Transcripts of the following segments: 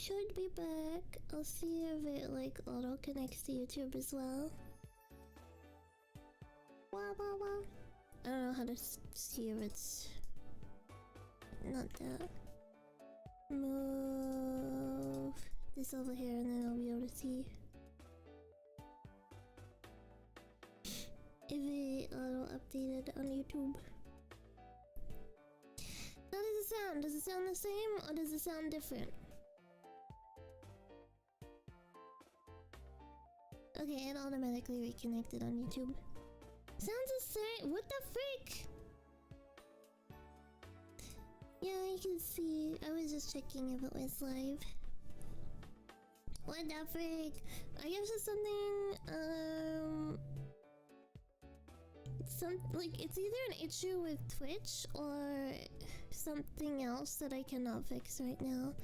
Should be back. I'll see if it like auto connects to YouTube as well. Wah, wah, wah. I don't know how to see if it's not that. Move this over here and then I'll be able to see if it auto updated on YouTube. How does it sound? Does it sound the same or does it sound different? Okay, it automatically reconnected on YouTube. Sounds the same. What the frick? Yeah, you can see. I was just checking if it was live. What the frick? I guess it's something. Like it's either an issue with Twitch or something else that I cannot fix right now.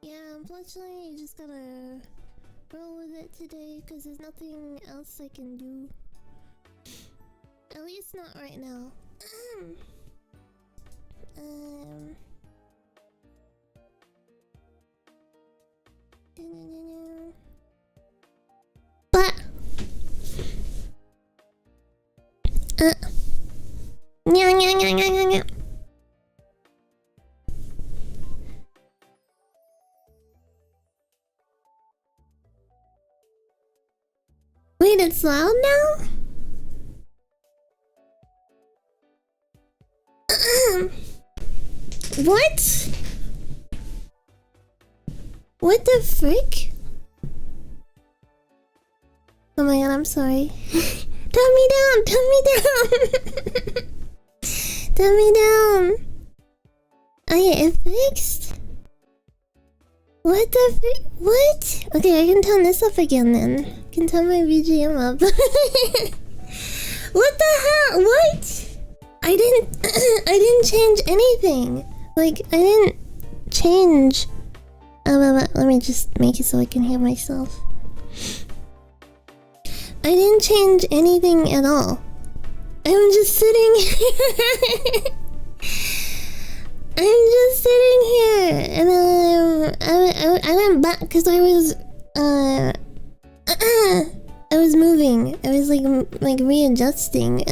Yeah, unfortunately, you just gotta roll with it today because there's nothing else I can do. At least not right now. But yeah. Wait, it's loud now? What? What the frick? Oh my god, I'm sorry. Turn me down! Turn me down! Turn me down! Okay, it fixed? What the frick? What? Okay, I can turn this up again then. I can turn my BGM up. What the hell? What? I didn't change anything. Like, I didn't change. Let me just make it so I can hear myself. I didn't change anything at all. I'm just sitting here. I'm just sitting here, and I went back because I was moving. I was like readjusting.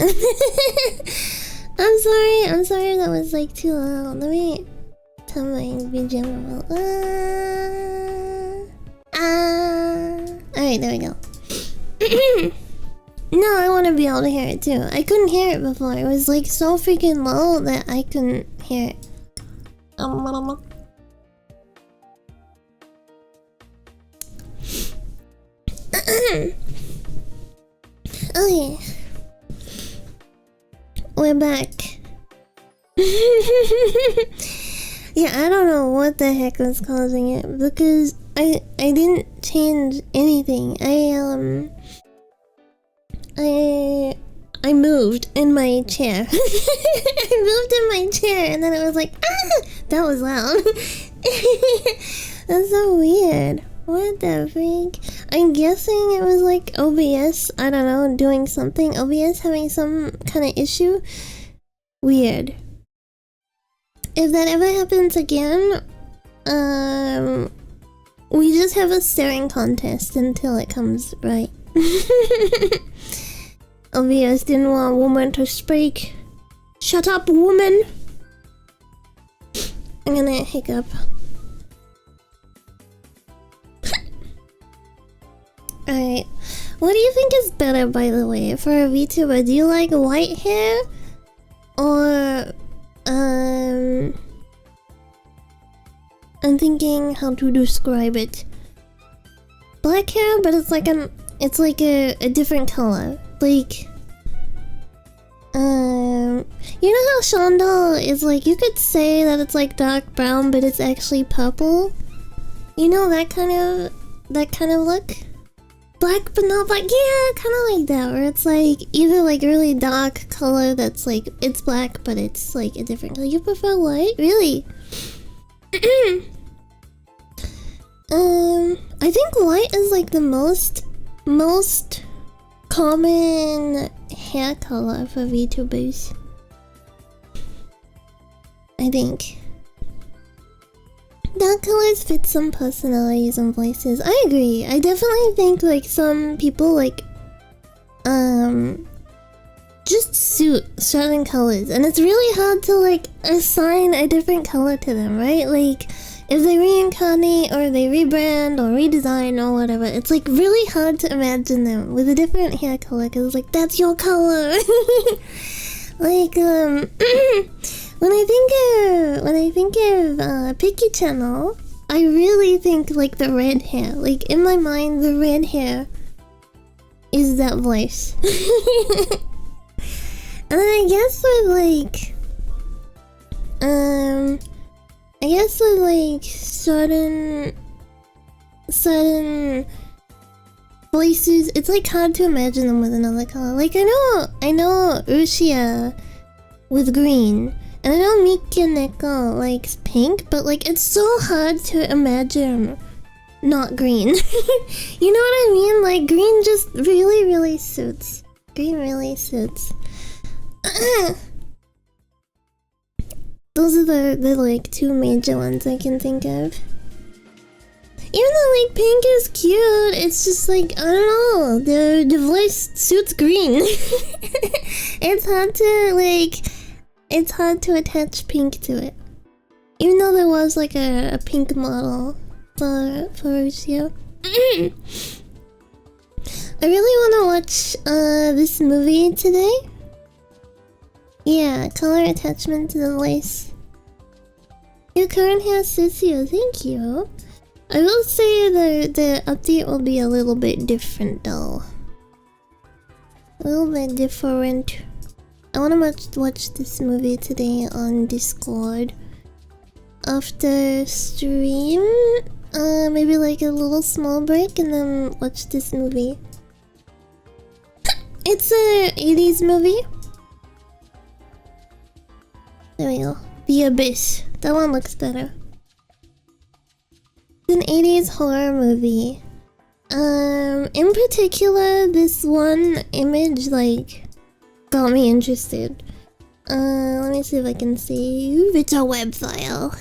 I'm sorry that was like too loud. Let me turn my BGM up. Alright, there we go. No, I want to be able to hear it too. I couldn't hear it before. It was like so freaking low that I couldn't hear it. Okay. We're back. Yeah, I don't know what the heck was causing it because I didn't change anything. I moved in my chair. I moved in my chair and then it was like, ah! That was loud. That's so weird. What the freak? I'm guessing it was like OBS, I don't know, doing something. OBS having some kind of issue. Weird. If that ever happens again, we just have a staring contest until it comes right. OBS didn't want a woman to speak. Shut up, woman! I'm gonna hiccup. Alright. What do you think is better, by the way, for a VTuber? Do you like white hair? Or, I'm thinking how to describe it. Black hair, but it's like a different color. Like, you know how Shondal is like, you could say that it's like dark brown, but it's actually purple? You know that kind of look? Black but not black, yeah, kind of like that, where it's like either like really dark color that's like, it's black, but it's like a different color. You prefer white? Really? I think white is like the most common hair color for VTubers. I think. Dark colors fit some personalities and voices. I agree. I definitely think like some people like just suit certain colors, and it's really hard to like assign a different color to them, right? Like if they reincarnate or they rebrand or redesign or whatever, it's like really hard to imagine them with a different hair color because it's like that's your color. Like when I think of Picky Channel, I really think like the red hair. Like in my mind, the red hair is that voice. And then I guess with like certain voices, it's like hard to imagine them with another color. Like I know Ushia with green, and I know Miki Neko likes pink, but like it's so hard to imagine not green. You know what I mean? Like green just really suits. Green really suits. Those are the like two major ones I can think of. Even though like pink is cute, it's just like I don't know, the voice suits green. It's hard to attach pink to it. Even though there was like a pink model for Lucio. I really wanna watch this movie today. Yeah, color attachment to the voice. Your current hair suits you, thank you. I will say the update will be a little bit different though. A little bit different. I wanna watch this movie today on Discord. After stream, maybe like a little small break and then watch this movie. It's a 80s movie. There we go. The Abyss. That one looks better. It's an 80s horror movie. In particular, this one image, like, got me interested. Let me see if I can save. It's a web file.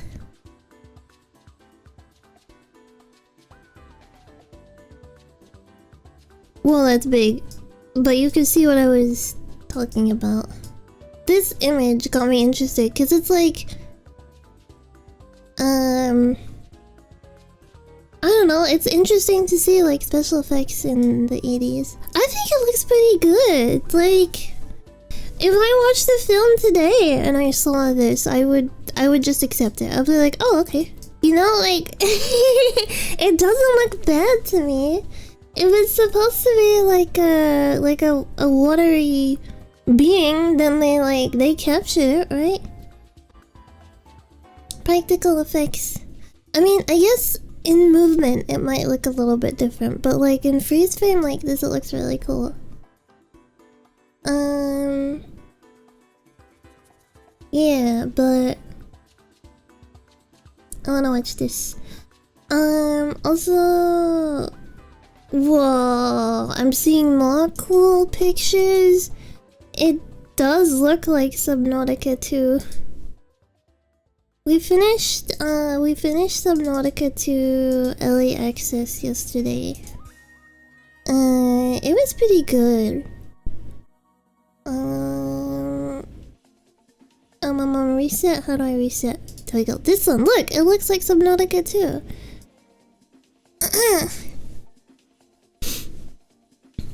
Well, that's big. But you can see what I was talking about. This image got me interested because it's like I don't know, it's interesting to see like special effects in the 80s. I think it looks pretty good. Like if I watched the film today and I saw this, I would just accept it. I'd be like, oh okay. You know, like it doesn't look bad to me. If it's supposed to be like a watery being, then they capture it, right? Practical effects. I mean, I guess in movement it might look a little bit different, but like in freeze frame like this it looks really cool. Yeah, but I wanna watch this. Also, whoa, I'm seeing more cool pictures. It does look like Subnautica 2. We finished Subnautica 2 early access yesterday. It was pretty good. Reset. How do I reset? There we go. This one. Look, it looks like Subnautica 2.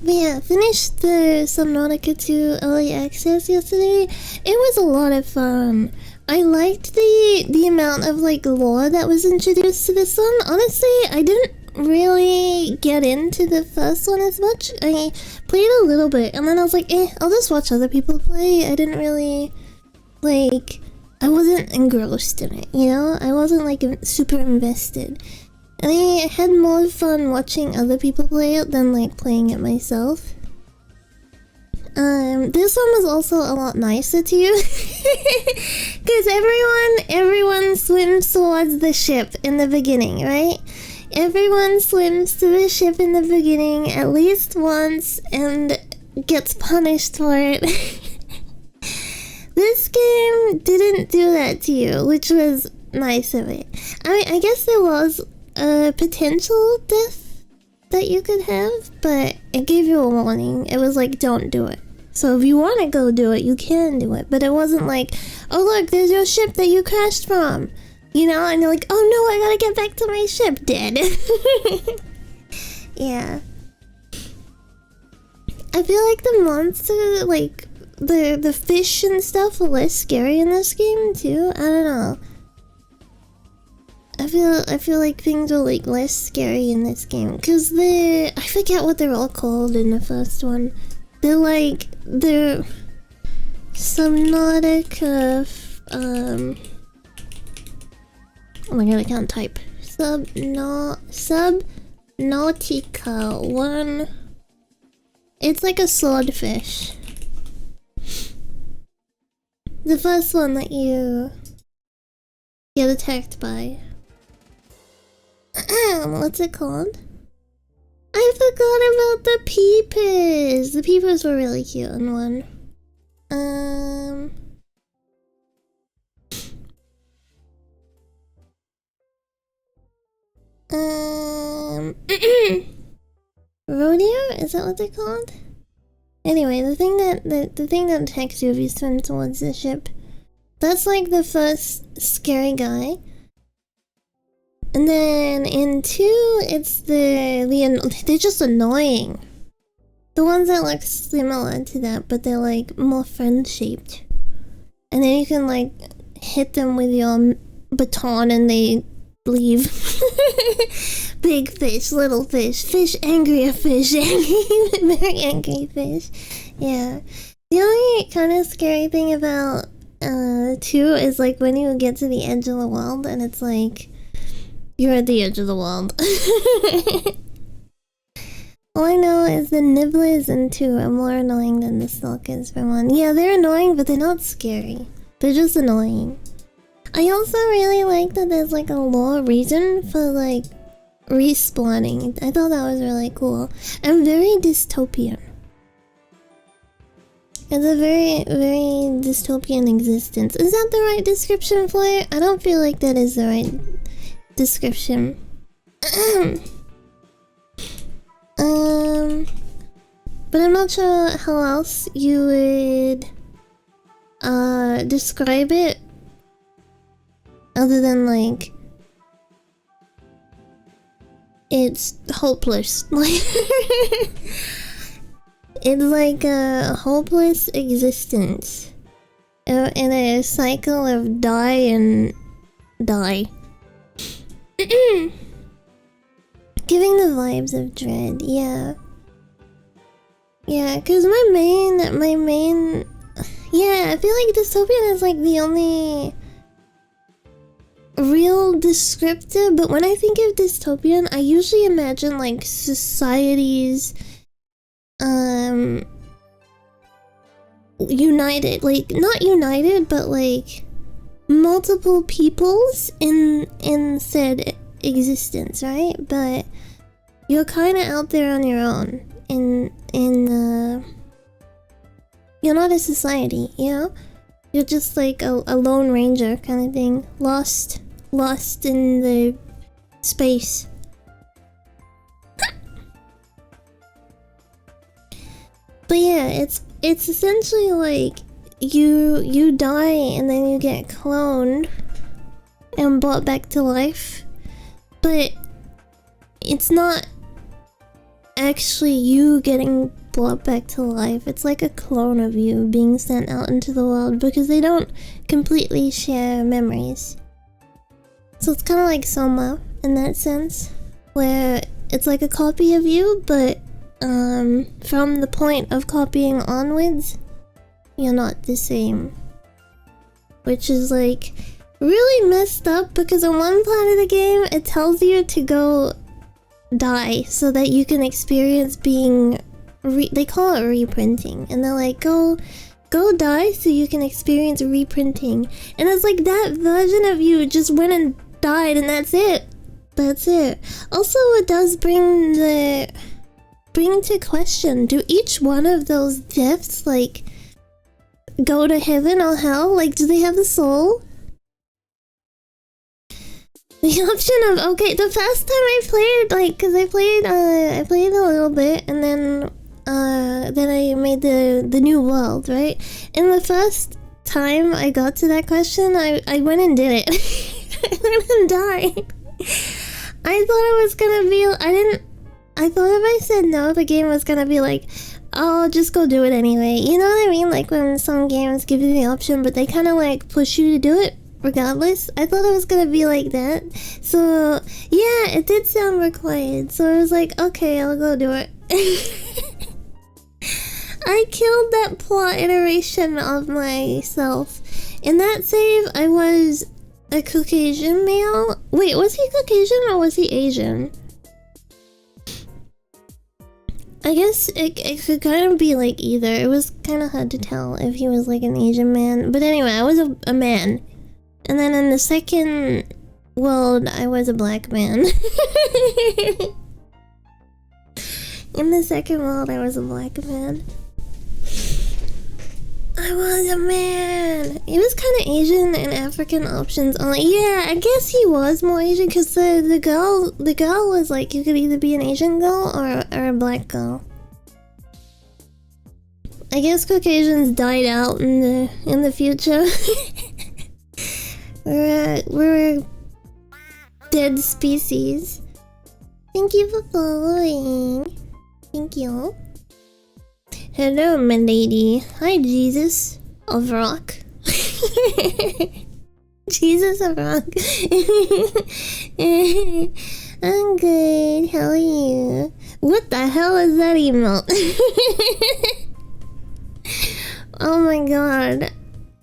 But yeah, finished the Subnautica 2 early access yesterday. It was a lot of fun. I liked the amount of like lore that was introduced to this one. Honestly, I didn't really get into the first one as much. I played a little bit and then I was like, I'll just watch other people play. I didn't really like, I wasn't engrossed in it, you know? I wasn't like super invested. I had more fun watching other people play it than like playing it myself. This one was also a lot nicer to you. Because everyone swims towards the ship in the beginning, right? Everyone swims to the ship in the beginning at least once and gets punished for it. This game didn't do that to you, which was nice of it. I mean, I guess there was a potential death that you could have, but it gave you a warning. It was like, don't do it. So if you want to go do it, you can do it. But it wasn't like, oh look, there's your ship that you crashed from. You know, and you're like, oh no, I gotta get back to my ship, dead. Yeah. I feel like the monster, like, the fish and stuff are less scary in this game, too. I don't know. I feel like things are, like, less scary in this game. Because I forget what they're all called in the first one. They're like, they're Subnautica, oh my god, I can't type. Subnautica 1. It's like a swordfish. The first one that you get attacked by. What's it called? I forgot about the peepers. The peepers were really cute in one. Rodeo? Is that what they're called? Anyway, the thing that attacks you if you swim towards the ship. That's like the first scary guy. And then in 2, it's they're just annoying. The ones that look similar to that, but they're like more friend-shaped. And then you can like hit them with your baton and they leave. Big fish, little fish, fish angrier fish, angry, very angry fish. Yeah. The only kind of scary thing about 2 is like when you get to the edge of the world and it's like you're at the edge of the world. All I know is the nibblers in 2 are more annoying than the stalkers from 1. Yeah, they're annoying, but they're not scary. They're just annoying. I also really like that there's like a lore reason for like respawning. I thought that was really cool. And very dystopian. It's a very, very dystopian existence. Is that the right description for it? I don't feel like that is the right description. But I'm not sure how else you would describe it other than like it's hopeless. Like it's like a hopeless existence in a cycle of die and die. Giving the vibes of dread, yeah. Yeah, cause my main yeah, I feel like dystopian is like the only real descriptor, but when I think of dystopian, I usually imagine like societies united, like not united, but like multiple peoples in said existence, right? But you're kind of out there on your own you're not a society, you know? You're just like a lone ranger kind of thing, lost in the space. But yeah, it's essentially like you die and then you get cloned and brought back to life, but it's not actually you getting brought back to life. It's like a clone of you being sent out into the world because they don't completely share memories. So it's kind of like Soma in that sense, where it's like a copy of you, but from the point of copying onwards, you're not the same. Which is like really messed up because on one part of the game, it tells you to go die so that you can experience being they call it reprinting, and they're like, go die so you can experience reprinting, and it's like that version of you just went and died and that's it. Also, it does bring to question, do each one of those deaths like go to heaven or hell? Like, do they have a soul? The option of, okay, the first time I played, like, cause I played a little bit, and then I made the new world, right? And the first time I got to that question, I went and did it. I went and died. I thought it was gonna be, I thought if I said no, the game was gonna be like, oh, just go do it anyway. You know what I mean? Like when some games give you the option, but they kind of like push you to do it regardless. I thought it was gonna be like that. So, yeah, it did sound required. So I was like, okay, I'll go do it. I killed that plot iteration of myself. In that save, I was a Caucasian male. Wait, was he Caucasian or was he Asian? I guess it could kind of be like either. It was kind of hard to tell if he was like an Asian man. But anyway, I was a man. And then in the second world, I was a black man. In the second world, I was a black man. I was a man. He was kind of Asian and African options only. Yeah, I guess he was more Asian because the girl was like, you could either be an Asian girl or a black girl. I guess Caucasians died out in the future. we're a dead species. Thank you for following. Thank you. Hello, my lady. Hi, Jesus of Rock. Jesus of Rock. I'm good. How are you? What the hell is that emote? Oh my god.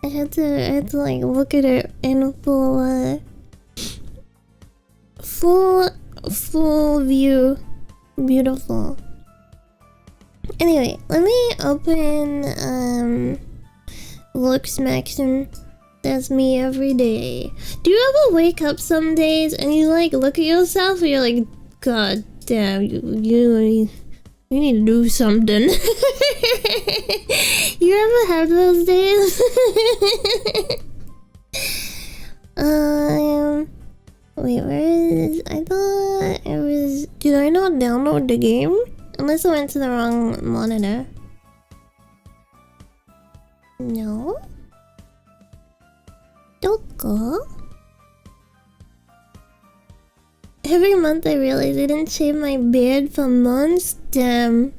I had to like look at it in full view. Beautiful. Anyway, let me open Looks Maxim. That's me every day. Do you ever wake up some days and you like look at yourself and you're like, God damn, you need to do something. You ever have those days? Wait, where is... I thought it was... Did I not download the game? Unless I went to the wrong monitor. No? Don't go. Every month I realize I didn't shave my beard for months. Damn.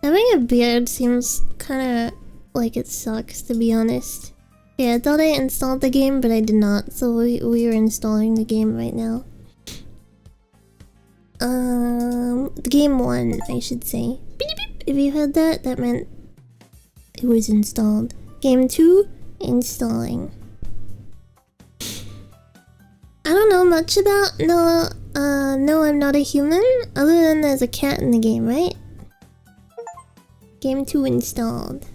Having a beard seems kinda like it sucks, to be honest. Yeah, I thought I installed the game, but I did not. So we are installing the game right now. Game 1, I should say. Beep, beep. If you heard that, that meant it was installed. Game 2, installing. I don't know much about No, I'm Not a Human, other than there's a cat in the game, right? Game 2 installed.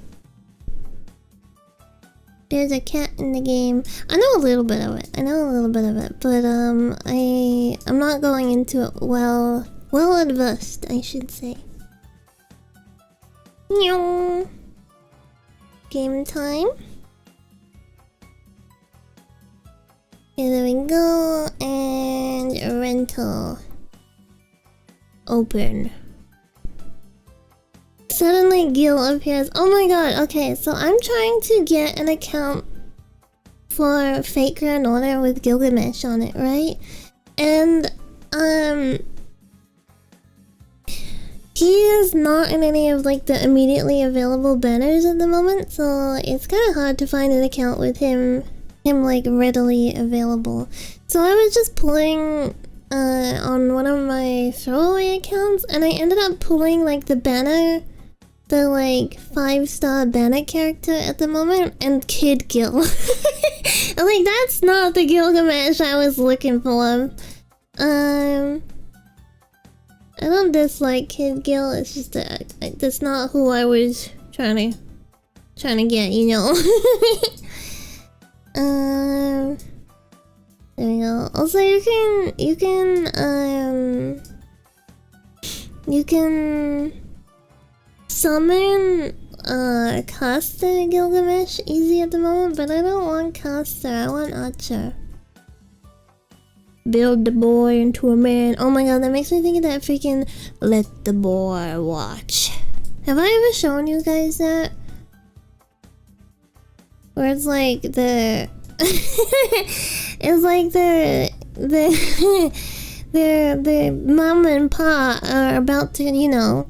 There's a cat in the game. I know a little bit of it. But I'm not going into it well advanced, I should say. Meow. Game time. Here we go, and rental. Open. Suddenly Gil appears. Oh my god, okay, so I'm trying to get an account for Fate Grand Order with Gilgamesh on it, right? And, he is not in any of like the immediately available banners at the moment, so it's kind of hard to find an account with him like readily available. So I was just pulling on one of my throwaway accounts, and I ended up pulling like the banner, the like 5-star banner character at the moment, and Kid Gil. I'm like, that's not the Gilgamesh I was looking for. I don't dislike Kid Gil, it's just that that's not who I was trying to get, you know. There we go. Also, you can summon Costa Gilgamesh easy at the moment, but I don't want Costa, I want Archer. Build the boy into a man. Oh my god, that makes me think of that freaking Let the Boy Watch. Have I ever shown you guys that? Where it's like the... it's like the mom and pa are about to, you know,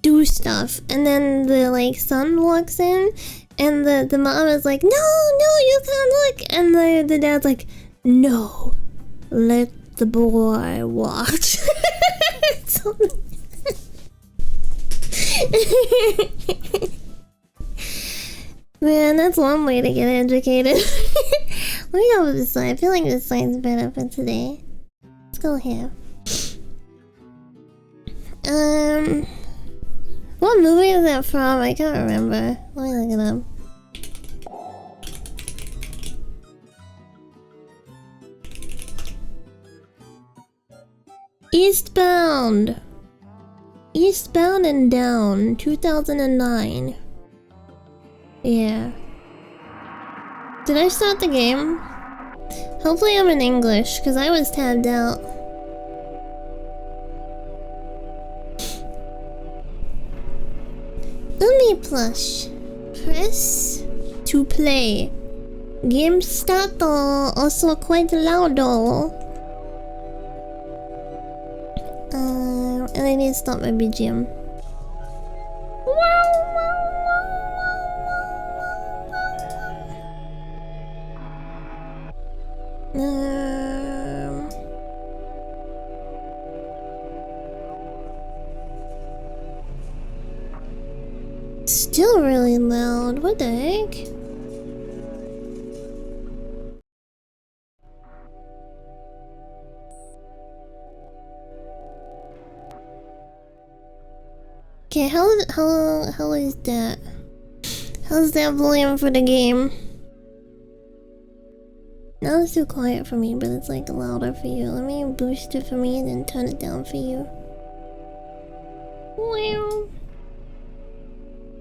do stuff, and then the like son walks in, and the mom is like, no, you can't look, and the dad's like, no, let the boy watch. Man, that's one way to get educated. Let me go with this side. I feel like this side's better for today. Let's go here. What movie is that from? I can't remember. Let me look it up. Eastbound! Eastbound and Down, 2009. Yeah. Did I start the game? Hopefully I'm in English, because I was tabbed out. Umi plush. Press to play. Game start also quite loud though. And I need to stop my BGM. Still really loud. What the heck? Okay, how is that? How's that volume for the game? Now it's too quiet for me, but it's like louder for you. Let me boost it for me and then turn it down for you. Wow.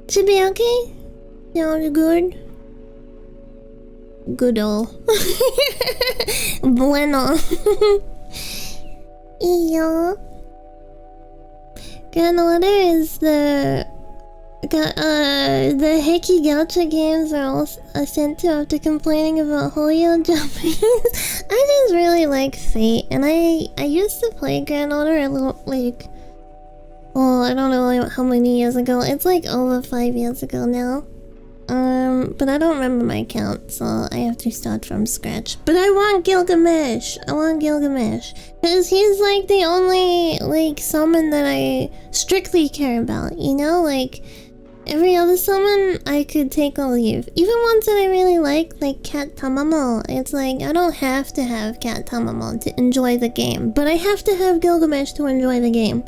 Should be okay? Sounds good? Good-o. Bueno. Iyo. Grandmother is the Hickey Gacha games are all sent to after complaining about Hoyo jumping. I just really like Fate, and I used to play Grandmother a little, like, oh, I don't know how many years ago. It's like over 5 years ago now. But I don't remember my count, so I have to start from scratch. But I want Gilgamesh! I want Gilgamesh. Because he's like the only, like, summon that I strictly care about, you know? Like, every other summon, I could take or leave. Even ones that I really like Cat Tamamo. It's like, I don't have to have Cat Tamamo to enjoy the game. But I have to have Gilgamesh to enjoy the game.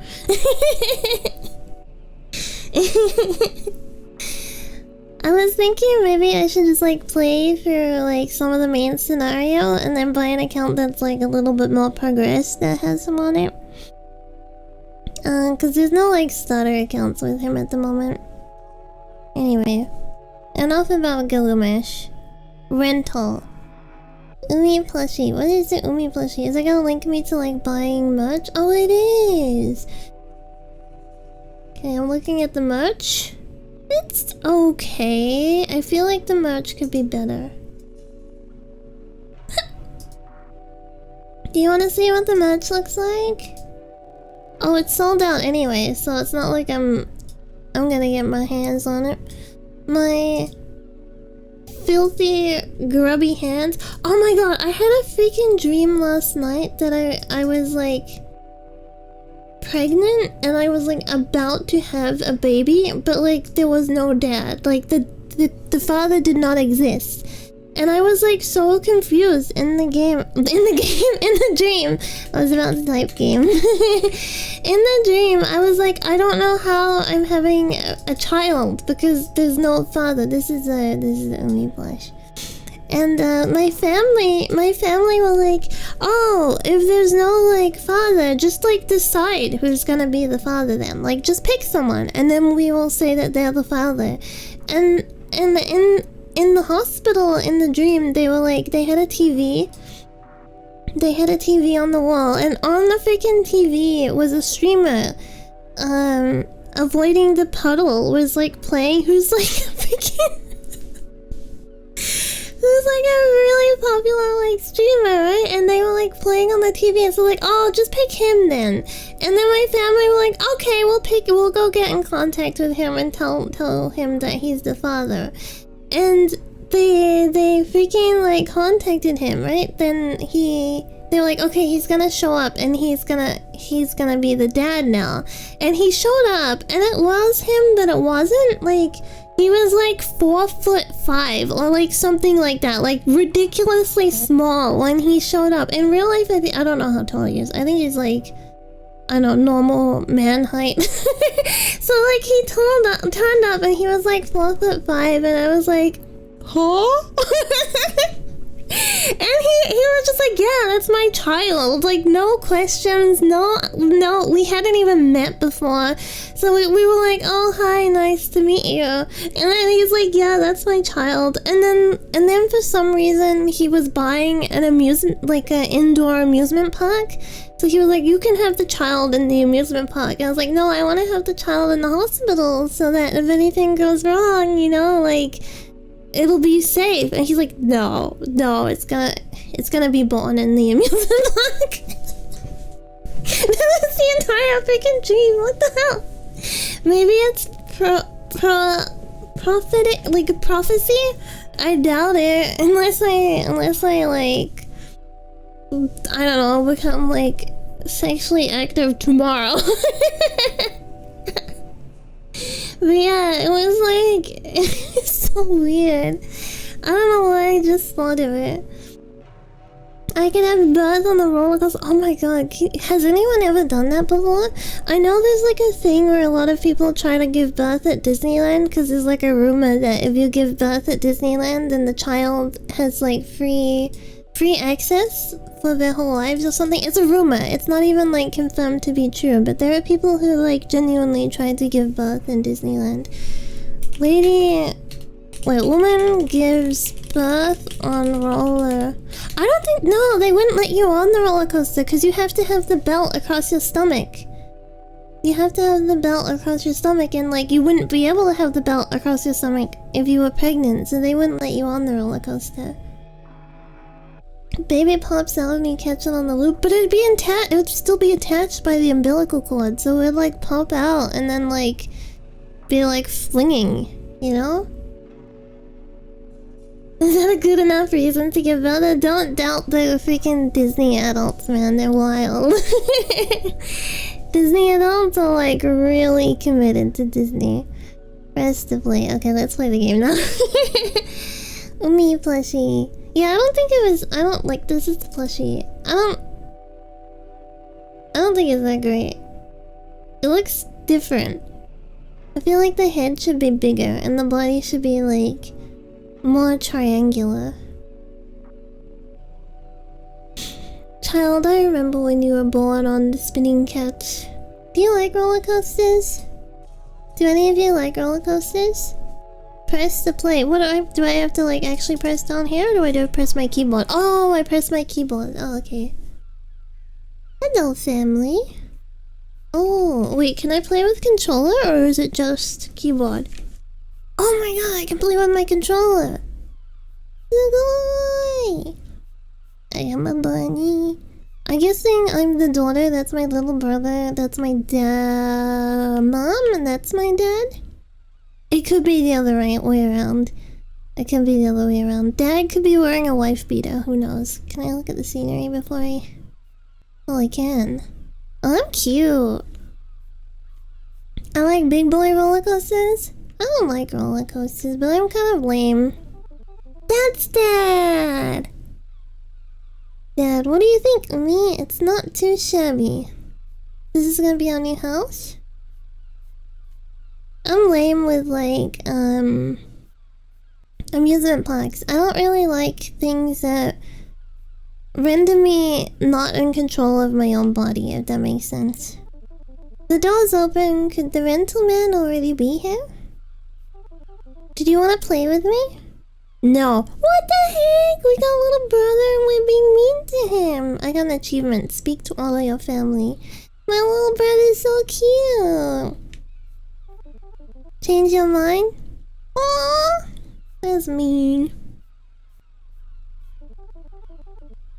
I was thinking maybe I should just like play through like some of the main scenario and then buy an account that's like a little bit more progressed that has him on it. Cause there's no like starter accounts with him at the moment. Anyway, enough about Gilgamesh. Rental. Umi plushie. What is the Umi plushie? Is it gonna link me to like buying merch? Oh, it is! Okay, I'm looking at the merch. It's okay. I feel like the merch could be better. Do you want to see what the merch looks like? Oh, it's sold out anyway, so it's not like I'm gonna get my hands on it. My filthy, grubby hands. Oh my god, I had a freaking dream last night that I was like pregnant and I was like about to have a baby, but like there was no dad. Like the father did not exist. And I was like so confused in the dream. I was about to type game. In the dream, I was like, I don't know how I'm having a child because there's no father. This is Umi blush. And my family were like, oh, if there's no like father, just like decide who's gonna be the father then. Like just pick someone and then we will say that they're the father. And in the hospital in the dream, they were like, they had a TV. They had a TV on the wall, and on the freaking TV was a streamer. Avoiding the puddle was like playing, who's like a freaking who's like a really popular like streamer, right? And they were like playing on the TV, and so like, oh, just pick him then. And then my family were like, okay, we'll go get in contact with him and tell him that he's the father. And they freaking like contacted him, right? Then they were like, okay, he's gonna show up and he's gonna be the dad now. And he showed up, and it was him, but it wasn't. Like, he was like 4'5" or like something like that, like ridiculously small when he showed up. In real life, I don't know how tall he is. I think he's like, I don't know, normal man height. So like he turned up and he was like 4'5", and I was like, huh? And he was just like, yeah, that's my child. Like, no questions, no, we hadn't even met before. So we were like, oh, hi, nice to meet you. And then he's like, yeah, that's my child. And then for some reason, he was buying an indoor amusement park. So he was like, you can have the child in the amusement park. And I was like, no, I want to have the child in the hospital so that if anything goes wrong, you know, like, it'll be safe. And he's like, no, it's gonna be born in the amusement park. That was the entire freaking dream. What the hell? Maybe it's prophetic, like a prophecy? I doubt it. Unless I like, I don't know, become like sexually active tomorrow. But yeah, it was like, it's so weird. I don't know why I just thought of it. I can have birth on the roller coaster. Oh my god, has anyone ever done that before? I know there's like a thing where a lot of people try to give birth at Disneyland, because there's like a rumor that if you give birth at Disneyland, then the child has like free access for their whole lives or something. It's a rumor. It's not even like confirmed to be true, but there are people who like genuinely tried to give birth in Disneyland. Woman gives birth on roller. I don't think, no, they wouldn't let you on the roller coaster because you have to have the belt across your stomach. You have to have the belt across your stomach, and like you wouldn't be able to have the belt across your stomach if you were pregnant, so they wouldn't let you on the roller coaster. Baby pops out and you catch it on the loop, but it would still be attached by the umbilical cord, so it would like pop out and then like be like flinging, you know? Is that a good enough reason to give birth? Don't doubt the freaking Disney adults, man, they're wild. Disney adults are like really committed to Disney. Rest to play. Okay, let's play the game now. Me plushie. Yeah, I don't think it was. I don't like this is the plushie. I don't think it's that great. It looks different. I feel like the head should be bigger and the body should be like more triangular. Child, I remember when you were born on the spinning couch. Do you like roller coasters? Do any of you like roller coasters? Press to play. What do I have to like actually press down here, or do I press my keyboard? Oh, I press my keyboard. Oh, okay. Hello, family. Oh, wait, can I play with controller or is it just keyboard? Oh my god, I can play with my controller. Sugoi! I am a bunny. I'm guessing I'm the daughter, that's my little brother, that's my mom, and that's my dad? It could be the other way around. It could be the other way around. Dad could be wearing a wife beater, who knows? Can I look at the scenery before I... Well, I can. Oh, I'm cute. I like big boy roller coasters. I don't like roller coasters, but I'm kind of lame. That's Dad! Dad, what do you think of me? It's not too shabby. This is gonna be our new house? I'm lame with like, amusement parks. I don't really like things that render me not in control of my own body, if that makes sense. The door's open. Could the rental man already be here? Did you want to play with me? No. What the heck? We got a little brother and we're being mean to him. I got an achievement. Speak to all of your family. My little brother's so cute. Change your mind? Aww. That's mean.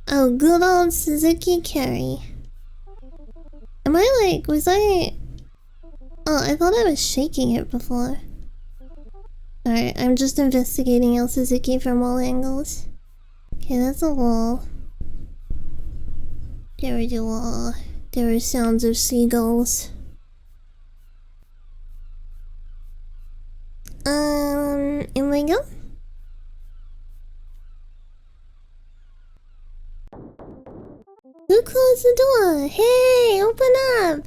Oh, good old Suzuki Carry. Am I like, was I... Oh, I thought I was shaking it before. Alright, I'm just investigating El Suzuki from all angles. Okay, that's a wall. There is a wall. There are sounds of seagulls. In we go? Who closed the door? Hey, open up!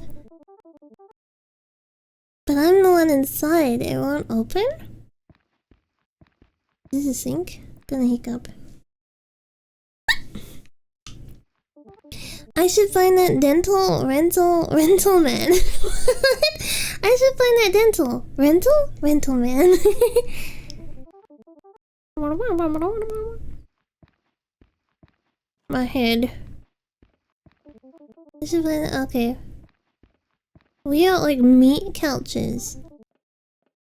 But I'm the one inside. It won't open? This is a sink. Gonna hiccup. I should find that dental rental man. What? I should find that dental rental man. My head. I should find that. Okay. We got like meat couches.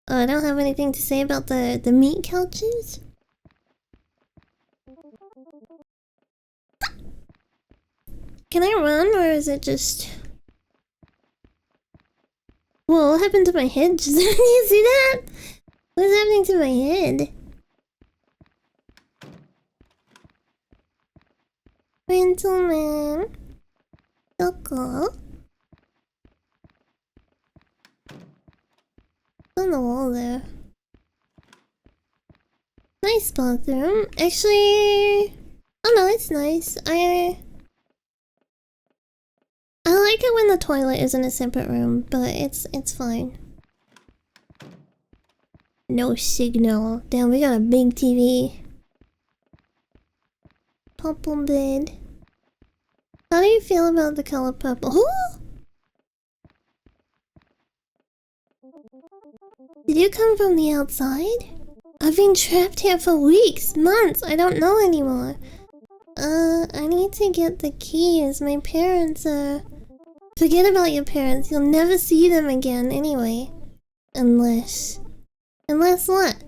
Oh, I don't have anything to say about the meat couches. Can I run or is it just... Whoa, what happened to my head? Did you see that? What's happening to my head? Gentleman. Doko. On the wall there. Nice bathroom. Actually... Oh no, it's nice. I like it when the toilet is in a separate room, but it's fine. No signal. Damn, we got a big TV. Purple bed. How do you feel about the color purple? Ooh! Did you come from the outside? I've been trapped here for weeks, months. I don't know anymore. I need to get the keys. My parents, Forget about your parents. You'll never see them again anyway. Unless what?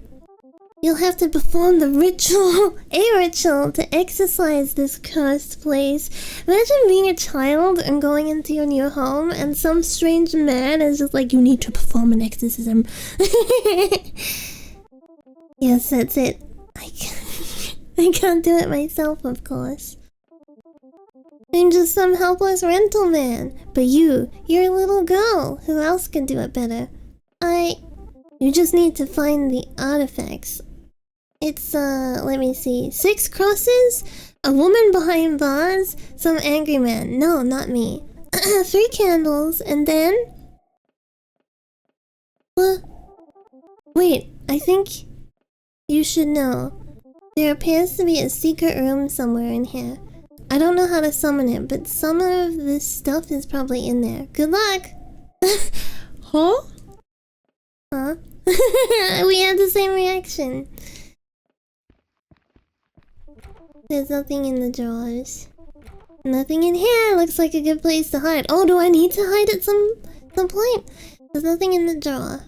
You'll have to perform the ritual, a ritual, to exorcise this cursed place. Imagine being a child and going into your new home and some strange man is just like, you need to perform an exorcism. Yes, that's it. I can't do it myself, of course. I'm just some helpless rental man. But you're a little girl. Who else can do it better? You just need to find the artifacts. It's, let me see. 6 crosses? A woman behind bars? Some angry man. No, not me. 3 candles, and then... What? Wait, I think you should know. There appears to be a secret room somewhere in here. I don't know how to summon it, but some of this stuff is probably in there. Good luck! Huh? Huh? We had the same reaction. There's nothing in the drawers. Nothing in here. Looks like a good place to hide. Oh, do I need to hide at some point? There's nothing in the drawer.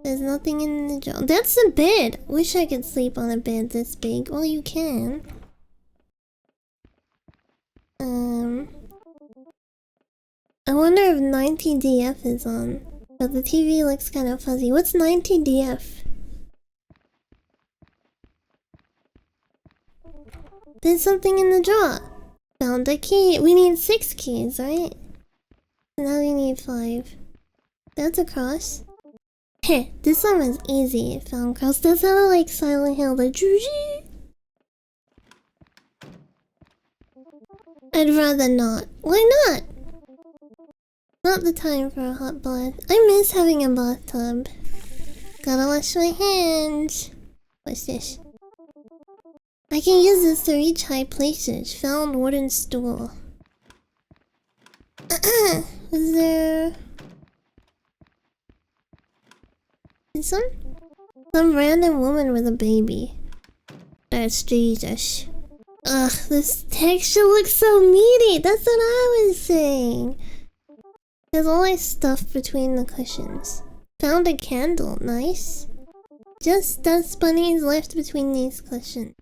There's nothing in the drawer. That's the bed. Wish I could sleep on a bed this big. Well, you can. I wonder if 90DF is on. But the TV looks kind of fuzzy. What's 90DF? There's something in the drawer. Found a key. We need 6 keys, right? Now we need 5. That's a cross. Heh, this one was easy. Found cross. That sounded like Silent Hill. The Juji. I'd rather not. Why not? Not the time for a hot bath. I miss having a bathtub. Gotta wash my hands. What's this? I can use this to reach high places. Found wooden stool. Is there... This one? Some random woman with a baby. it's Jesus. Ugh, this texture looks so meaty. That's what I was saying. There's always stuff between the cushions. Found a candle. Nice. Just dust bunnies left between these cushions.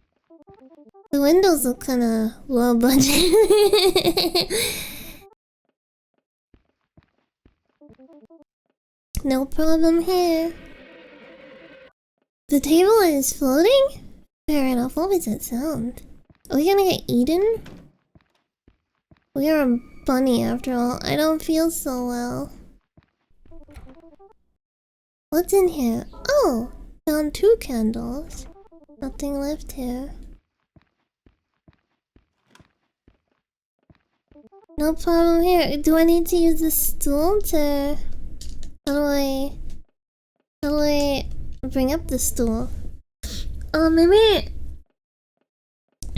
The windows look kinda low budget. No problem here. The table is floating? Fair enough. What was that sound? Are we gonna get eaten? We are a bunny after all. I don't feel so well. What's in here? Oh! Found 2 candles. Nothing left here. No problem here. Do I need to use the stool to... How do I bring up the stool?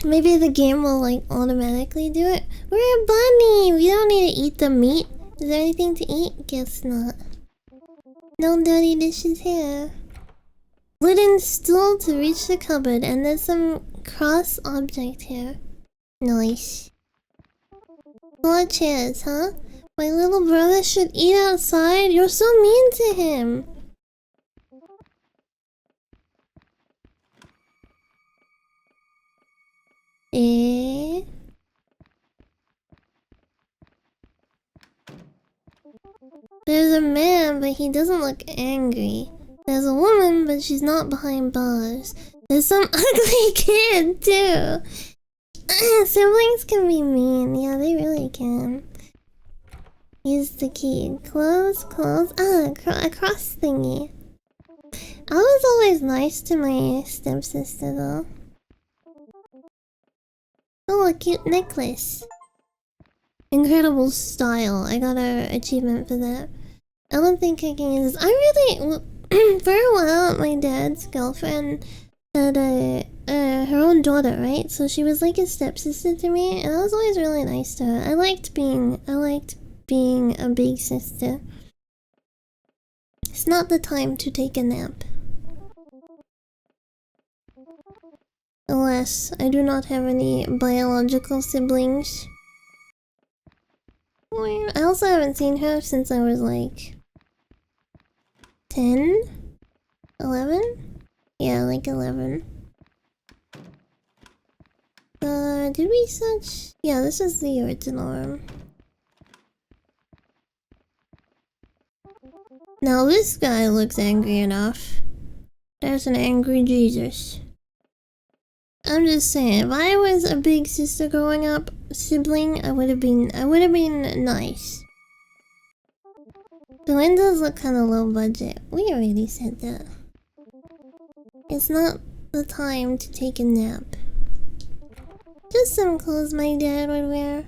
Maybe the game will like automatically do it. We're a bunny! We don't need to eat the meat. Is there anything to eat? Guess not. No dirty dishes here. Wooden stool to reach the cupboard, and there's some cross object here. Nice. 4 chairs, huh? My little brother should eat outside? You're so mean to him! Eh? There's a man, but he doesn't look angry. There's a woman, but she's not behind bars. There's some ugly kid, too! Siblings can be mean. Yeah, they really can. Use the key. Close, close. Ah, a cross thingy. I was always nice to my stepsister, though. Oh, a cute necklace. Incredible style. I got an achievement for that. I don't think I can use this. I really... For a while, my dad's girlfriend had her own daughter, right? So she was like a stepsister to me, and I was always really nice to her. I liked being a big sister. It's not the time to take a nap. Alas, I do not have any biological siblings. I also haven't seen her since I was like 10? 11? Yeah, like 11. Did we search? Yeah, this is the original room. Now this guy looks angry enough. There's an angry Jesus. I'm just saying, if I was a big sister growing up, sibling, I would have been nice. The windows look kinda low budget. We already said that. It's not the time to take a nap. Just some clothes my dad would wear.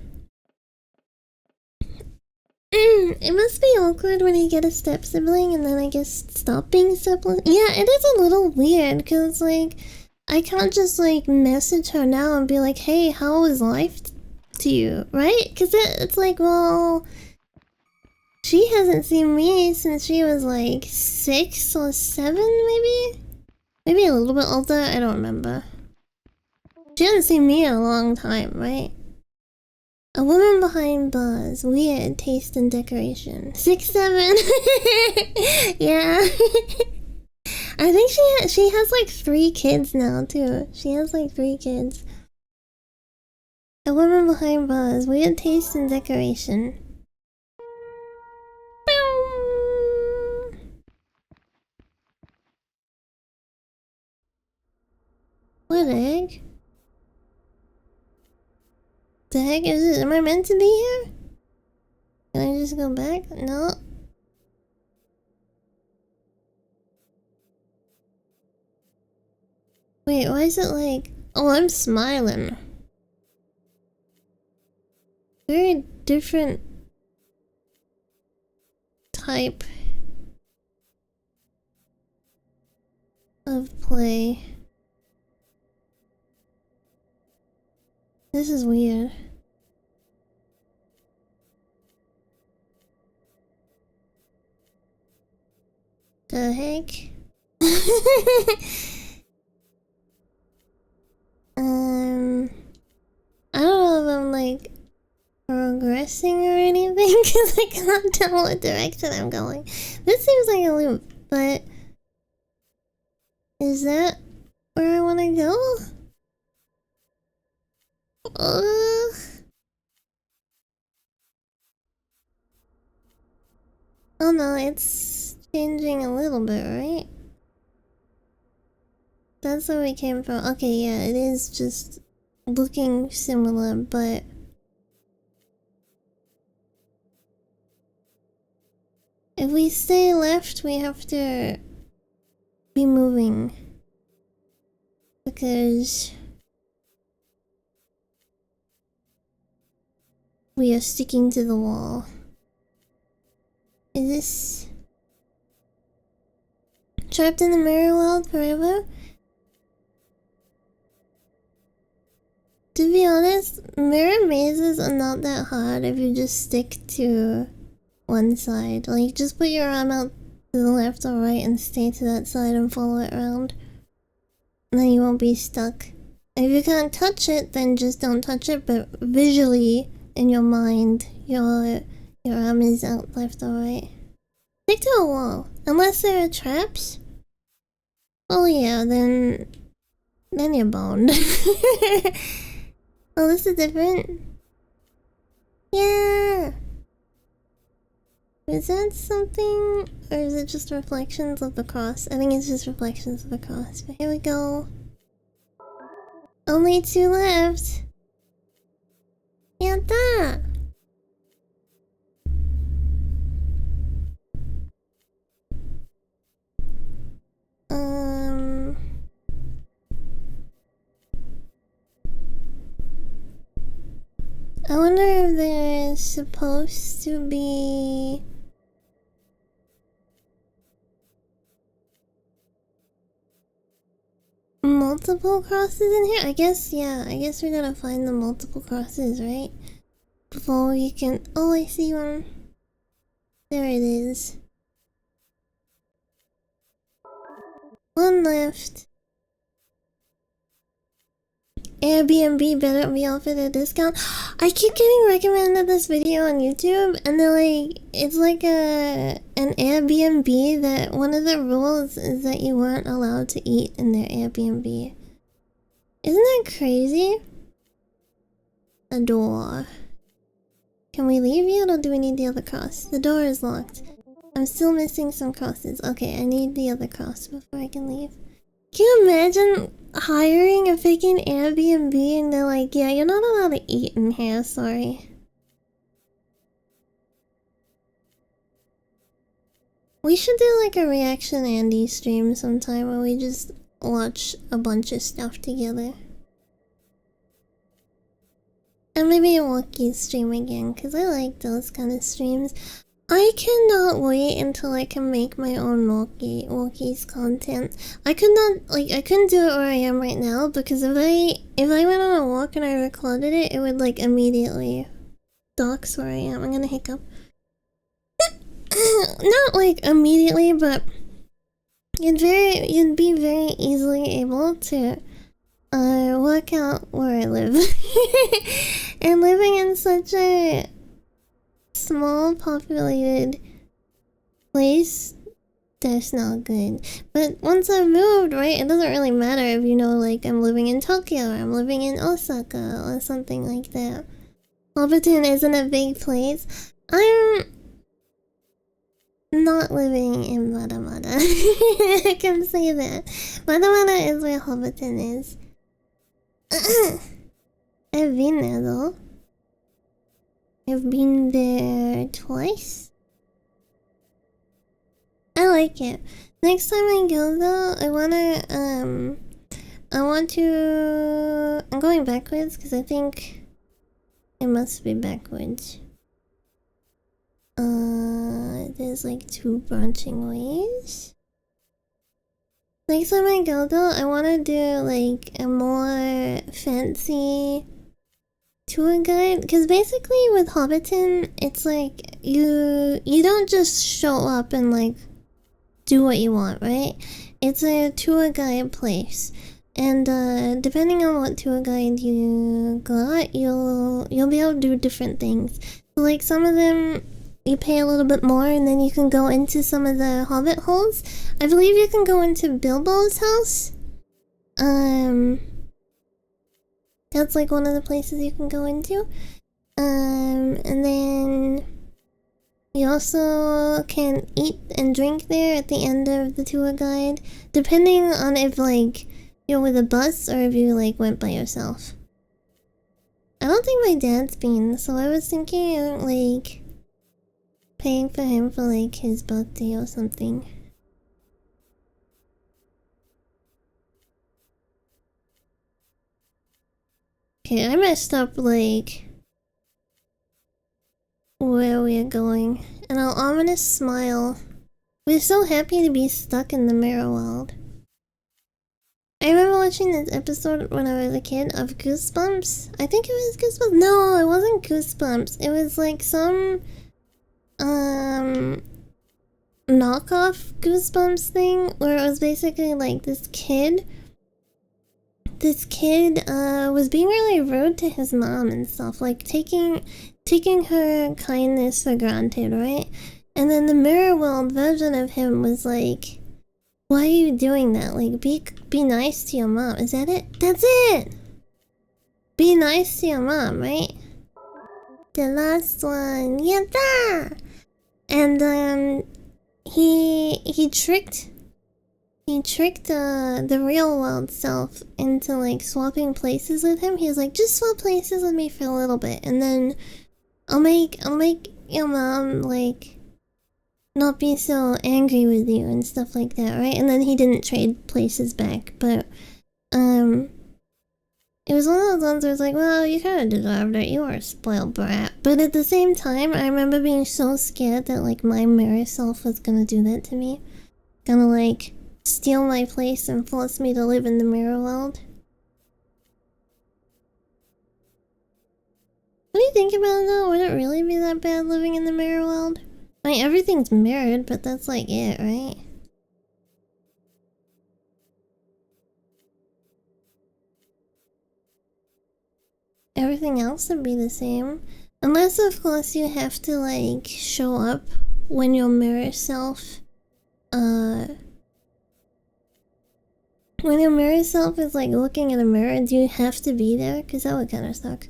It must be awkward when you get a step sibling and then I guess stop being sibling. Yeah, it is a little weird because like I can't just like message her now and be like, hey, how was life to you, right? Because it's like, well, she hasn't seen me since she was like 6 or 7 maybe? Maybe a little bit older, I don't remember. She hasn't seen me in a long time, right? A woman behind bars. Weird taste in decoration. 6, 7. Yeah. I think she has like 3 kids now too. She has like 3 kids. A woman behind bars. Weird taste in decoration. What egg? The heck is it? Am I meant to be here? Can I just go back? No. Wait, why is it like... Oh, I'm smiling. Very different type of play. This is weird. The heck? crossing or anything because I can't tell what direction I'm going. This seems like a loop, but is that where I want to go? Oh no, it's changing a little bit, right? That's where we came from. Okay, yeah, it is just looking similar, but if we stay left, we have to be moving because we are sticking to the wall. Is this trapped in the mirror world forever? To be honest, mirror mazes are not that hard if you just stick to one side. Like, just put your arm out to the left or right and stay to that side and follow it around. And then you won't be stuck. If you can't touch it, then just don't touch it, but visually, in your mind, your arm is out left or right. Stick to a wall. Unless there are traps. Oh yeah, then you're boned. Oh, this is different. Yeah. Is that something? Or is it just reflections of the cross? I think it's just reflections of the cross. But here we go. Only 2 left. Yatta! I wonder if there's supposed to be multiple crosses in here? I guess, yeah. I guess we gotta find the multiple crosses, right? Before we can... Oh, I see one. There it is. One left. Airbnb better be offered a discount. I keep getting recommended this video on YouTube, and they're like, it's like an Airbnb that one of the rules is that you weren't allowed to eat in their Airbnb. Isn't that crazy? A door. Can we leave yet, or do we need the other cross? The door is locked. I'm still missing some crosses. Okay, I need the other cross before I can leave. Can you imagine hiring a freaking Airbnb and they're like, yeah, you're not allowed to eat in here, sorry. We should do like a reaction Andy stream sometime where we just watch a bunch of stuff together. And maybe a walkie stream again, because I like those kind of streams. I cannot wait until I can make my own walkies content. I couldn't do it where I am right now, because if I went on a walk and I recorded it, it would like immediately dox where I am. I'm gonna hiccup. Not like immediately, but you'd be very easily able to work out where I live. And living in such a small populated place, that's not good. But once I've moved, right, it doesn't really matter if you know, like, I'm living in Tokyo or I'm living in Osaka or something like that. Hobbiton isn't a big place. I'm not living in Maramara. I can say that. Maramara is where Hobbiton is. I've been there though. I've been there twice. I like it. Next time I go though, I'm going backwards because I think it must be backwards. There's like 2 branching ways. Next time I go though, I want to do like a more fancy tour guide, because basically with Hobbiton, it's like you don't just show up and like do what you want, right? It's a tour guide place, and depending on what tour guide you got, you'll be able to do different things. Like some of them you pay a little bit more and then you can go into some of the hobbit holes. I believe you can go into Bilbo's house. That's like one of the places you can go into. And then you also can eat and drink there at the end of the tour guide, depending on if like you're with a bus or if you like went by yourself. I don't think my dad's been, so I was thinking of like paying for him for like his birthday or something. Okay, I messed up like where we are going, and I'll ominous smile. We're so happy to be stuck in the mirror world. I remember watching this episode when I was a kid of Goosebumps. I think it was Goosebumps. No, it wasn't Goosebumps. It was like some knockoff Goosebumps thing where it was basically like this kid was being really rude to his mom and stuff, like taking her kindness for granted, right? And then the mirror world version of him was like, why are you doing that? Like, be nice to your mom. Is that it? That's it! Be nice to your mom, right? The last one. Yatta! And, he tricked the real world self into, like, swapping places with him. He was like, just swap places with me for a little bit, and then I'll make your mom, like, not be so angry with you and stuff like that, right? And then he didn't trade places back, but it was one of those ones where it's like, well, you kind of deserved it, you were a spoiled brat. But at the same time, I remember being so scared that like my mirror self was gonna do that to me, gonna like steal my place and force me to live in the mirror world. What do you think about it though? Would it really be that bad living in the mirror world? I mean, everything's mirrored, but that's like it, right? Everything else would be the same. Unless, of course, you have to, like, show up when your mirror self, when your mirror self is, like, looking in a mirror, do you have to be there? Because that would kind of suck.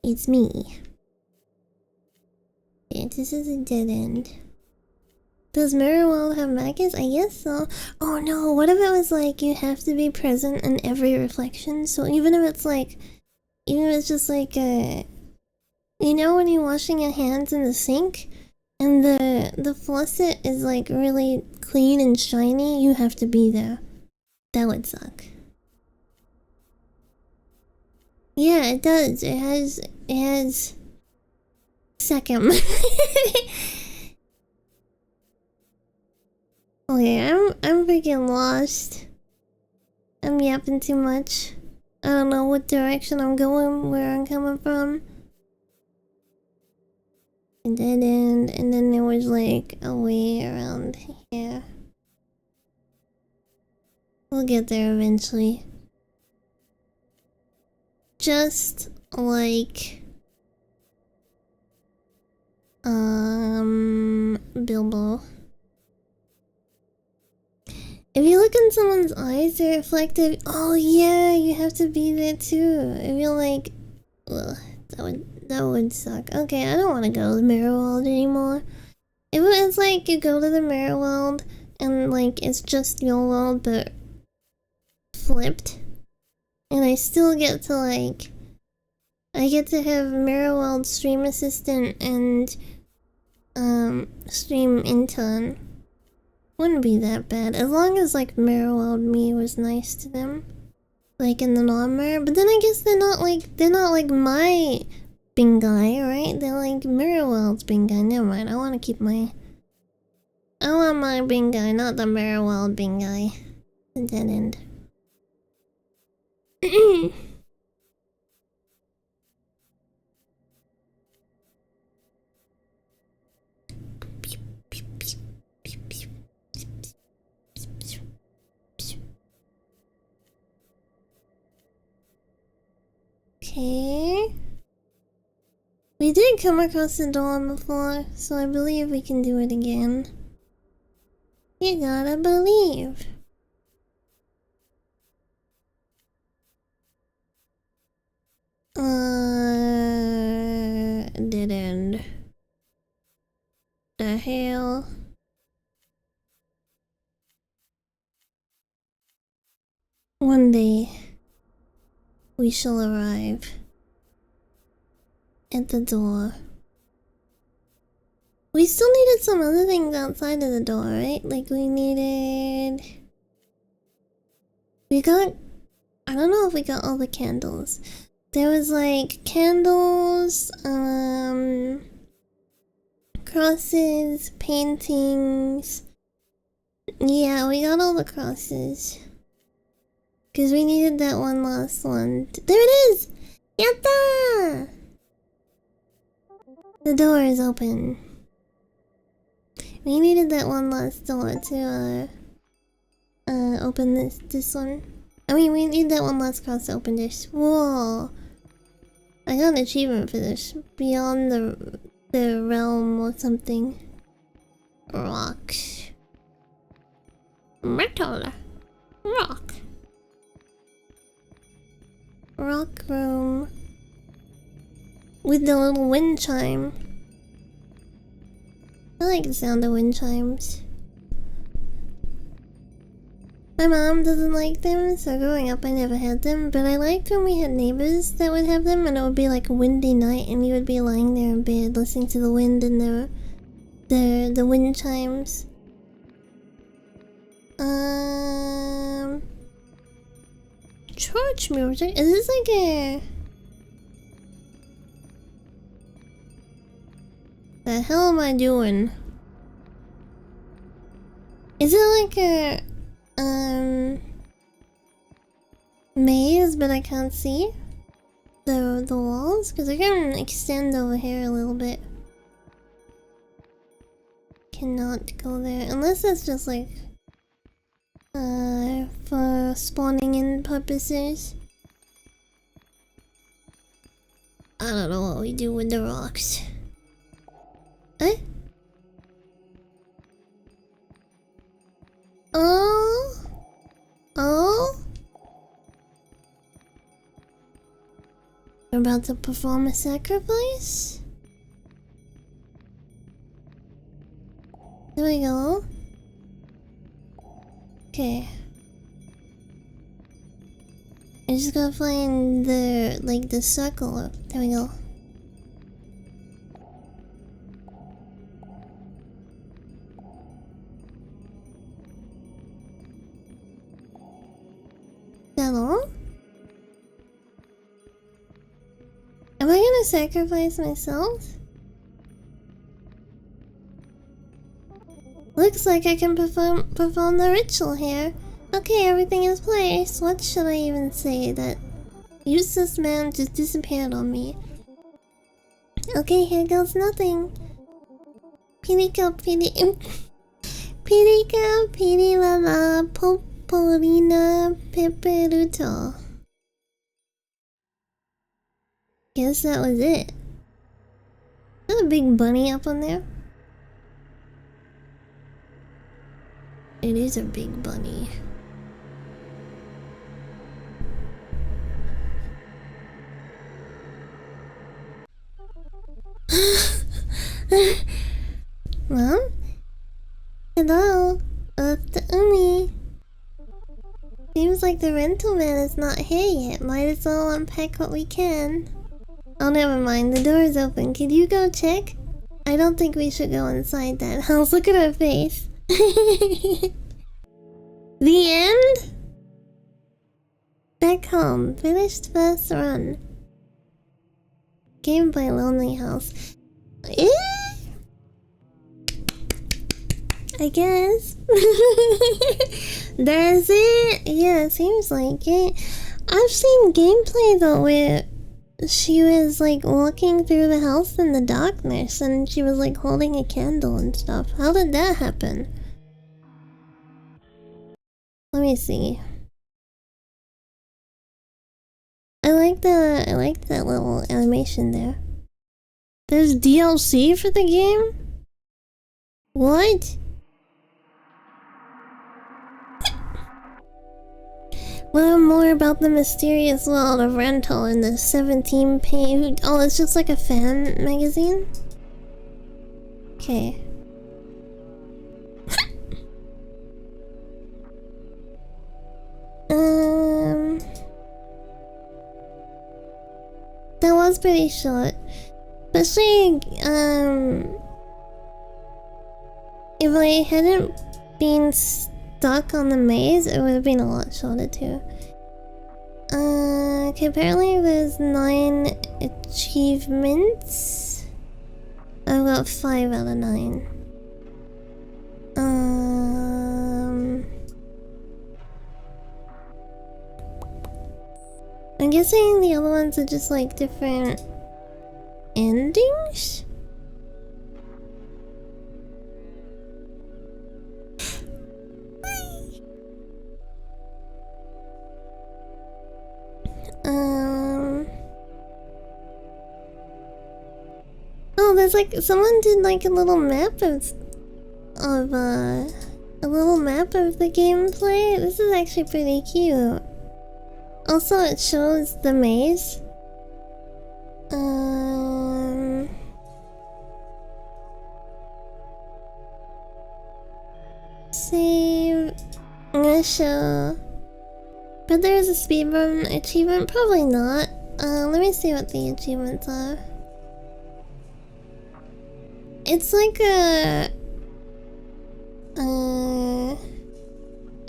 It's me. Yeah, this is a dead end. Does Mirror World have maggots? I guess so. Oh no, what if it was like you have to be present in every reflection? So even if it's like, even if it's just like you know when you're washing your hands in the sink and the faucet is like really clean and shiny, you have to be there. That would suck. Yeah, it does. It has second. Okay, I'm freaking lost. I'm yapping too much. I don't know what direction I'm going, where I'm coming from. A dead end, and then there was like a way around here. We'll get there eventually. Just like Bilbo. If you look in someone's eyes, they're reflective. Oh yeah, you have to be there too. If you're like, ugh, that would suck. Okay, I don't want to go to the mirror world anymore. If it's like you go to the mirror world and like it's just your world but flipped, and I still get to like, I get to have mirror world stream assistant and stream intern. Wouldn't be that bad, as long as like mirror world me was nice to them, like in the non-mirror. But then I guess they're not like my Bingai, right? They're like mirror world's Bingai. Never mind. I want my Bingai, not the mirror world Bingai. The dead end. Okay. We did come across the door before, so I believe we can do it again. You gotta believe. Dead end. The hell? One day, we shall arrive at the door. We still needed some other things outside of the door, right? Like we needed... We got... I don't know if we got all the candles. There was like candles, crosses, paintings. Yeah, we got all the crosses. Because we needed that one last one. There it is! Yatta! The door is open. We needed that one last door to open this one. I mean, we need that one last cross to open this. Whoa! I got an achievement for this. Beyond the realm or something. Rock. Metal. Rock. Rock room. With the little wind chime. I like the sound of wind chimes. My mom doesn't like them, so growing up I never had them, but I liked when we had neighbors that would have them, and it would be like a windy night and you would be lying there in bed listening to the wind and the wind chimes. Church music? Is this like a... The hell am I doing? Is it like a... maze, but I can't see the walls? Because I can extend over here a little bit. Cannot go there. Unless that's just like... for spawning in purposes. I don't know what we do with the rocks. Eh? Oh? Oh? We're about to perform a sacrifice? There we go. Okay. I just gotta find the, like, the circle. There we go. That all? Am I gonna sacrifice myself? Looks like I can perform the ritual here. Okay, everything is placed. What should I even say? That useless man just disappeared on me. Okay, here goes nothing. Pirika piri... Pirika pirilala popolina peperuto. Guess that was it. Is that a big bunny up on there? It is a big bunny. Mom? Hello? The Umi. Seems like the rental man is not here yet. Might as well unpack what we can. Oh, never mind. The door is open. Could you go check? I don't think we should go inside that house. Look at her face. The end? Back home. Finished first run. Game by Lonely House. Eh? I guess. That's it? Yeah, seems like it. I've seen gameplay though where she was like walking through the house in the darkness and she was like holding a candle and stuff. How did that happen? Let me see. I like that little animation there. There's DLC for the game? What? Learn more about the mysterious world of rental in the 17-page... Oh, it's just like a fan magazine? Okay. That was pretty short. Especially, if I hadn't been stuck on the maze, it would have been a lot shorter too. Okay, apparently there's 9 achievements. I've got 5 out of 9. I'm guessing the other ones are just like different endings? Oh, there's like someone did like a little map of a little map of the gameplay. This is actually pretty cute. Also, it shows the maze. Save. I'm gonna show. But there's a speedrun achievement? Probably not. Let me see what the achievements are. It's like a...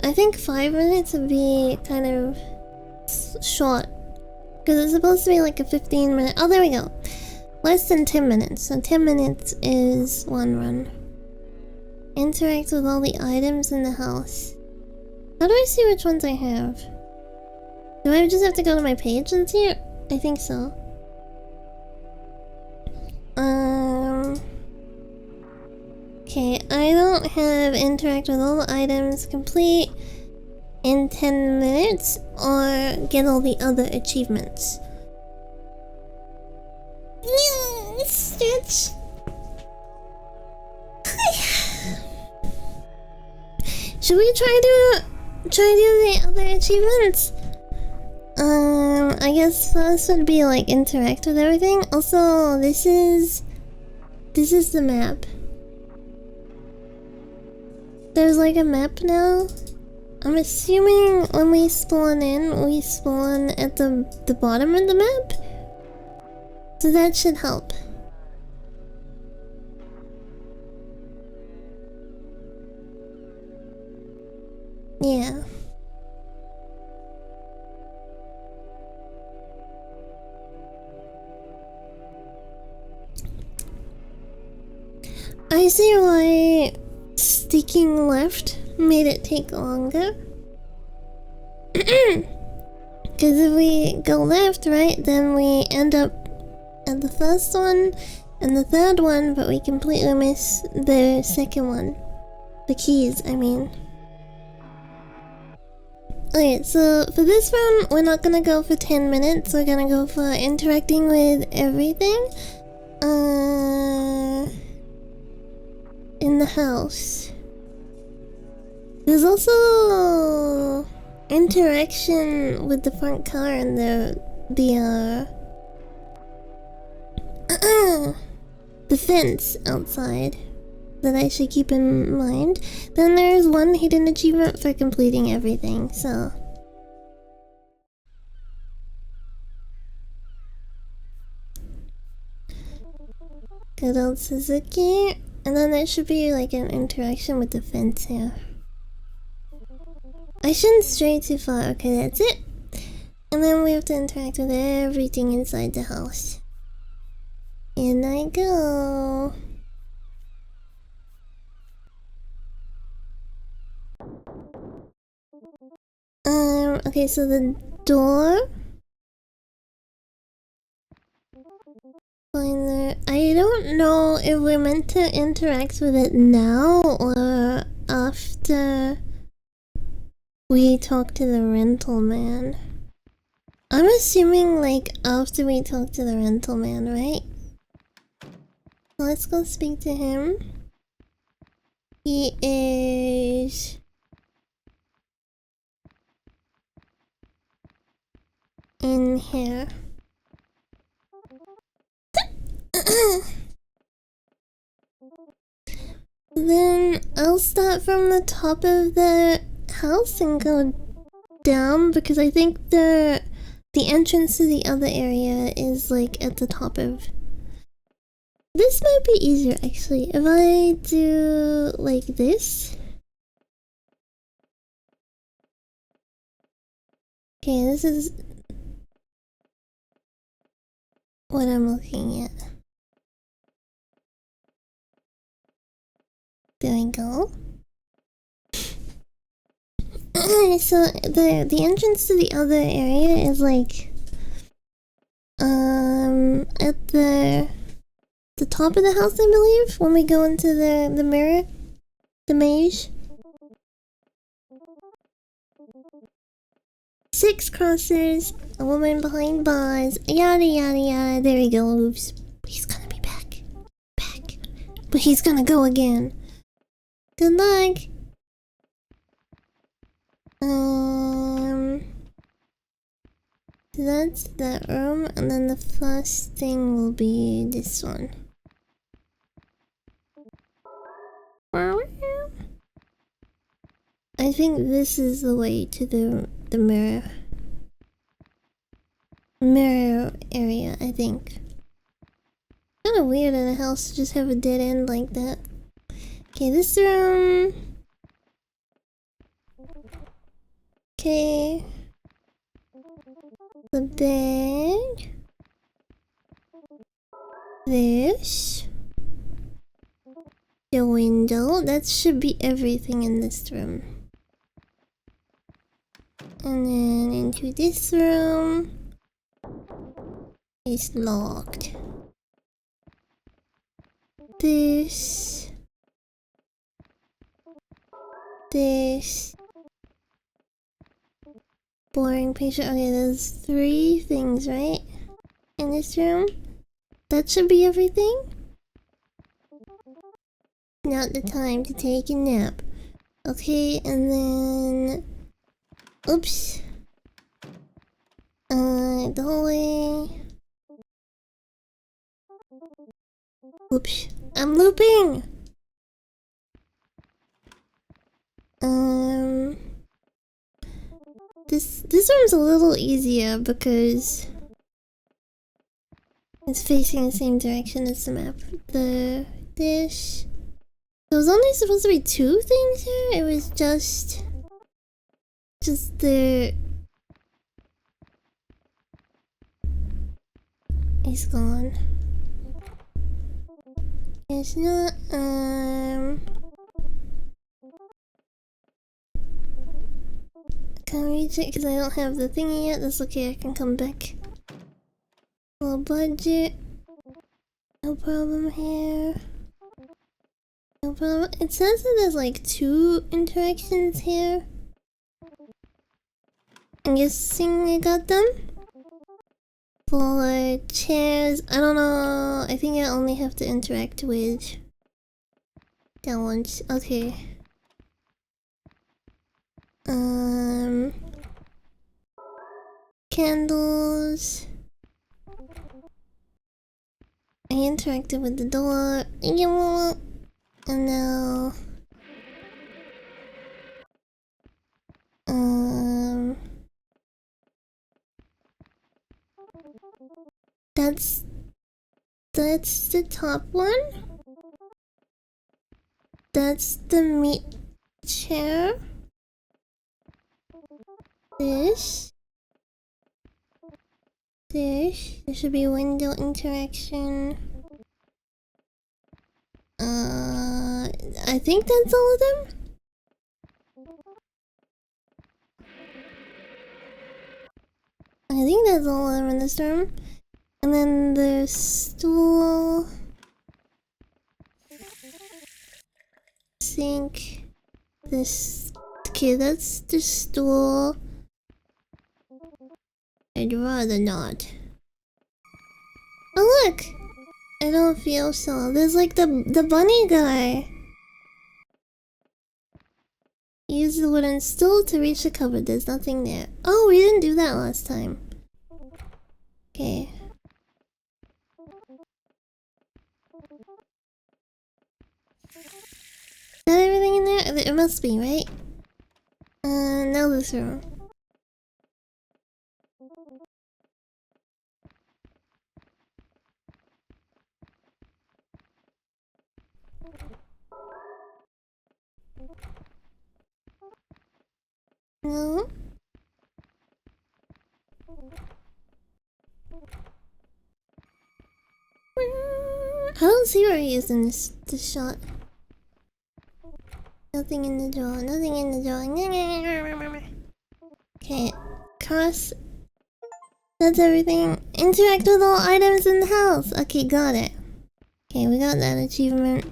I think 5 minutes would be kind of short. Because it's supposed to be like a 15-minute... Oh, there we go. Less than 10 minutes. So 10 minutes is one run. Interact with all the items in the house. How do I see which ones I have? Do I just have to go to my page and see it? I think so. Okay, I don't have interact with all the items complete in 10 minutes or get all the other achievements. Yeah, Stitch. Should we try to do the other achievements? I guess first would be like interact with everything. Also, this is the map. There's like a map now. I'm assuming when we spawn in, we spawn at the bottom of the map. So that should help. Yeah. I see why sticking left made it take longer. Because if we go left, right, then we end up at the first one and the third one, but we completely miss the second one. The keys, I mean. Okay, so for this one, we're not gonna go for 10 minutes. We're gonna go for interacting with everything. In the house. There's also interaction with the front car and the fence outside that I should keep in mind. Then there's one hidden achievement for completing everything, so... Good old Suzuki. And then there should be like an interaction with the fence here. I shouldn't stray too far. Okay, that's it. And then we have to interact with everything inside the house. In I go. Okay, so the door. I don't know if we're meant to interact with it now or after we talk to the rental man. I'm assuming like after we talk to the rental man, right? Let's go speak to him. He is... in here. Then I'll start from the top of the house and go down because I think the entrance to the other area is like at the top of... This might be easier actually. If I do like this. Okay, this is what I'm looking at. There we go. So the entrance to the other area is like at the top of the house, I believe, when we go into the mirror, the maze. 6 crosses, a woman behind bars, yada yada yada. There he goes. He's gonna be back. But he's gonna go again. Good luck. That's that room, and then the first thing will be this one. I think this is the way to the mirror area, I think. Kinda weird in a house to just have a dead end like that. Okay, this room. Okay. The bed. This. The window. That should be everything in this room. And then into this room. It's locked. This. Boring picture. Okay, there's 3 things, right? In this room. That should be everything. Not the time to take a nap. Okay, and then... Oops. The hallway. Oops. I'm looping! This one's a little easier because it's facing the same direction as the map. This. There was only supposed to be 2 things here. It was just the. He's gone. It's not. Can't reach it because I don't have the thingy yet. That's okay, I can come back. Low budget. No problem here. No problem. It says that there's like 2 interactions here. I'm guessing I got them. For chairs, I don't know. I think I only have to interact with that one. Okay. Candles. I interacted with the door. And now... That's the top one. That's the meat chair. This. There should be window interaction. I think that's all of them. I think that's all of them in this room. And then the stool. Sink. This. Okay, that's the stool. I'd rather not. Oh look! I don't feel so. There's like the bunny guy. Use the wooden stool to reach the cupboard. There's nothing there. Oh, we didn't do that last time. Okay. Is that everything in there? It must be, right? Now this room. No. I don't see where he is in this shot. Nothing in the drawer. Nothing in the drawer. Okay. Cross. That's everything. Interact with all items in the house. Okay, got it. Okay, we got that achievement.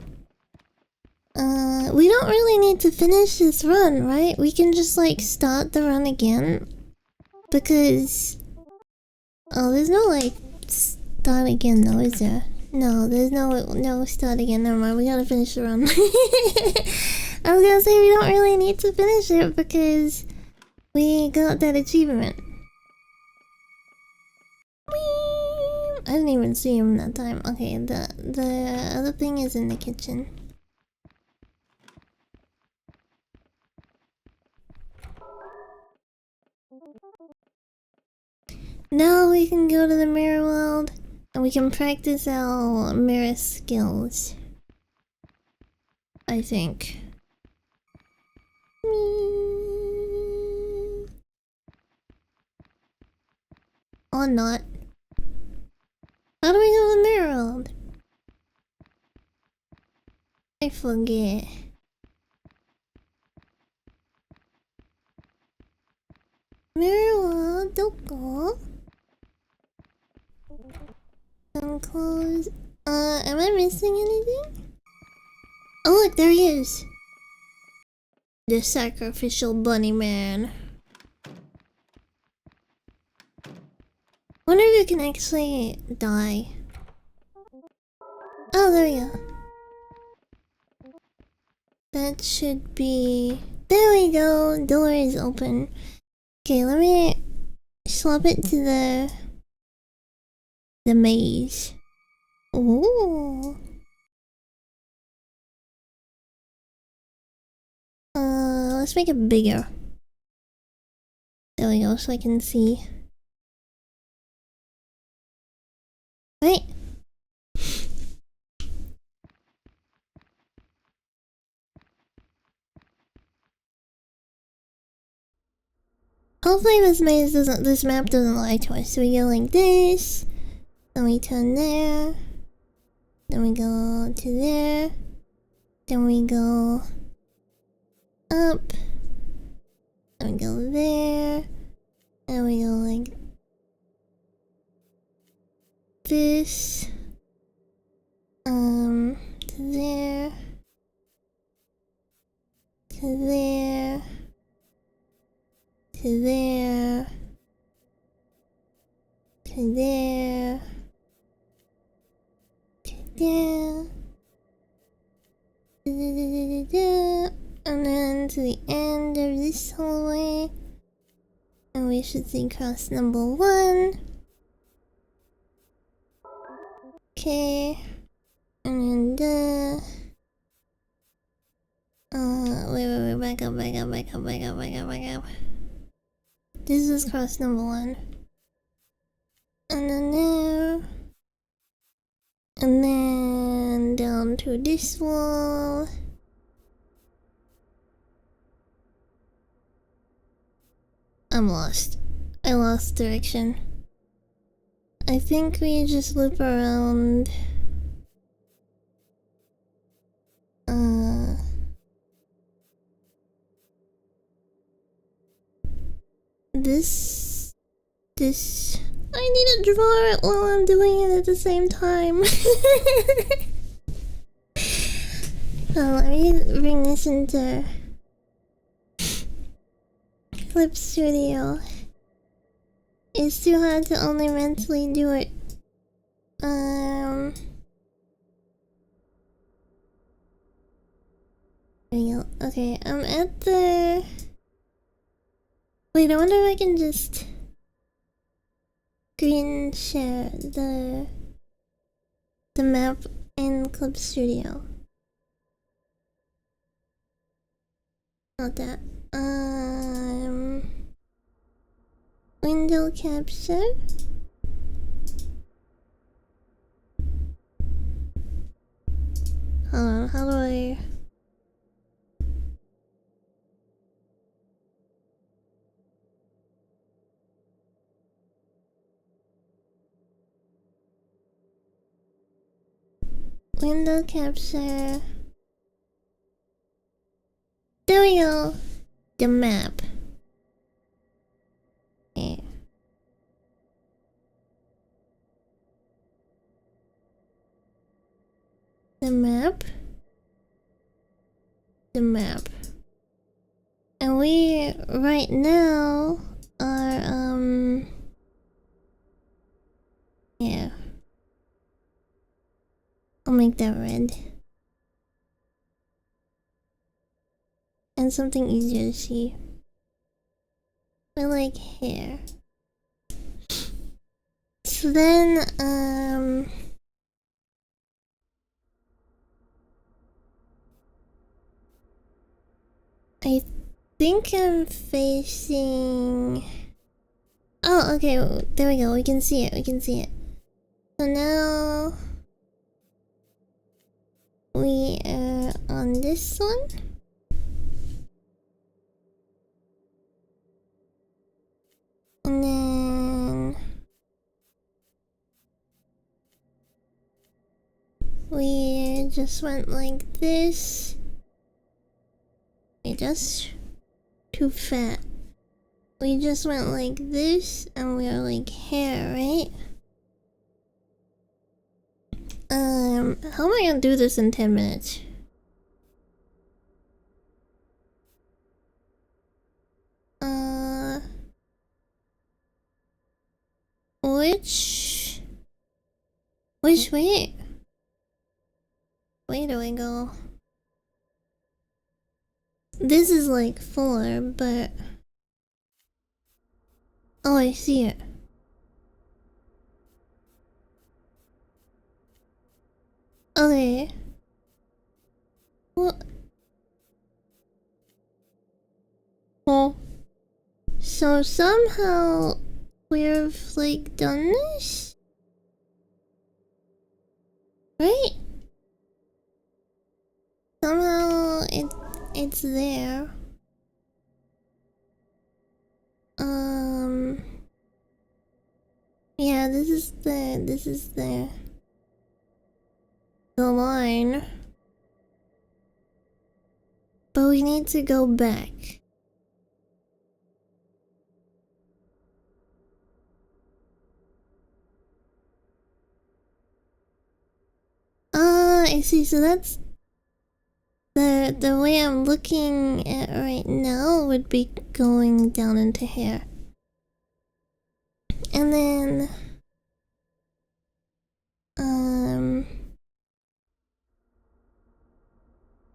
We don't really need to finish this run, right? We can just like start the run again. Because... Oh, there's no like start again though, is there? No, there's no start again. Never mind, we gotta finish the run. I was gonna say we don't really need to finish it because we got that achievement. I didn't even see him that time. Okay, the other thing is in the kitchen. Now we can go to the mirror world and we can practice our mirror skills. I think. Or not. How do we go to the mirror world? I forget. Mirror world, don't go. Some clothes. Am I missing anything? Oh look, there he is. The sacrificial bunny man. Wonder if you can actually die. Oh, there we go. That should be... There we go! Door is open. Okay, let me swap it to the maze. Ooh. Let's make it bigger. There we go, so I can see. Right. Hopefully this map doesn't lie to us. So we go like this, then we turn there, then we go to there, then we go up, then we go there, and we go like this, to there, to there, to there, to there, to there, and then to the end of this hallway, and we should see cross number 1. Okay, and then wait, back up. This is cross number 1. And then there. And then down to this wall. I'm lost. I lost direction. I think we just loop around. This. I need to draw it while I'm doing it at the same time. Oh, let me bring this into Clip Studio. It's too hard to only mentally do it. Okay, I'm at the... Wait, I wonder if I can just... Screen share the map in Club Studio. Not that. Window capture. Hold on, how do I... Window capture. There we go. The map. Okay. The map. The map. And we right now are yeah. I'll make that red. And something easier to see. We're like here. So then I think I'm facing... Oh, okay, there we go, we can see it, we can see it. So now... We are on this one. And then... We just went like this. We just... Too fat. We just went like this, and we are like here, right? How am I gonna do this in 10 minutes? Which way? Where do I go? This is like 4, but... Oh, I see it. Okay. Well... Well... So somehow... We've like done this? Right? Somehow it's there. Yeah, this is the line. But we need to go back. I see, so that's the way I'm looking at right now would be going down into here. And then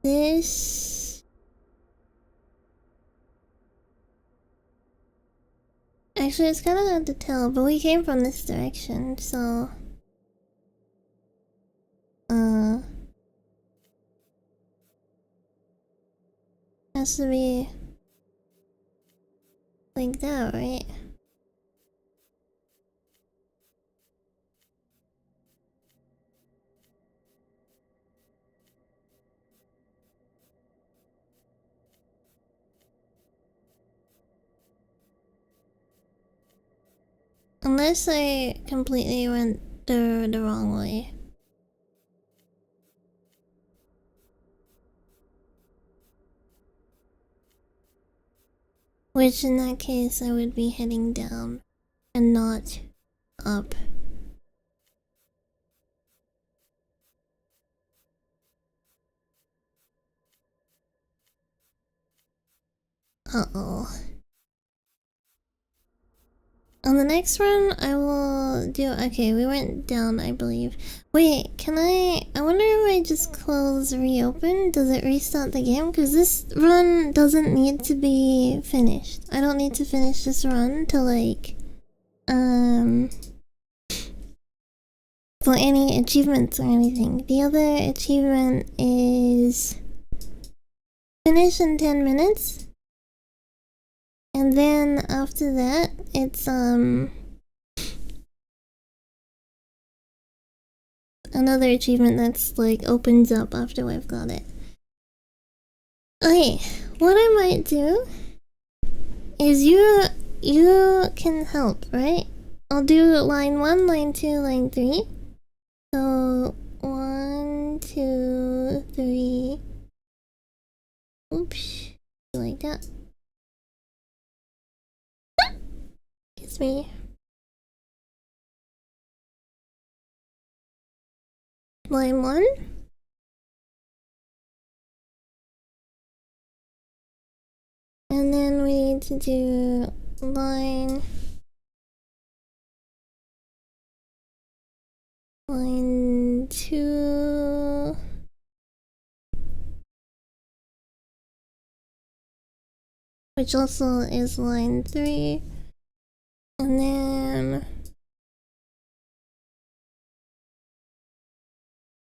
this actually it's kinda hard to tell, but we came from this direction, so has to be like that, right? Unless I completely went the wrong way. Which in that case I would be heading down and not up. Uh-oh. On the next run, I will do... Okay, we went down, I believe. Wait, can I... I wonder if I just close reopen? Does it restart the game? Because this run doesn't need to be finished. I don't need to finish this run to, like... For any achievements or anything. The other achievement is... Finish in 10 minutes. And then after that, it's another achievement that's like opens up after I've got it. Okay, what I might do is you can help, right? I'll do line 1, line 2, line 3. So 1, 2, 3. Oops, like that. Excuse me. Line 1. And then we need to do line 2. Which also is line 3. And then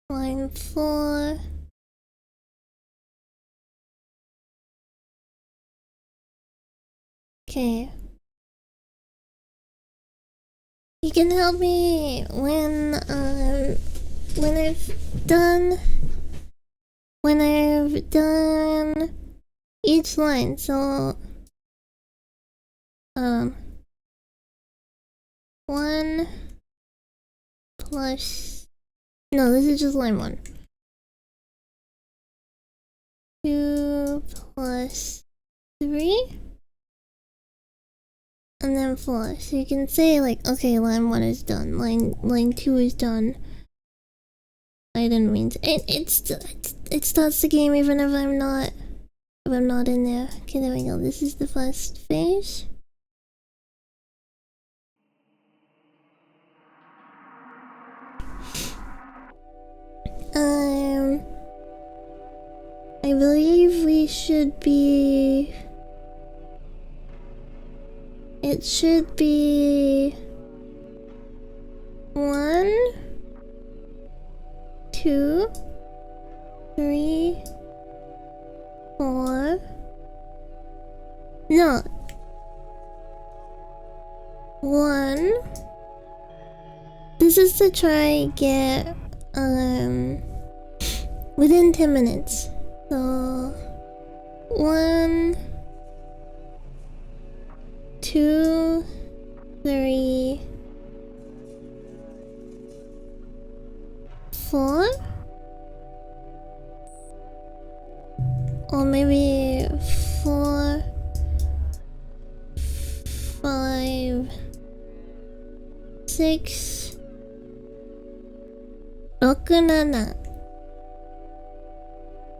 line 4. Okay. You can help me when I've done each line. So 1 plus... No, this is just line 1. 2 plus 3. And then 4. So you can say like, okay, line 1 is done. Line 2 is done. I didn't mean to. It starts the game even if I'm not in there. Okay, there we go. This is the first phase. I believe we should be... It should be... 1, 2, 3, 4... No. 1... This is to try get... within 10 minutes. So 1, 2, 3, 4, or maybe 4, 5, 6,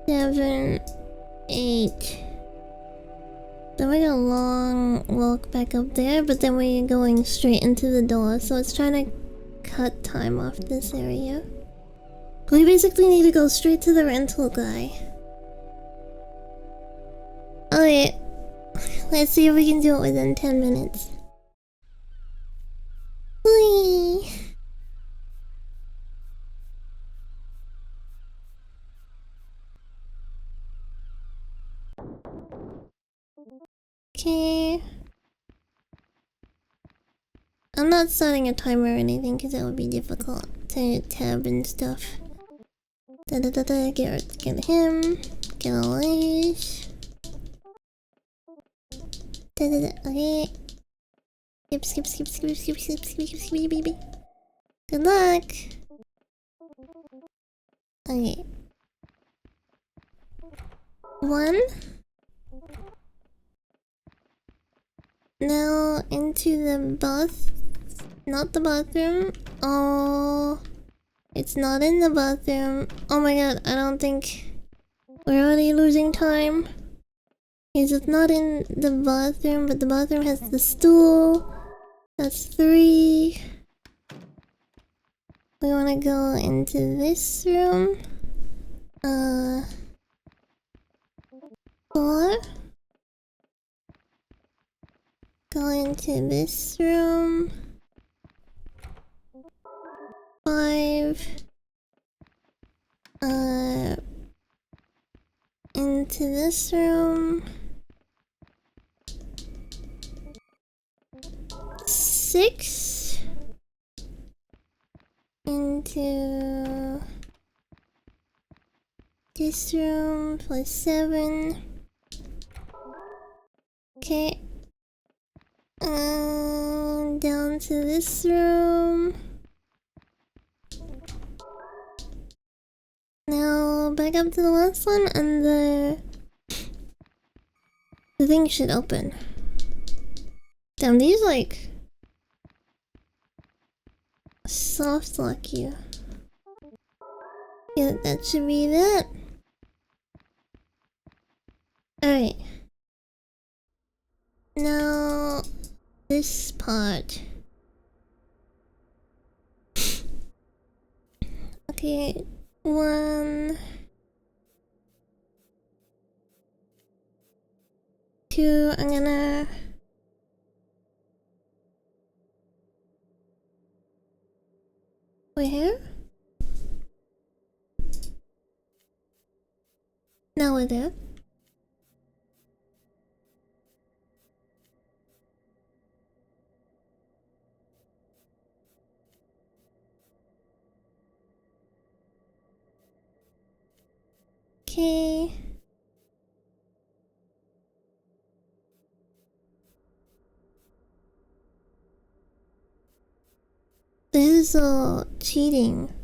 7, 8. Then we got a long walk back up there, but then we're going straight into the door, so it's trying to cut time off this area. We basically need to go straight to the rental guy. Alright, let's see if we can do it within 10 minutes. Whee! Okay. I'm not starting a timer or anything because that would be difficult to tab and stuff. Get him. Get Alice. Okay. Skip, baby. Good luck. Okay. 1. Now into the not the bathroom. Oh, it's not in the bathroom. Oh my god, I don't think we're already losing time. Is it not in the bathroom? But the bathroom has the stool. That's 3. We want to go into this room. 4. Go into this room. 5. Into this room. 6. Into this room for 7. Okay. Down to this room. Now back up to the last one, and the thing should open. Damn, these like soft lock you. Yeah, that should be that. Alright. Now this part. Okay, 1, 2, I'm gonna... Wait, here? Now we're there. Okay. This is all cheating,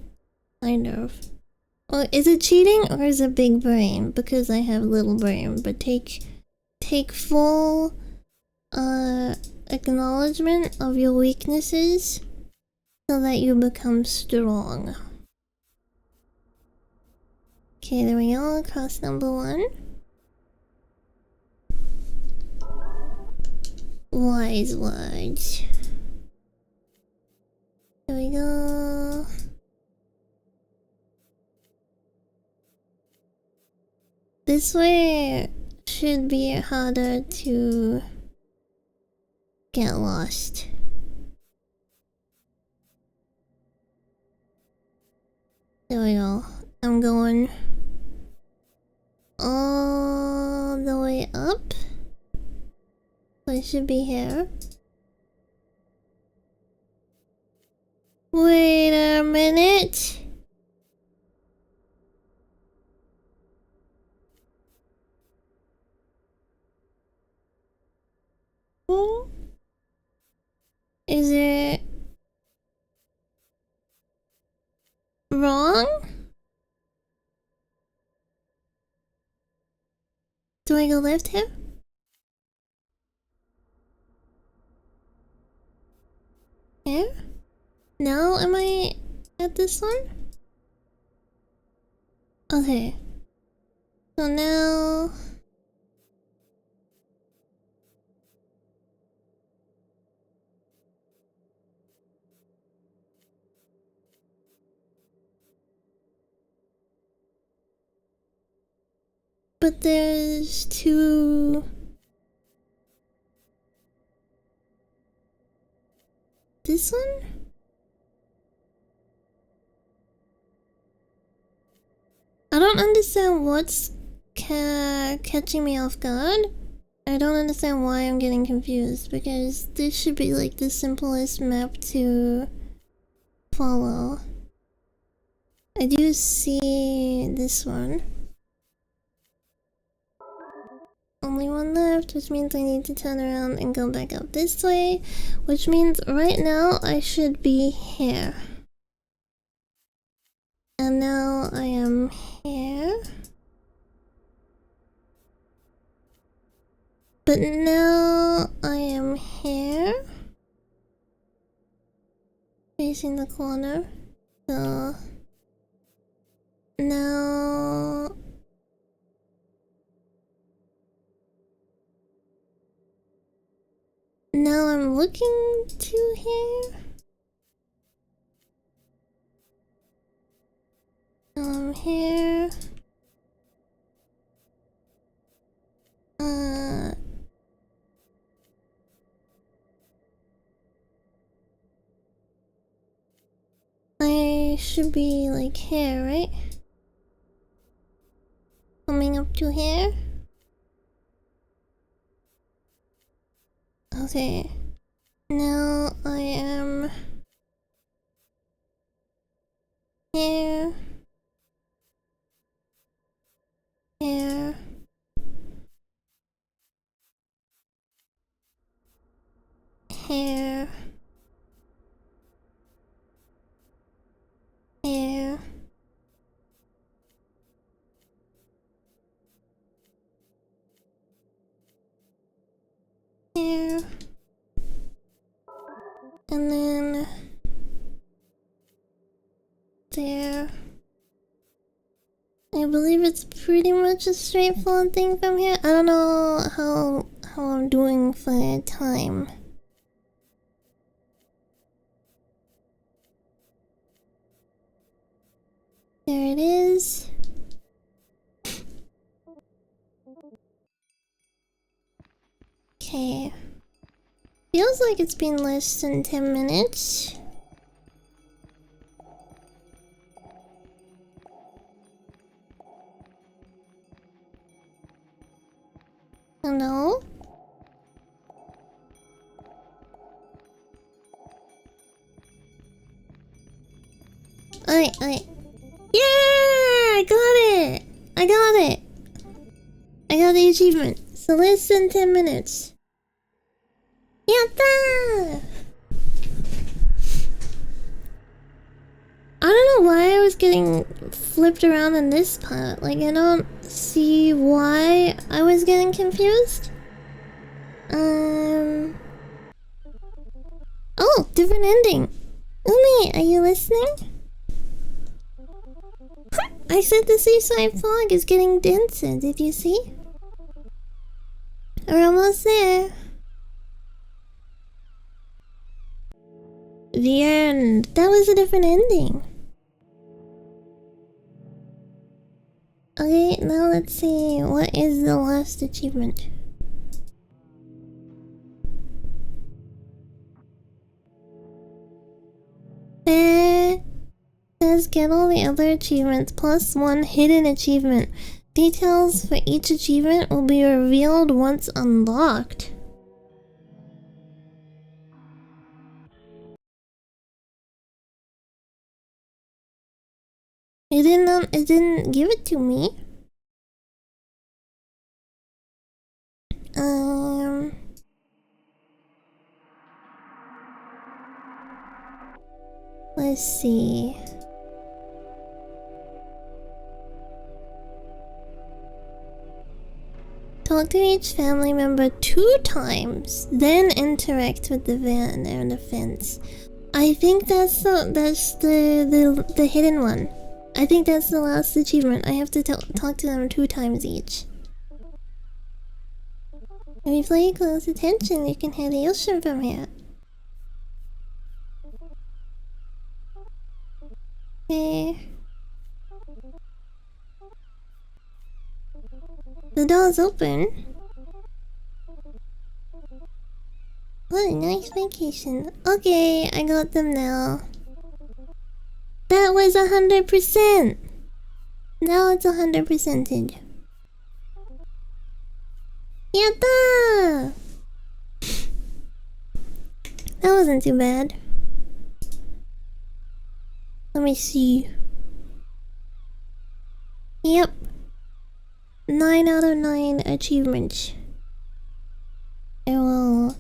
kind of. Or is it cheating or is it big brain? Because I have little brain, but take full acknowledgement of your weaknesses so that you become strong. Okay, there we go. Across number 1. Wise words. There we go. This way should be harder to get lost. There we go. I'm going all the way up. So it should be here. Wait a minute. Is it wrong? Do I go left here? Here? Now am I at this one? Okay. So now... But there's 2... This one? I don't understand what's catching me off guard. I don't understand why I'm getting confused, because this should be like the simplest map to follow. I do see this one. Only one left, which means I need to turn around and go back up this way, which means right now I should be here. And now I am here. But now I am here. Facing the corner. So... Now... Now I'm looking to here. Now I'm here. I should be like here, right? Coming up to here. Okay. Now I am here. Here. Here. Here. Here. And then there. I believe it's pretty much a straightforward thing from here. I don't know how I'm doing for time. There it is. Okay. Feels like it's been less than 10 minutes. Hello? Alright. Yeah! I got it! I got the achievement. So less than 10 minutes. Yatta! I don't know why I was getting flipped around in this part. Like, I don't see why I was getting confused. Oh, different ending. Umi, are you listening? I said the seaside fog is getting denser, did you see? We're almost there. The end. That was a different ending. Okay, now let's see. What is the last achievement? Says get all the other achievements plus one hidden achievement. Details for each achievement will be revealed once unlocked. It didn't give it to me. Let's see. Talk to each family member 2 times, then interact with the van and the fence. I think that's the hidden one. I think that's the last achievement. I have to talk to them 2 times each. If you pay close attention, you can hear the ocean from here. Okay. The door's open. What a nice vacation. Okay, I got them now. That was 100%! Now it's 100%. Yatta! That wasn't too bad. Let me see. Yep. 9 out of 9 achievements. I will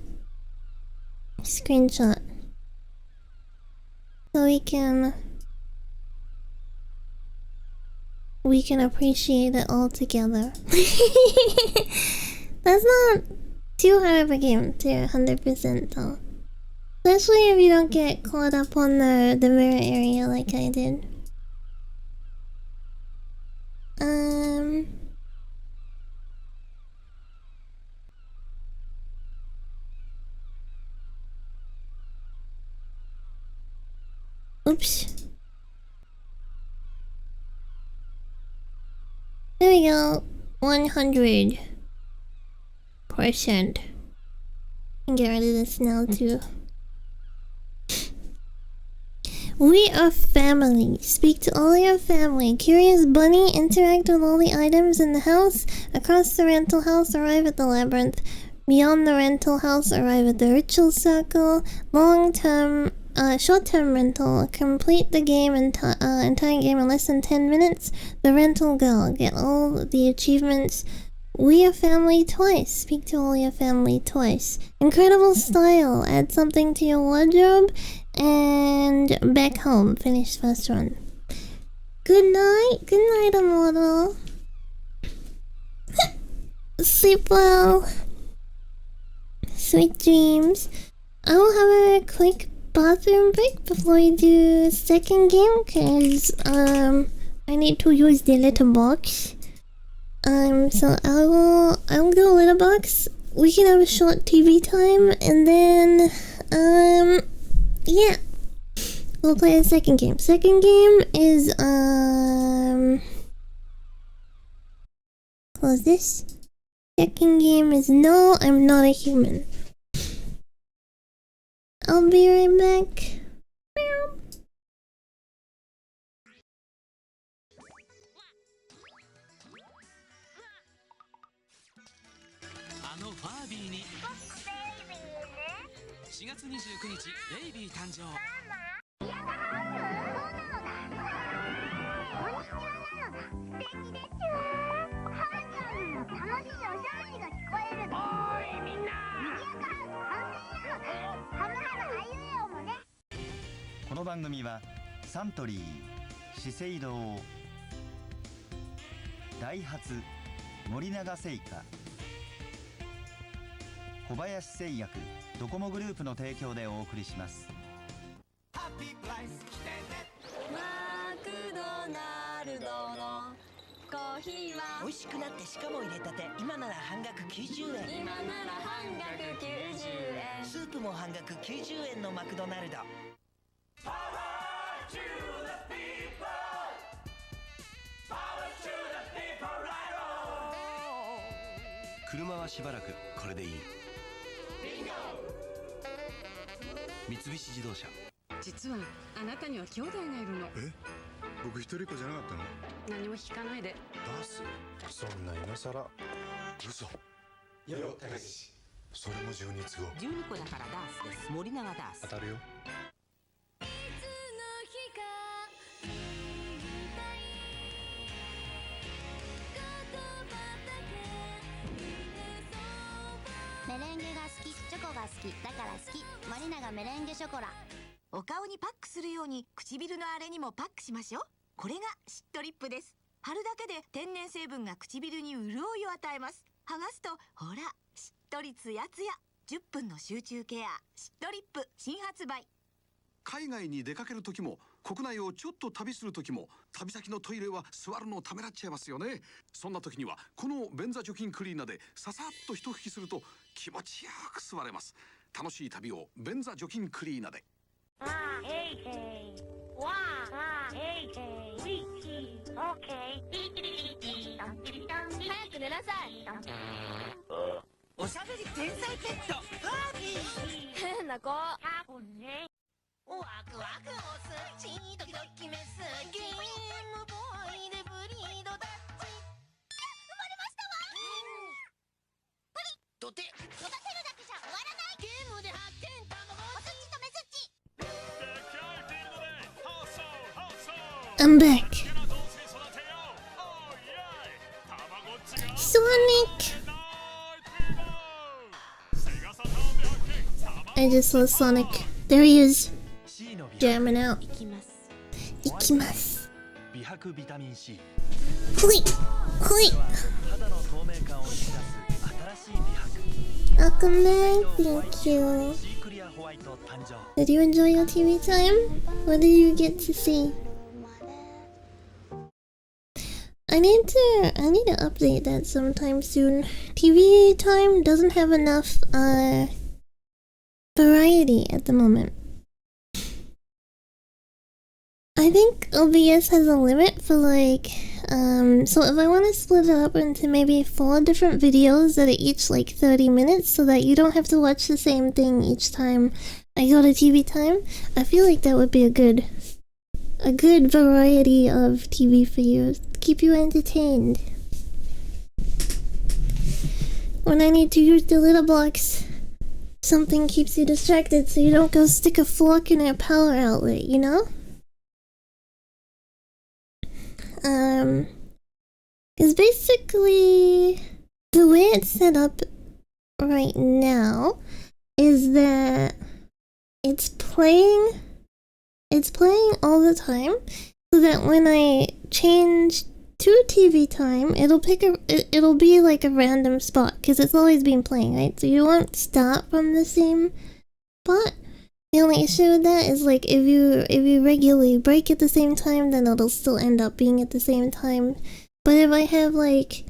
screenshot so we can appreciate it all together. That's not too hard of a game to 100% though. Especially if you don't get caught up on the mirror area like I did. Oops. There we go. 100%. And get rid of this now too. We are family. Speak to all your family. Curious bunny, interact with all the items in the house. Across the rental house, arrive at the labyrinth. Beyond the rental house, arrive at the ritual circle. Short-term rental. Complete the game entire game in less than 10 minutes. The rental girl. Get all the achievements. We are family twice. Speak to all your family twice. Incredible style. Add something to your wardrobe. And back home. Finish first run. Good night. Good night, Immortal. Sleep well. Sweet dreams. I will have a quick bathroom break before we do second game, cause I need to use the litter box. So I'll do a litter box. We can have a short TV time, and then yeah, we'll play a second game. Second game is close this. Second game is No, I'm Not a Human. I'll be right back. Meow. 4月29日ベイビー誕生。この番組はサントリー、資生堂、ダイハツ、森永製菓、小林製薬、ドコモグループの提供でお送りします。マクドナルドのコーヒーは美味しくなってしかも入れたて。今なら半額90円。今なら半額90円。スープも半額90円のマクドナルド。車はしばらくこれでいい。三菱自動車。実はあなたには兄弟がいるの。え、僕一人っ子じゃなかったの？何も聞かないで。ダース？そんな今さら。嘘。よよ、たけし。それも12都合。12個だからダースです。森永ダース。当たるよ。メレンゲが好き、チョコが好き、だから好き、森永メレンゲショコラ。お顔にパックするように唇のあれにもパックしましょう。これがしっとリップです。貼るだけで天然成分が唇に潤いを与えます。剥がすとほらしっとりツヤツヤ。10分の集中ケアしっとリップ新発売。海外に出かける時も国内をちょっと旅する時も旅先のトイレは座るのをためらっちゃいますよね。そんな時にはこの便座除菌クリーナーでささっと一拭きすると気持ちよく座れます。楽しい旅を便座除菌クリーナーで。早く寝なさい。おしゃべり天才ペットファービー。変な子。ワクワクオス、チドキドキメス、ゲームボーイでブリードダッチ。生まれましたわ。ブリドテ。育てるだけじゃ終わらない。ゲームで発見たまご。おすちとメスチ。I'm back. Sonic! I just saw Sonic. There he is. Jamming out. 行きます。美白ビタミン C。ほいほい。肌の透明感を引き出す新しい美白。Welcome back. Thank you. シークリアホワイト誕生。Did you enjoy your TV time? What did you get to see? I need to update that sometime soon. TV time doesn't have enough variety at the moment. I think OBS has a limit for like, so if I want to split it up into maybe 4 different videos that are each like 30 minutes so that you don't have to watch the same thing each time I go to TV time, I feel like that would be a good variety of TV for you. Keep you entertained. When I need to use the little box, something keeps you distracted so you don't go stick a fork in a power outlet, you know? Because basically, the way it's set up right now is that it's playing all the time, so that when I change to TV time, it'll be like a random spot, because it's always been playing, right? So you won't start from the same spot. The only issue with that is like if you regularly break at the same time, then it'll still end up being at the same time. But if I have like,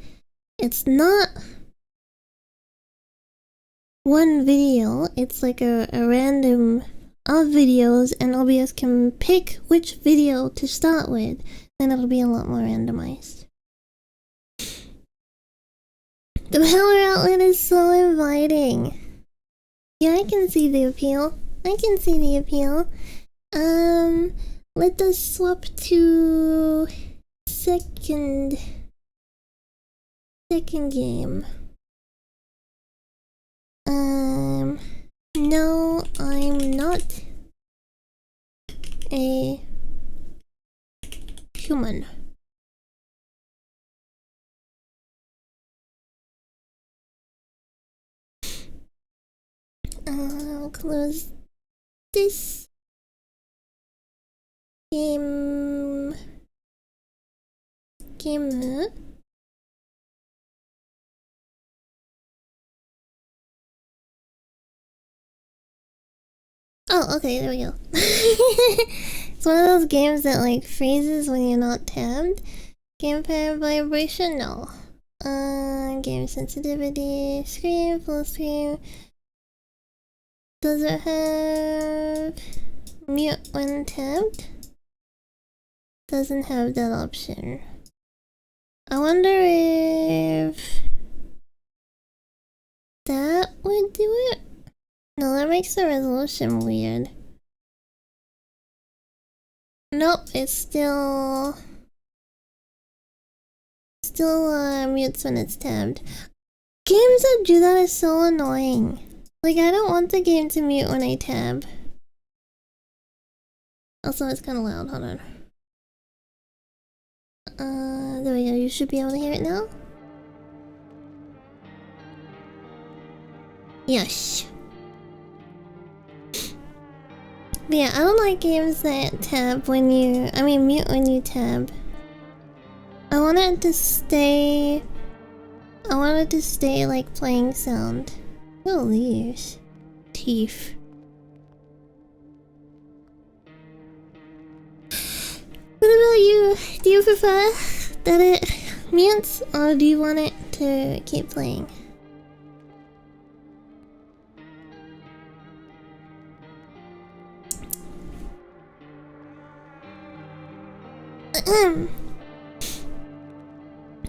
it's not one video, it's like a random of videos, and OBS can pick which video to start with, then it'll be a lot more randomized. The power outlet is so inviting. Yeah, I can see the appeal. Let us swap to second game. No, I'm not a human. I'll close this game. Oh, okay, there we go. It's one of those games that like freezes when you're not tabbed. Gamepad vibration, no. Game sensitivity, screen, full screen. Does it have mute when tabbed? Doesn't have that option. I wonder if that would do it? No, that makes the resolution weird. Nope, it's still mutes when it's tabbed. Games that do that is so annoying. Like, I don't want the game to mute when I tab. Also, it's kind of loud. Hold on. There we go. You should be able to hear it now. Yes. But yeah, I don't like games that tab when you... I mean, mute when you tab. I want it to stay like playing sound. Oh, these teeth. What about you? Do you prefer that it mutes, or do you want it to keep playing?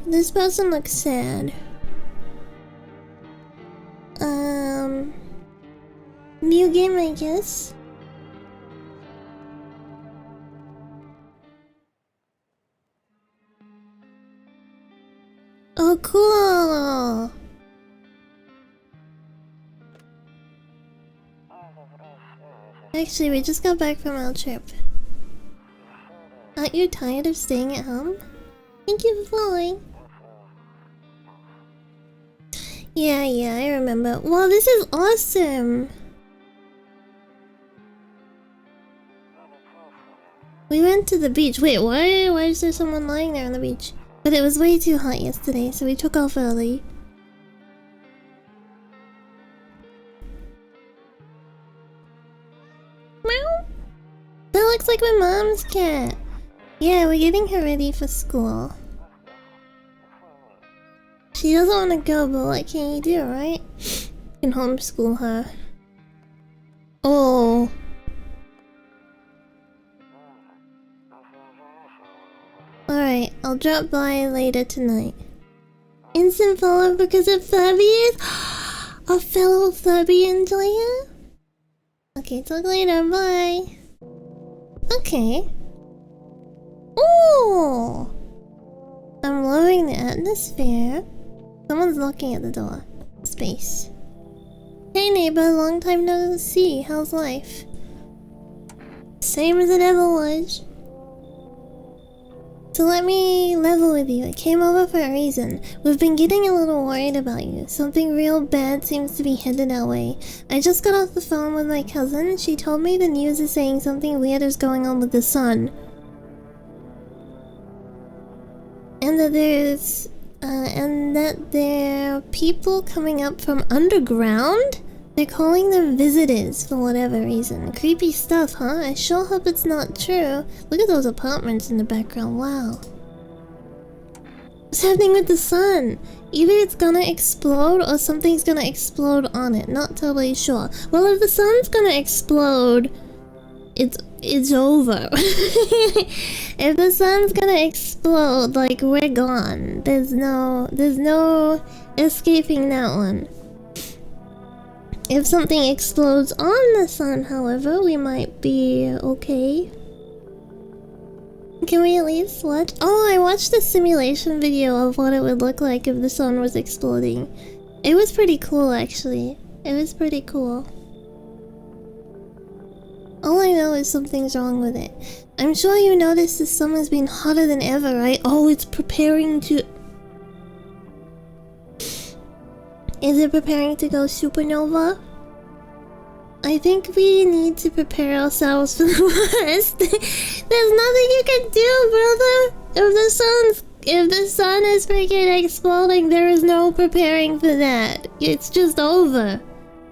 This person looks sad. New game, I guess. Oh, cool. Actually, we just got back from our trip. Aren't you tired of staying at home? Thank you for following. Yeah, I remember. Wow, this is awesome. We went to the beach. Wait, why is there someone lying there on the beach? But it was way too hot yesterday, so we took off early. Meow. That looks like my mom's cat. Yeah, we're getting her ready for school. She doesn't want to go, but what can you do, right? You can homeschool her. Oh. I'll drop by later tonight. Instant follow because of Furbies? A fellow Furby enjoyer? Okay, talk later, bye. Okay. Ooh! I'm loving the atmosphere. Someone's knocking at the door. Space. Hey neighbor, long time no see. How's life? Same as it ever was. So let me level with you. I came over for a reason. We've been getting a little worried about you. Something real bad seems to be headed our way. I just got off the phone with my cousin. She told me the news is saying something weird is going on with the sun. And that there are people coming up from underground? They're calling them visitors for whatever reason. Creepy stuff, huh? I sure hope it's not true. Look at those apartments in the background, wow. What's happening with the sun? Either it's gonna explode or something's gonna explode on it. Not totally sure. Well, if the sun's gonna explode, it's over. If the sun's gonna explode, like, we're gone. There's no escaping that one. If something explodes on the sun, however, we might be okay. Can we at least watch? Oh, I watched a simulation video of what it would look like if the sun was exploding. It was pretty cool, actually. It was pretty cool. All I know is something's wrong with it. I'm sure you noticed the summer's been hotter than ever, right? Oh, it's preparing to... Is it preparing to go supernova? I think we need to prepare ourselves for the worst. There's nothing you can do, brother. If the sun is freaking exploding, there is no preparing for that. It's just over.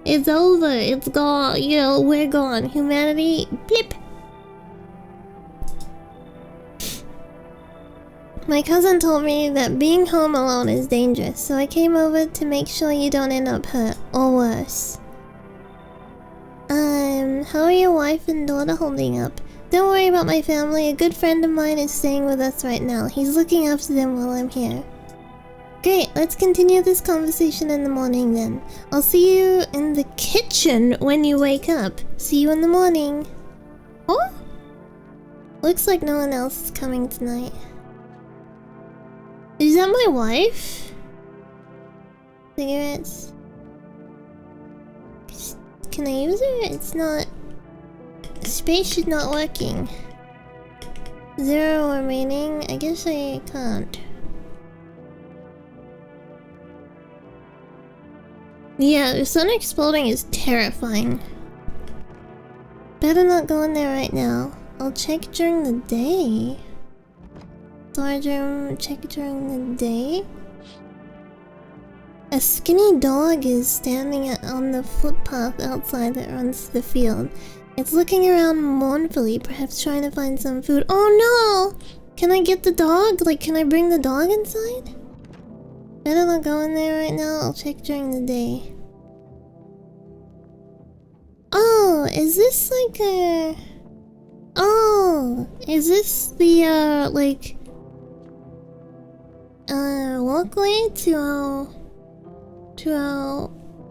It's over. It's gone. You know, we're gone. Humanity, blip. My cousin told me that being home alone is dangerous, so I came over to make sure you don't end up hurt, or worse. How are your wife and daughter holding up? Don't worry about my family, a good friend of mine is staying with us right now. He's looking after them while I'm here. Great, let's continue this conversation in the morning then. I'll see you in the kitchen when you wake up. See you in the morning. Oh? Looks like no one else is coming tonight. Is that my wife? Cigarettes? Can I use it? It's not... Space is not working. 0 remaining. I guess I can't. Yeah, the sun exploding is terrifying. Better not go in there right now. I'll check during the day. Storage room, check during the day. A skinny dog is standing on the footpath outside that runs to the field. It's looking around mournfully, perhaps trying to find some food. Oh no! Can I get the dog? Like, can I bring the dog inside? Better not go in there right now. I'll check during the day. Oh, is this like a... Oh, is this the, like... walkway to our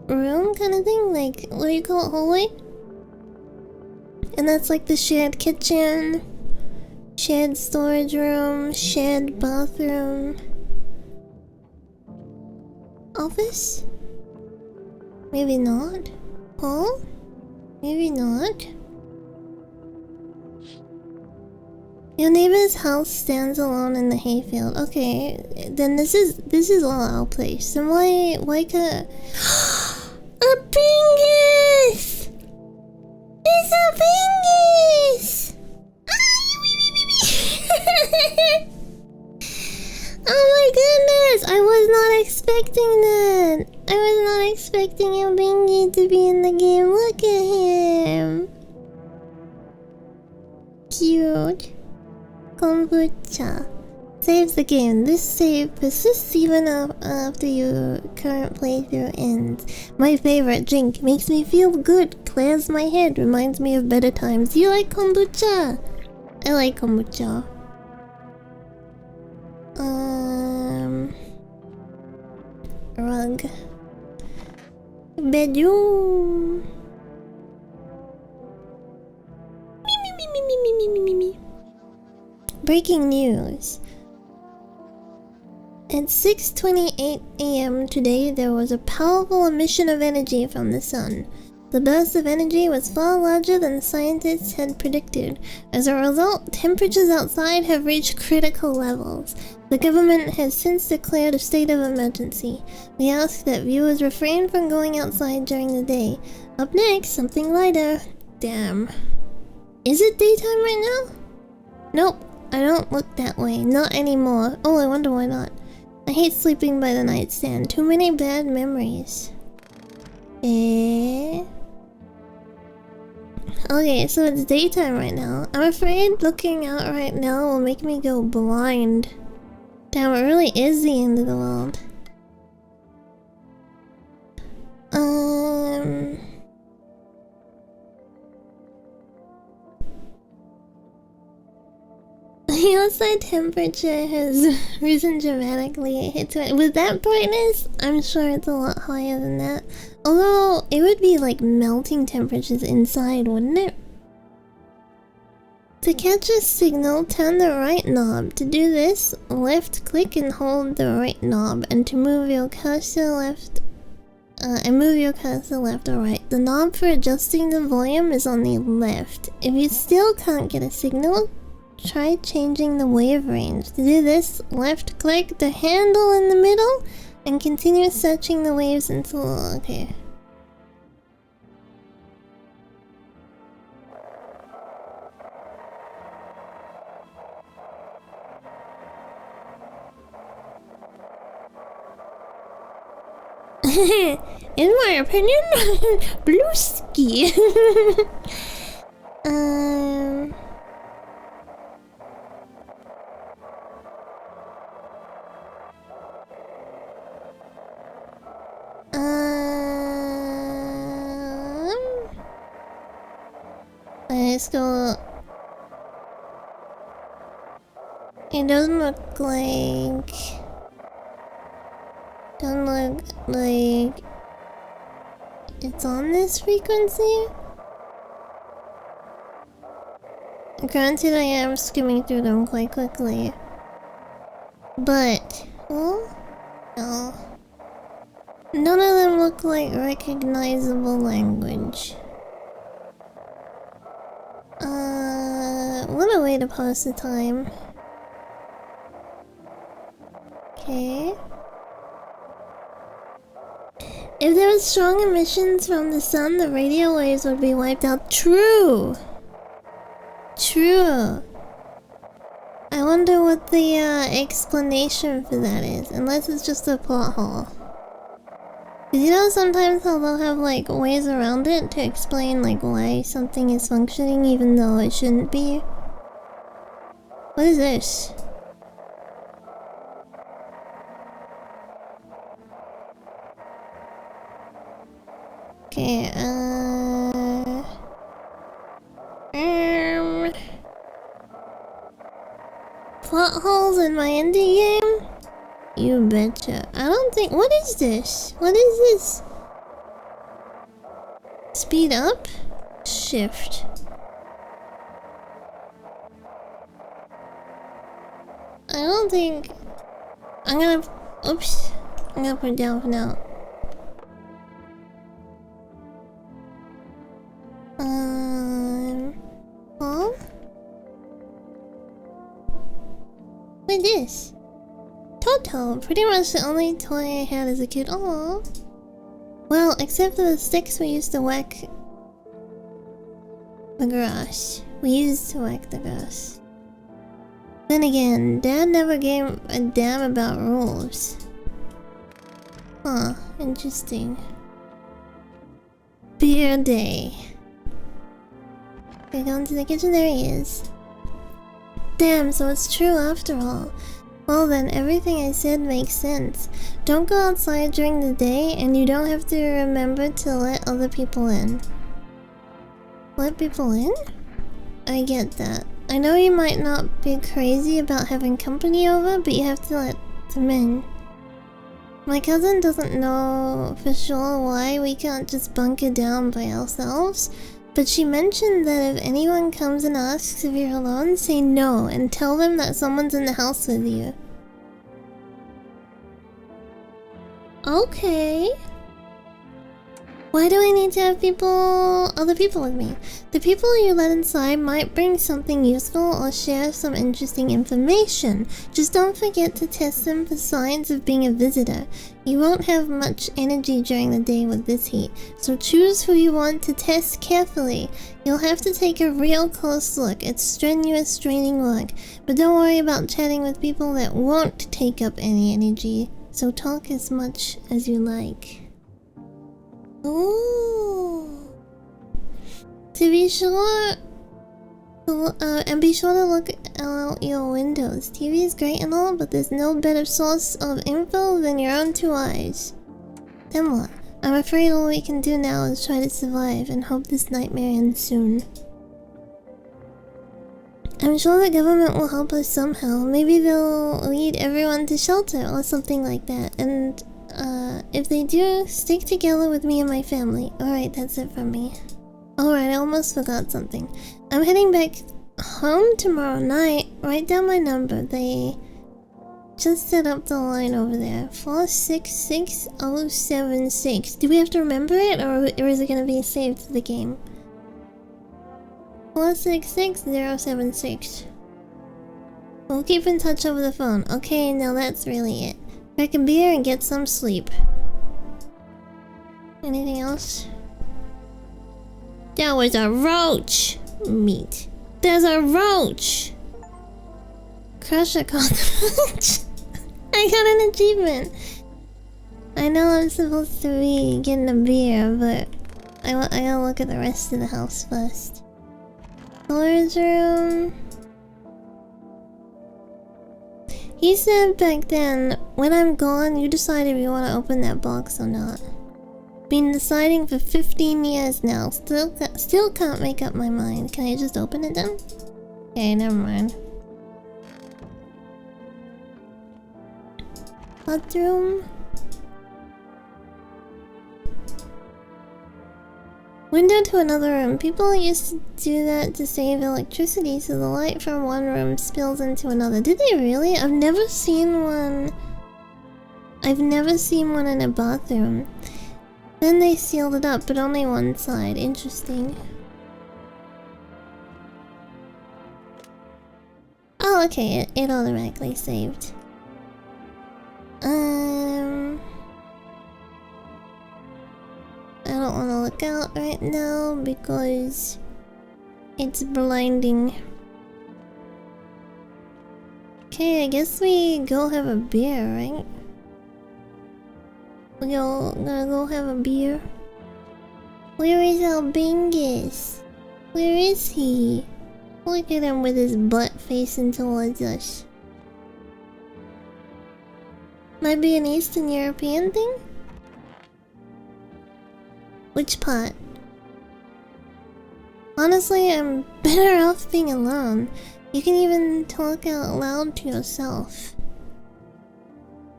room kind of thing? Like, what do you call it? Hallway? And that's like the shared kitchen, shared storage room, shared bathroom. Office? Maybe not. Hall? Maybe not. Your neighbor's house stands alone in the hayfield. Okay, then this is all our place. Then why can't... A Bingus! It's a Bingus! Oh my goodness! I was not expecting that! I was not expecting a Bingy to be in the game. Look at him! Cute. Kombucha. Saves the game. This save persists even after your current playthrough ends. My favorite drink. Makes me feel good. Clears my head. Reminds me of better times. You like kombucha? I like kombucha. Rug. Bedroom. Me. Breaking news. At 6:28 a.m. today, there was a powerful emission of energy from the sun. The burst of energy was far larger than scientists had predicted. As a result, temperatures outside have reached critical levels. The government has since declared a state of emergency. We ask that viewers refrain from going outside during the day. Up next, something lighter. Damn. Is it daytime right now? Nope, I don't look that way. Not anymore. Oh, I wonder why not. I hate sleeping by the nightstand. Too many bad memories. Okay, so it's daytime right now. I'm afraid looking out right now will make me go blind. Damn, it really is the end of the world. The outside temperature has risen dramatically. With that brightness, I'm sure it's a lot higher than that. Although, it would be like melting temperatures inside, wouldn't it? To catch a signal, turn the right knob. To do this, left click and hold the right knob. And to move your cursor left... or right. The knob for adjusting the volume is on the left. If you still can't get a signal, try changing the wave range. To do this, left click the handle in the middle and continue searching the waves until... okay. In my opinion, blue ski. Let's go. It doesn't look like... Don't look like it's on this frequency. Granted, I am skimming through them quite quickly, but no, none of them look like recognizable language. What a way to pass the time. Okay. If there was strong emissions from the sun, the radio waves would be wiped out. True! True. I wonder what the explanation for that is, unless it's just a plot hole. Cause you know sometimes how they'll have like ways around it to explain like why something is functioning even though it shouldn't be. What is this? Okay, plot holes in my indie game? You betcha. I don't think... What is this? What is this? Speed up? Shift. I don't think... I'm gonna... Oops. I'm gonna put it down for now. Huh? What is this? Toto, pretty much the only toy I had as a kid. Aww. Well, except for the sticks we used to whack the grass. We used to whack the grass. Then again, Dad never gave a damn about rules. Huh, interesting. Beer day. Okay, go into the kitchen, there he is. Damn, so it's true after all. Well then, everything I said makes sense. Don't go outside during the day, and you don't have to remember to let other people in. Let people in? I get that. I know you might not be crazy about having company over, but you have to let them in. My cousin doesn't know for sure why we can't just bunker down by ourselves, but she mentioned that if anyone comes and asks if you're alone, say no and tell them that someone's in the house with you. Okay. Why do I need to have other people with me? The people you let inside might bring something useful or share some interesting information. Just don't forget to test them for signs of being a visitor. You won't have much energy during the day with this heat, so choose who you want to test carefully. You'll have to take a real close look. It's strenuous, draining work, but don't worry about chatting with people that won't take up any energy, so talk as much as you like. Ooh. To be sure, and be sure to look out your windows. TV is great and all, but there's no better source of info than your own two eyes. Then what? I'm afraid all we can do now is try to survive and hope this nightmare ends soon. I'm sure the government will help us somehow. Maybe they'll lead everyone to shelter or something like that, and if they do, stick together with me and my family. Alright, that's it from me. Alright, I almost forgot something. I'm heading back home tomorrow night. Write down my number. They just set up the line over there. 466076. Do we have to remember it, or is it going to be saved to the game? 466076. We'll keep in touch over the phone. Okay, now that's really it. Crack a beer and get some sleep. Anything else? That was a roach! Meat. There's a roach! Crush a cockroach. I got an achievement! I know I'm supposed to be getting a beer, but I gotta look at the rest of the house first. Storage room. He said back then, when I'm gone, you decide if you want to open that box or not. Been deciding for 15 years now. Still can't make up my mind. Can I just open it then? Okay, never mind. Bathroom. Window to another room. People used to do that to save electricity, so the light from one room spills into another. Did they really? I've never seen one. I've never seen one in a bathroom. Then they sealed it up, but only one side. Interesting. Oh, okay. It automatically saved. I don't want to look out right now because it's blinding. Okay, I guess we go have a beer, right? Gonna go have a beer. Where is Albingus? Where is he? Look at him with his butt facing towards us. Might be an Eastern European thing? Which part? Honestly, I'm better off being alone. You can even talk out loud to yourself.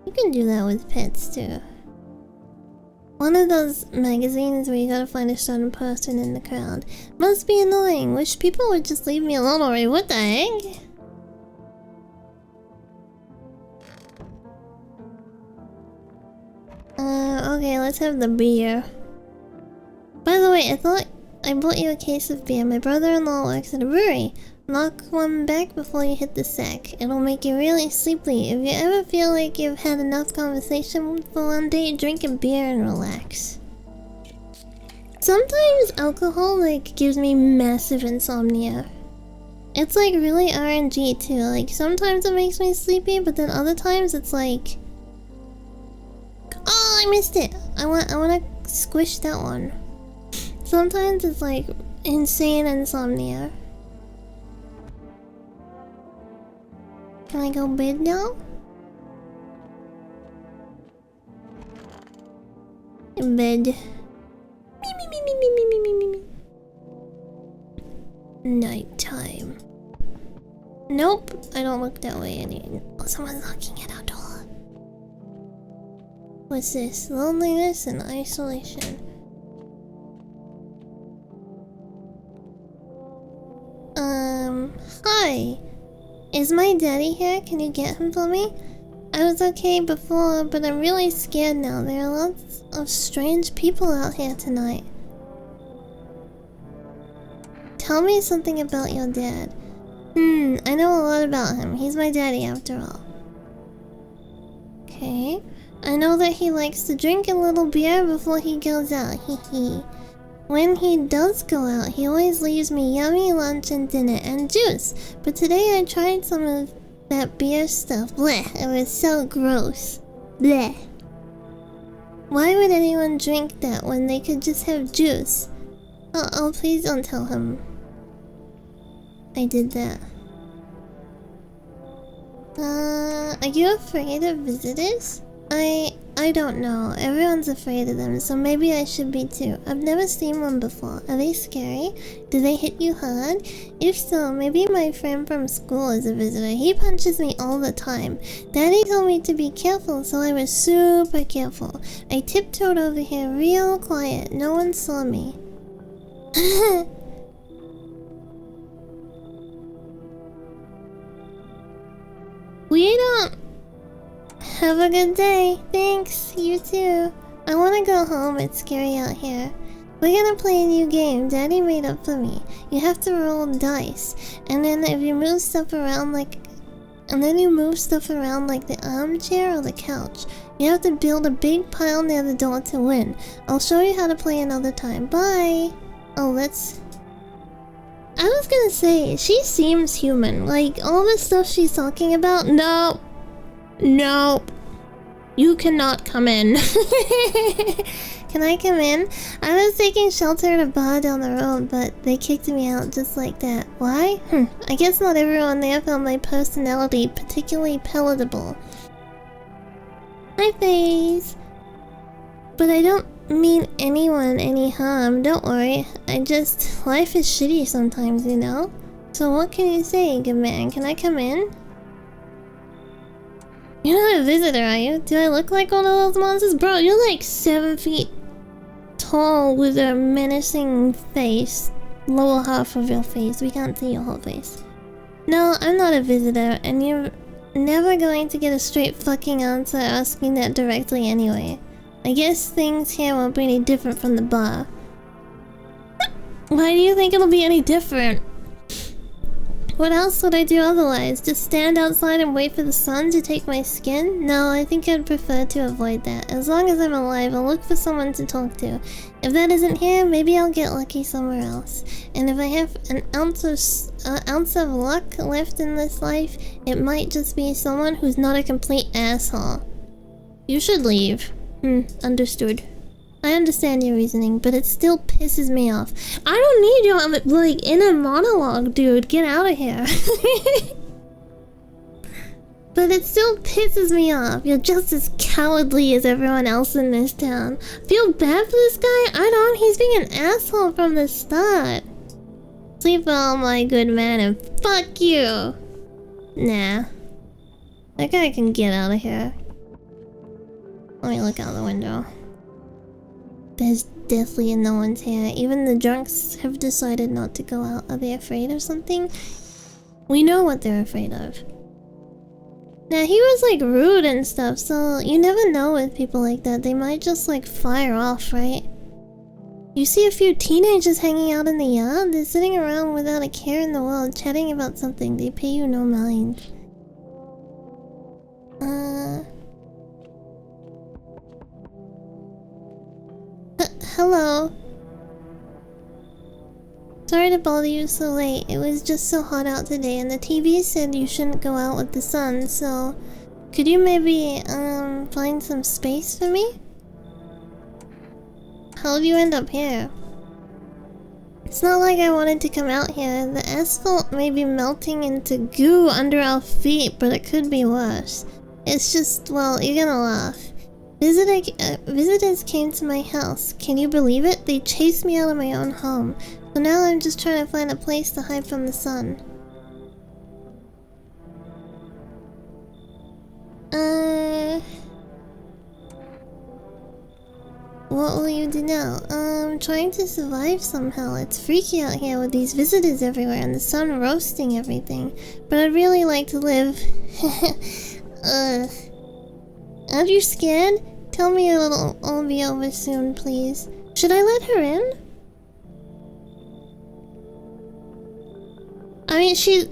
You can do that with pets too. One of those magazines where you gotta find a certain person in the crowd. Must be annoying. Wish people would just leave me alone already. What the heck? Okay, let's have the beer. By the way, I thought I bought you a case of beer. My brother-in-law works at a brewery. Knock one back before you hit the sack. It'll make you really sleepy. If you ever feel like you've had enough conversation for one day, drink a beer and relax. Sometimes alcohol, like, gives me massive insomnia. It's, like, really RNG, too. Like, sometimes it makes me sleepy, but then other times it's like... Oh, I missed it! I wanna squish that one. Sometimes it's, like, insane insomnia. Can I go bed now? In bed. Me. Nighttime. Nope, I don't look that way Oh, someone's knocking at our door. What's this? Loneliness and isolation. Hi. Is my daddy here? Can you get him for me? I was okay before, but I'm really scared now. There are lots of strange people out here tonight. Tell me something about your dad. I know a lot about him. He's my daddy after all. Okay. I know that he likes to drink a little beer before he goes out. Hee. When he does go out, he always leaves me yummy lunch and dinner and juice. But today I tried some of that beer stuff. Blech, it was so gross. Blech. Why would anyone drink that when they could just have juice? Oh, please don't tell him I did that. Are you afraid of visitors? I don't know. Everyone's afraid of them, so maybe I should be too. I've never seen one before. Are they scary? Do they hit you hard? If so, maybe my friend from school is a visitor. He punches me all the time. Daddy told me to be careful, so I was super careful. I tiptoed over here real quiet. No one saw me. We don't... Have a good day. Thanks. You too. I want to go home. It's scary out here. We're gonna play a new game Daddy made up for me. You have to roll dice. And then if you move stuff around like... And then you move stuff around like the armchair or the couch. You have to build a big pile near the door to win. I'll show you how to play another time. Bye. Oh, let's... I was gonna say, she seems human. Like, all the stuff she's talking about... No. No. You cannot come in. Can I come in? I was taking shelter at a bar down the road, but they kicked me out just like that. Why? I guess not everyone there found my personality particularly palatable. Hi, Faze. But I don't mean anyone any harm, don't worry. Life is shitty sometimes, you know? So what can you say, good man? Can I come in? You're not a visitor, are you? Do I look like one of those monsters? Bro, you're like 7 feet tall with a menacing face. Lower half of your face. We can't see your whole face. No, I'm not a visitor, and you're never going to get a straight fucking answer asking that directly anyway. I guess things here won't be any different from the bar. Why do you think it'll be any different? What else would I do otherwise? Just stand outside and wait for the sun to take my skin? No, I think I'd prefer to avoid that. As long as I'm alive, I'll look for someone to talk to. If that isn't here, maybe I'll get lucky somewhere else. And if I have an ounce of luck left in this life, it might just be someone who's not a complete asshole. You should leave. Understood. I understand your reasoning, but it still pisses me off. I don't need you, like, in a monologue, dude. Get out of here. But it still pisses me off. You're just as cowardly as everyone else in this town. Feel bad for this guy? I don't. He's being an asshole from the start. Sleep well, my good man, and fuck you. Nah. That guy can get out of here. Let me look out the window. There's definitely no one's here. Even the drunks have decided not to go out. Are they afraid of something? We know what they're afraid of. Now, he was like rude and stuff, so you never know with people like that. They might just like fire off, right? You see a few teenagers hanging out in the yard? They're sitting around without a care in the world, chatting about something. They pay you no mind. Hello. Sorry to bother you so late. It was just so hot out today and the TV said you shouldn't go out with the sun, so... Could you maybe, find some space for me? How'd you end up here? It's not like I wanted to come out here. The asphalt may be melting into goo under our feet, but it could be worse. It's just, well, you're gonna laugh. Visitors came to my house. Can you believe it? They chased me out of my own home. So now I'm just trying to find a place to hide from the sun. What will you do now? Trying to survive somehow. It's freaky out here with these visitors everywhere and the sun roasting everything. But I'd really like to live. Aren't you scared? Tell me it'll all be over soon, please. Should I let her in? I mean, she's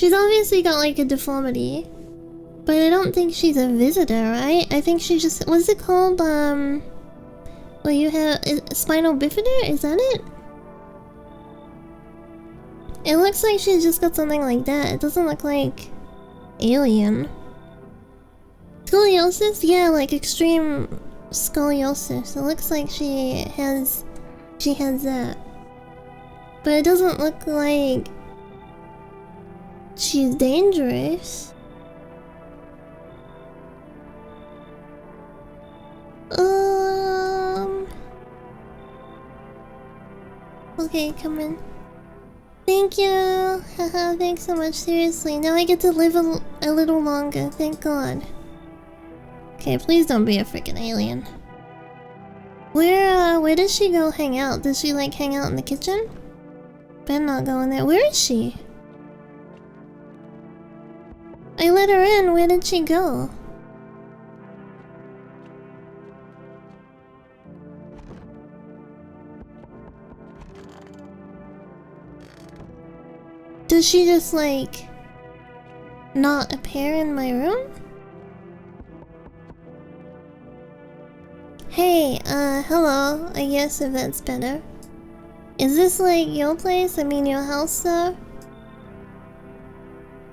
obviously got like a deformity. But I don't think she's a visitor, right? I think she just... What's it called? Well, you have... Spinal bifida? Is that it? It looks like she's just got something like that. It doesn't look like... alien. Scoliosis? Yeah, like extreme scoliosis. It looks like she has that. But it doesn't look like... she's dangerous. Okay, come in. Thank you. Haha, thanks so much. Seriously, now I get to live a little longer. Thank God. Okay, please don't be a freaking alien. Where does she go hang out? Does she like hang out in the kitchen? Better not go in there. Where is she? I let her in. Where did she go? Does she just like not appear in my room? Hey, hello, I guess if that's better. Is this like your place? I mean your house, sir?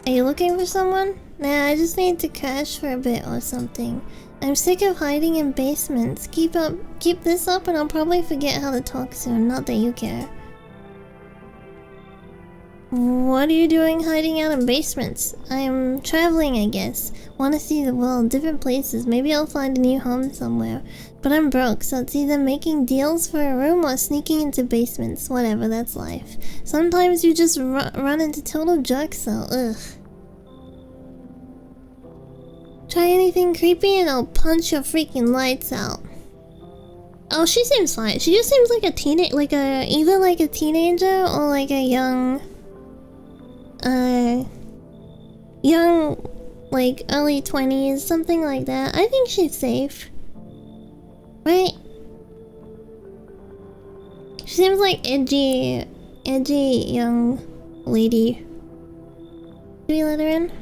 Are you looking for someone? Nah, I just need to crash for a bit or something. I'm sick of hiding in basements. Keep this up and I'll probably forget how to talk soon, not that you care. What are you doing hiding out in basements? I'm traveling, I guess. Want to see the world, different places. Maybe I'll find a new home somewhere. But I'm broke, so it's either making deals for a room or sneaking into basements. Whatever, that's life. Sometimes you just run into total jerks though. Ugh. Try anything creepy and I'll punch your freaking lights out. Oh, she seems fine. She just seems like a either like a teenager or like a young, like early 20s, something like that. I think she's safe. Right? She seems like edgy young lady. Can we let her in?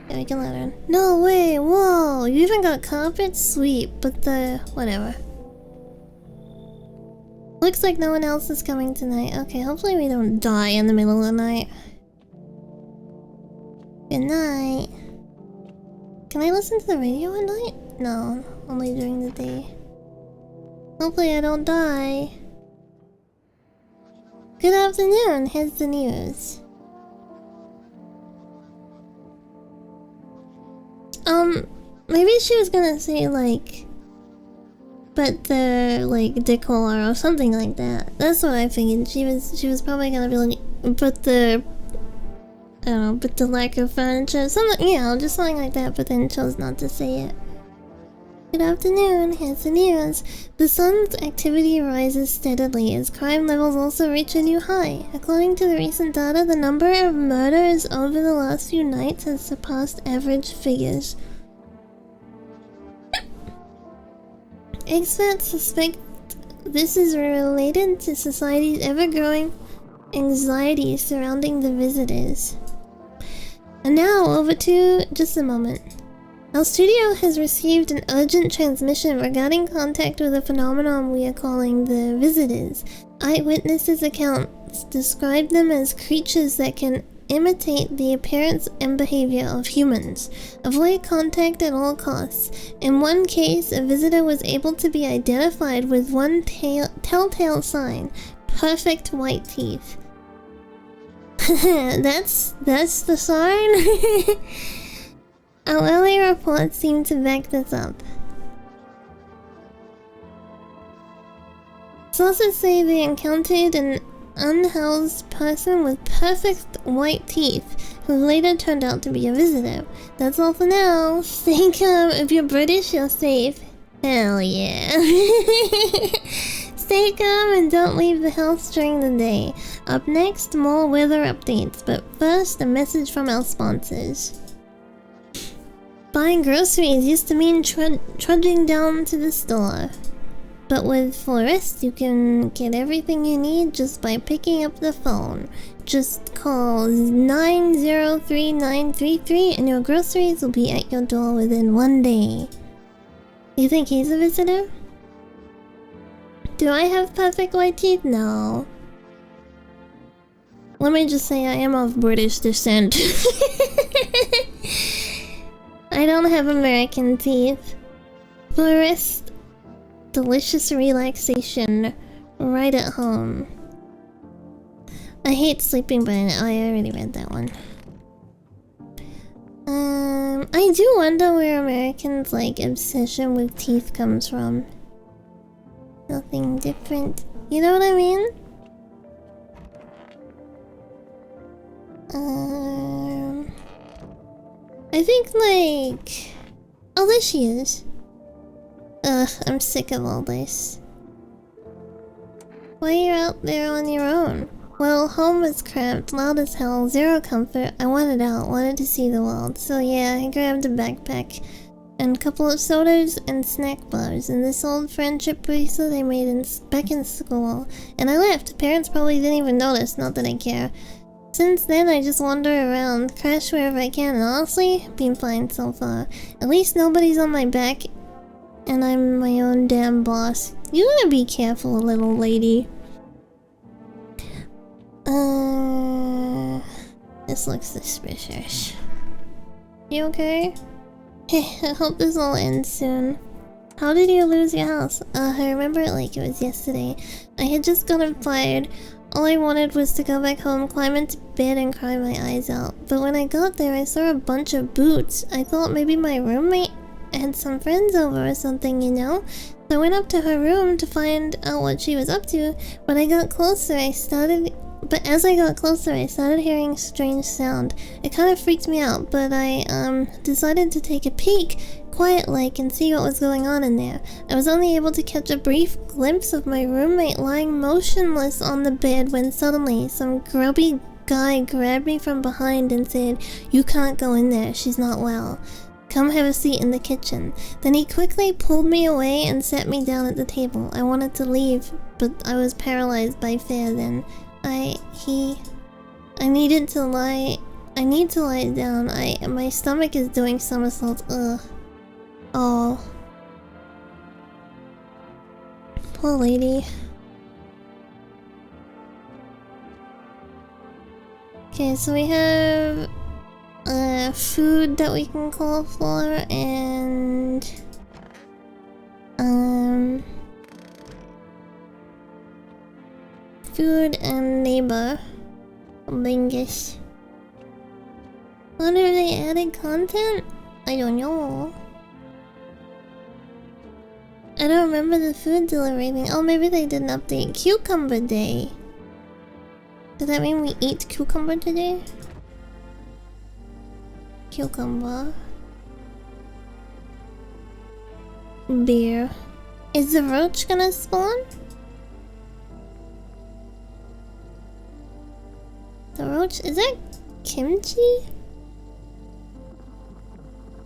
Yeah, we can let her in. No way, whoa, you even got carpet? Sweet, but whatever. Looks like no one else is coming tonight. Okay, hopefully we don't die in the middle of the night. Good night. Can I listen to the radio at night? No, only during the day. Hopefully I don't die. Good afternoon, here's the news. Maybe she was gonna say like, but the like decor or something like that. That's what I figured. She was probably gonna be like, but the, I don't know, but the lack of furniture, something, you know, just something like that. But then chose not to say it. Good afternoon, here's the news. The sun's activity rises steadily as crime levels also reach a new high. According to the recent data, the number of murders over the last few nights has surpassed average figures. Experts suspect this is related to society's ever-growing anxiety surrounding the visitors. And now, over to just a moment. Our studio has received an urgent transmission regarding contact with a phenomenon we are calling the visitors. Eyewitnesses' accounts describe them as creatures that can imitate the appearance and behavior of humans. Avoid contact at all costs. In one case, a visitor was able to be identified with one telltale sign: perfect white teeth. that's the sign? Our early reports seem to back this up. Sources say they encountered an unhoused person with perfect white teeth who later turned out to be a visitor. That's all for now. Stay calm. If you're British, you're safe. Hell yeah. Stay calm and don't leave the house during the day. Up next, more weather updates, but first, a message from our sponsors. Buying groceries used to mean trudging down to the store. But with Florist, you can get everything you need just by picking up the phone. Just call 903933 and your groceries will be at your door within 1 day. You think he's a visitor? Do I have perfect white teeth? No. Let me just say I am of British descent. I don't have American teeth. Florist, delicious relaxation right at home. I hate sleeping by night. Oh, I already read that one. I do wonder where Americans' like obsession with teeth comes from. Nothing different. You know what I mean? I think like... Oh, there she is. Ugh, I'm sick of all this. Why are you out there on your own? Well, home was cramped, loud as hell, zero comfort. I wanted out, wanted to see the world. So yeah, I grabbed a backpack and a couple of sodas and snack bars and this old friendship bracelet I made back in school. And I left. Parents probably didn't even notice, not that I care. Since then, I just wander around, crash wherever I can, and honestly, been fine so far. At least nobody's on my back, and I'm my own damn boss. You gotta be careful, little lady. This looks suspicious. You okay? I hope this all ends soon. How did you lose your house? I remember it like it was yesterday. I had just gotten fired. All I wanted was to go back home, climb into bed and cry my eyes out. But when I got there, I saw a bunch of boots. I thought maybe my roommate had some friends over or something, you know? So I went up to her room to find out what she was up to. But as I got closer, I started hearing a strange sound. It kind of freaked me out, but I decided to take a peek, quiet-like, and see what was going on in there. I was only able to catch a brief glimpse of my roommate lying motionless on the bed when suddenly some grubby guy grabbed me from behind and said, "You can't go in there, she's not well. Come have a seat in the kitchen." Then he quickly pulled me away and sat me down at the table. I wanted to leave, but I was paralyzed by fear then. I need to lie down. My stomach is doing somersaults. Ugh. Oh. Poor lady. Okay, so we have food that we can call for and food and neighbor. Bingus. Wonder if they added content? I don't know. I don't remember the food delivery thing. Oh, maybe they did an update. Cucumber day. Does that mean we eat cucumber today? Cucumber. Beer. Is the roach gonna spawn? The roach? Is that kimchi?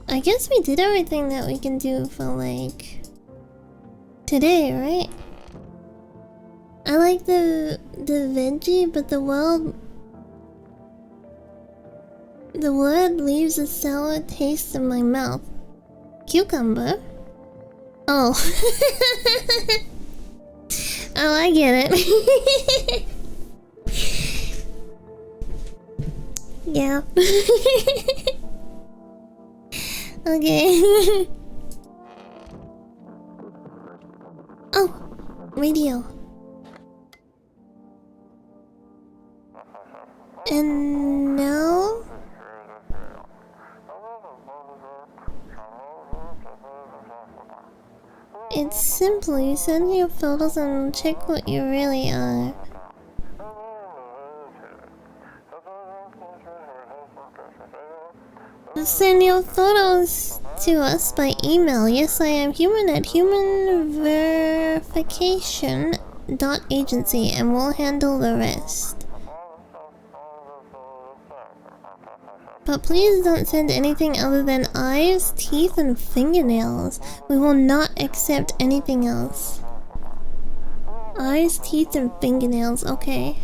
I guess we did everything that we can do for like today, right? I like the veggie, but the word leaves a sour taste in my mouth. Cucumber? Oh. Oh, I get it. Yeah. Okay. Oh, radio. And now it's simple. You send your photos and check what you really are. Send your photos to us by email. Yes, I am human at humanverification.agency and we'll handle the rest. But please don't send anything other than eyes, teeth, and fingernails. We will not accept anything else. Eyes, teeth, and fingernails. Okay.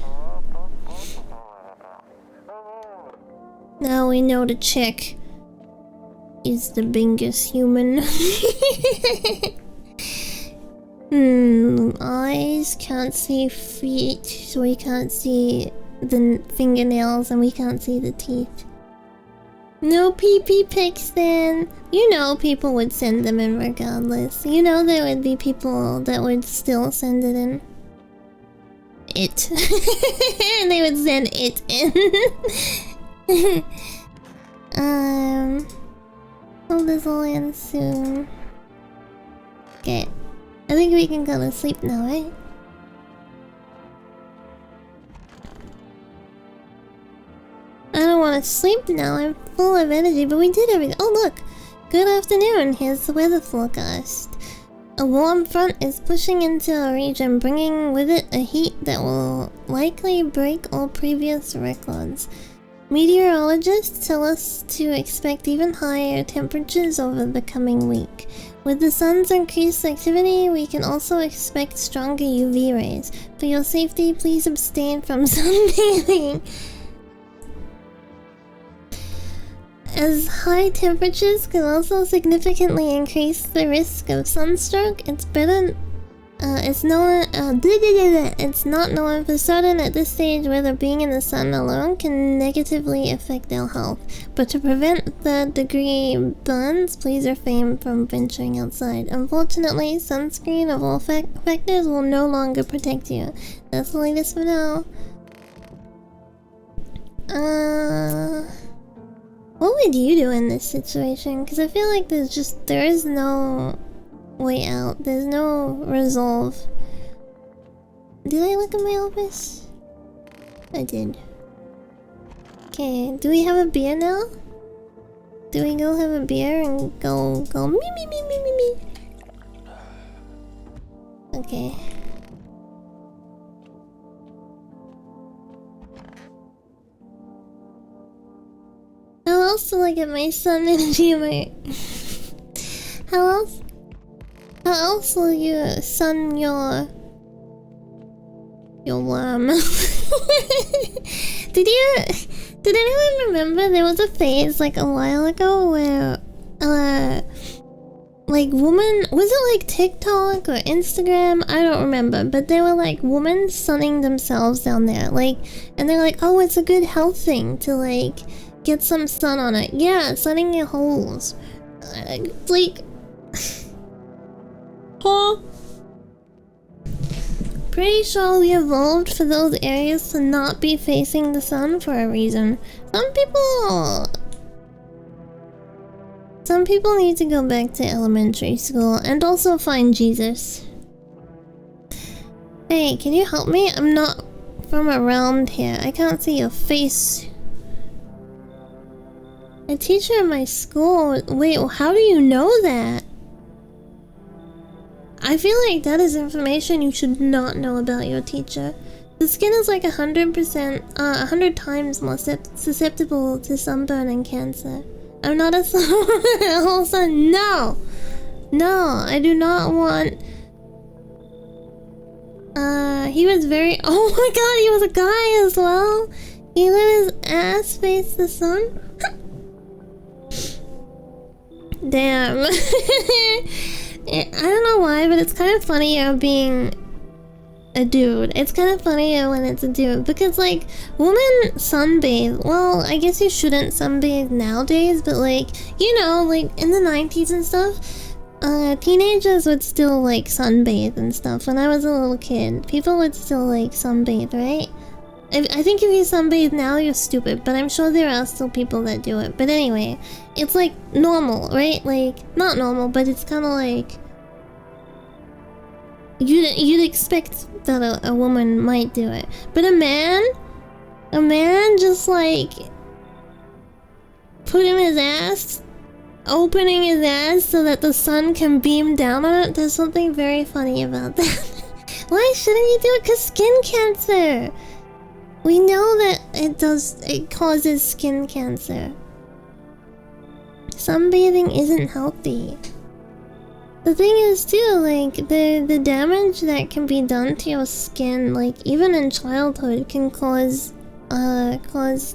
Now we know the chick is the biggest human. Eyes, can't see feet, so we can't see the fingernails and we can't see the teeth. No pee-pee pics then. You know people would send them in regardless. You know there would be people that would still send it in. It. They would send it in. Oh, this will end soon. Okay. I think we can go to sleep now, right? I don't want to sleep now, I'm full of energy, but we did everything. Oh look! Good afternoon, here's the weather forecast. A warm front is pushing into our region, bringing with it a heat that will likely break all previous records. Meteorologists tell us to expect even higher temperatures over the coming week. With the sun's increased activity, we can also expect stronger UV rays. For your safety, please abstain from sunbathing. As high temperatures can also significantly increase the risk of sunstroke, it's not known for certain at this stage whether being in the sun alone can negatively affect our health. But to prevent third-degree burns, please refrain from venturing outside. Unfortunately, sunscreen of all factors will no longer protect you. That's the latest for now. What would you do in this situation? Because I feel like there is no way out. There's no resolve. Did I look at my office? I did. Okay, do we have a beer now? Do we go have a beer and go me? Okay. How else do I get my sun energy? How else will you sun your worm? Did anyone remember there was a phase like a while ago where like woman, was it like TikTok or Instagram? I don't remember, but they were like women sunning themselves down there, like, and they're like, oh, it's a good health thing to like get some sun on it. Yeah, sunning your holes. Like, huh? Pretty sure we evolved for those areas to not be facing the sun for a reason. Some people need to go back to elementary school and also find Jesus. Hey, can you help me? I'm not from around here. I can't see your face. A teacher at my school. Wait, how do you know that? I feel like that is information you should not know about your teacher. The skin is like 100%, 100 times more susceptible to sunburn and cancer. I'm not a whole son. No! No, I do not want... he was very... Oh my god, he was a guy as well? He let his ass face the sun? Damn. I don't know why, but it's kind of funnier being a dude. It's kind of funnier when it's a dude, because like women sunbathe. Well, I guess you shouldn't sunbathe nowadays, but like, you know, like in the 90s and stuff, teenagers would still like sunbathe and stuff. When I was a little kid, people would still like sunbathe, right? I think if you sunbathe now, you're stupid, but I'm sure there are still people that do it. But anyway, it's like normal, right? Like, not normal, but it's kind of like... You'd expect that a woman might do it. But a man? A man just like putting his ass, opening his ass so that the sun can beam down on it. There's something very funny about that. Why shouldn't you do it? Because skin cancer. We know that it causes skin cancer. Sunbathing isn't healthy. The thing is too, like, the damage that can be done to your skin, like, even in childhood, can cause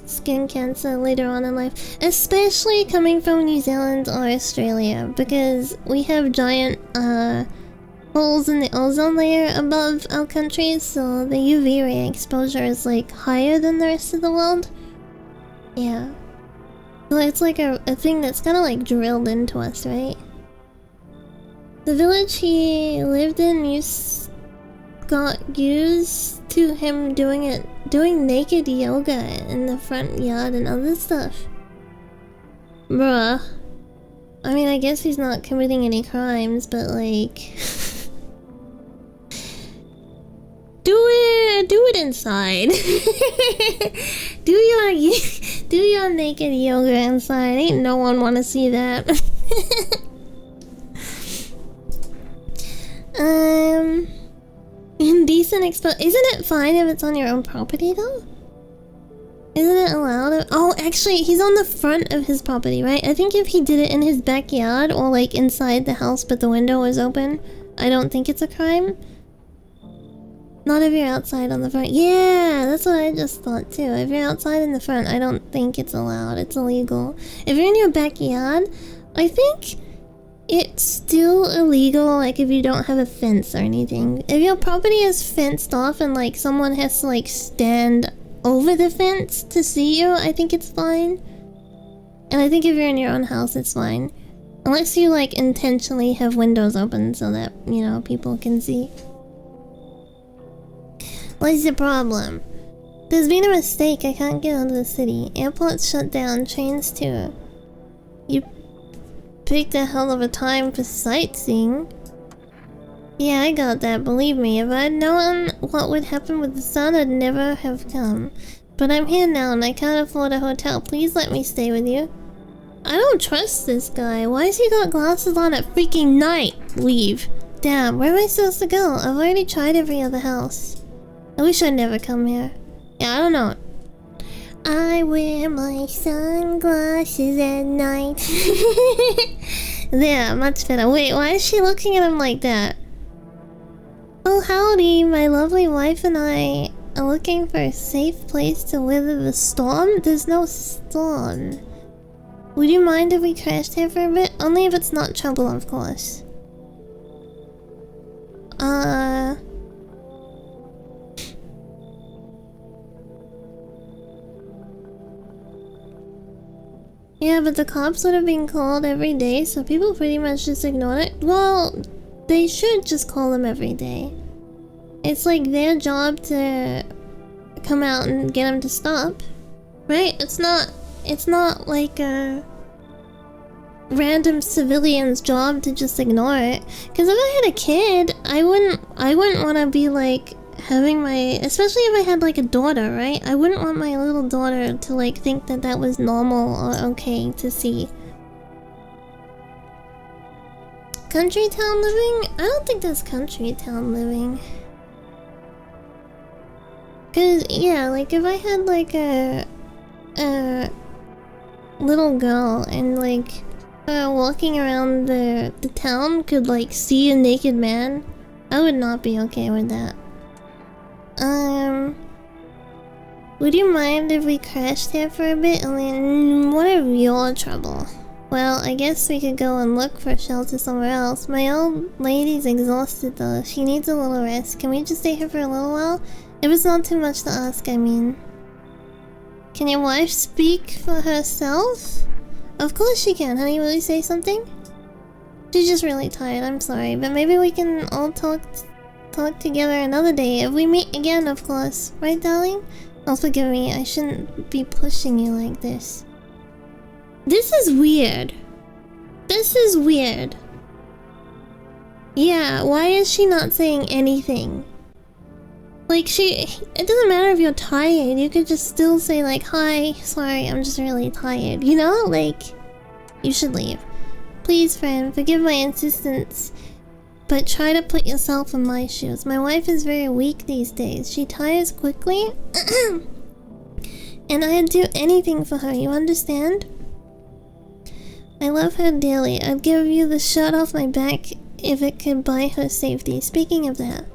skin cancer later on in life. Especially coming from New Zealand or Australia, because we have giant, holes in the ozone layer above our country, so the UV ray exposure is, like, higher than the rest of the world. Yeah. So it's like a thing that's kind of, like, drilled into us, right? The village he lived in got used to him doing naked yoga in the front yard and other stuff. Bruh. I mean, I guess he's not committing any crimes, but like... Do it inside. do your naked yoga inside. Ain't no one wanna see that. Indecent isn't it fine if it's on your own property though? Isn't it allowed? Oh, actually, he's on the front of his property, right? I think if he did it in his backyard or like inside the house but the window was open, I don't think it's a crime. Not if you're outside on the front. Yeah, that's what I just thought too. If you're outside in the front, I don't think it's allowed. It's illegal. If you're in your backyard, I think it's still illegal, like if you don't have a fence or anything. If your property is fenced off and like someone has to like stand over the fence to see you, I think it's fine. And I think if you're in your own house, it's fine. Unless you like intentionally have windows open so that, you know, people can see. What's the problem? There's been a mistake. I can't get out of the city. Airports shut down. Trains too. You picked a hell of a time for sightseeing. Yeah, I got that. Believe me. If I'd known what would happen with the sun, I'd never have come. But I'm here now and I can't afford a hotel. Please let me stay with you. I don't trust this guy. Why has he got glasses on at freaking night? Leave. Damn, where am I supposed to go? I've already tried every other house. I wish I'd never come here. Yeah, I don't know. I wear my sunglasses at night. There, much better. Wait, why is she looking at him like that? Oh, howdy. My lovely wife and I are looking for a safe place to weather the storm. There's no storm. Would you mind if we crashed here for a bit? Only if it's not trouble, of course. Yeah, but the cops would have been called every day, so people pretty much just ignored it. Well, they should just call them every day. It's like their job to come out and get them to stop, right? It's not like a random civilian's job to just ignore it. Because if I had a kid, I wouldn't want to be like having my, especially if I had like a daughter, right? I wouldn't want my little daughter to like think that that was normal or okay to see. Country town living? I don't think that's country town living. Cause yeah, like if I had like a little girl and like walking around the town could like see a naked man, I would not be okay with that. Would you mind if we crashed here for a bit? I mean, what of your trouble? Well, I guess we could go and look for shelter somewhere else. My old lady's exhausted though. She needs a little rest. Can we just stay here for a little while? If it's not too much to ask, I mean. Can your wife speak for herself? Of course she can. Honey, will you say something? She's just really tired, I'm sorry. But maybe we can all talk together another day. If we meet again, of course. Right, darling? Oh, forgive me. I shouldn't be pushing you like this. This is weird. This is weird. Yeah, why is she not saying anything? Like, it doesn't matter if you're tired, you could just still say like, hi, sorry, I'm just really tired, you know? Like, you should leave. Please, friend, forgive my insistence, but try to put yourself in my shoes. My wife is very weak these days. She tires quickly, and I'd do anything for her, you understand? I love her dearly. I'd give you the shirt off my back if it could buy her safety. Speaking of that,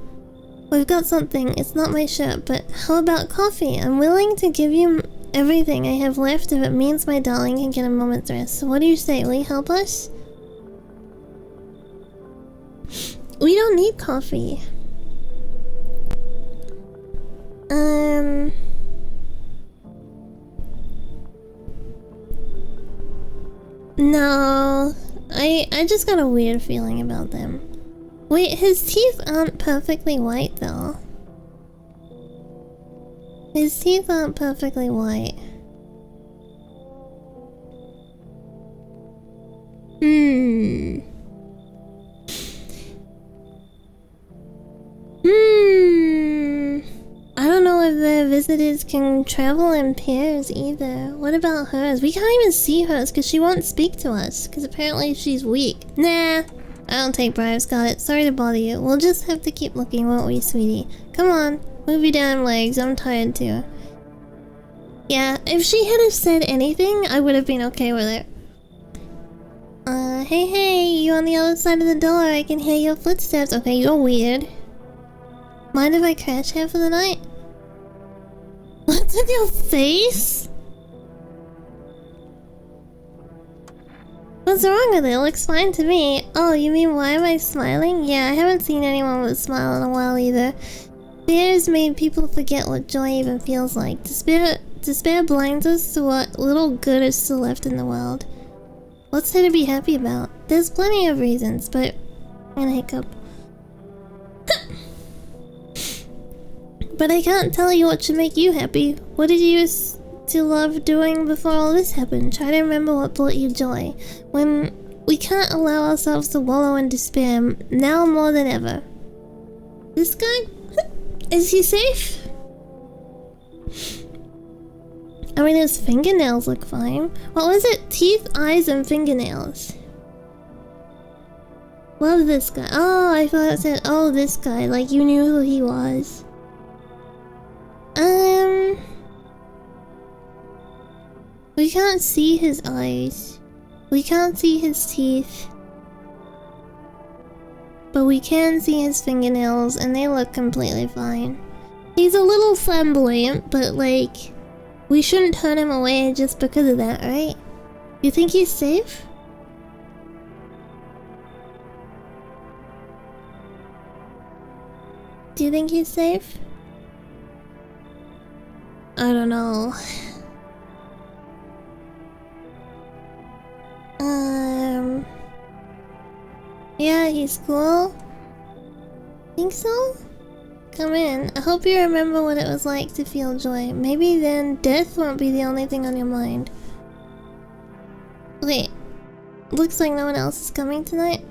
we've got something. It's not my shirt, but how about coffee? I'm willing to give you everything I have left if it means my darling can get a moment's rest. So what do you say? Will you help us? We don't need coffee. No. I just got a weird feeling about them. Wait, his teeth aren't perfectly white though. His teeth aren't perfectly white. I don't know if the visitors can travel in pairs either. What about hers? We can't even see hers because she won't speak to us. Because apparently she's weak. Nah, I don't take bribes, got it. Sorry to bother you. We'll just have to keep looking, won't we, sweetie? Come on, move your damn legs. I'm tired too. Yeah, if she had have said anything, I would have been okay with it. Hey, you on the other side of the door. I can hear your footsteps. Okay, you're weird. Mind if I crash here for the night? What's with your face? What's wrong with it? It looks fine to me. Oh, you mean why am I smiling? Yeah, I haven't seen anyone with a smile in a while either. Fears made people forget what joy even feels like. Despair blinds us to what little good is still left in the world. What's there to be happy about? There's plenty of reasons, but I'm gonna hiccup. But I can't tell you what should make you happy. What did you used to love doing before all this happened? Try to remember what brought you joy. When we can't allow ourselves to wallow in despair, now more than ever. This guy? Is he safe? I mean, his fingernails look fine. What was it? Teeth, eyes, and fingernails. Love this guy. Oh, I thought it said, oh, this guy. Like you knew who he was. We can't see his eyes. We can't see his teeth. But we can see his fingernails, and they look completely fine. He's a little flamboyant, but like, we shouldn't turn him away just because of that, right? You think he's safe? Do you think he's safe? I don't know. Yeah, he's cool. Think so? Come in. I hope you remember what it was like to feel joy. Maybe then death won't be the only thing on your mind. Wait. Looks like no one else is coming tonight.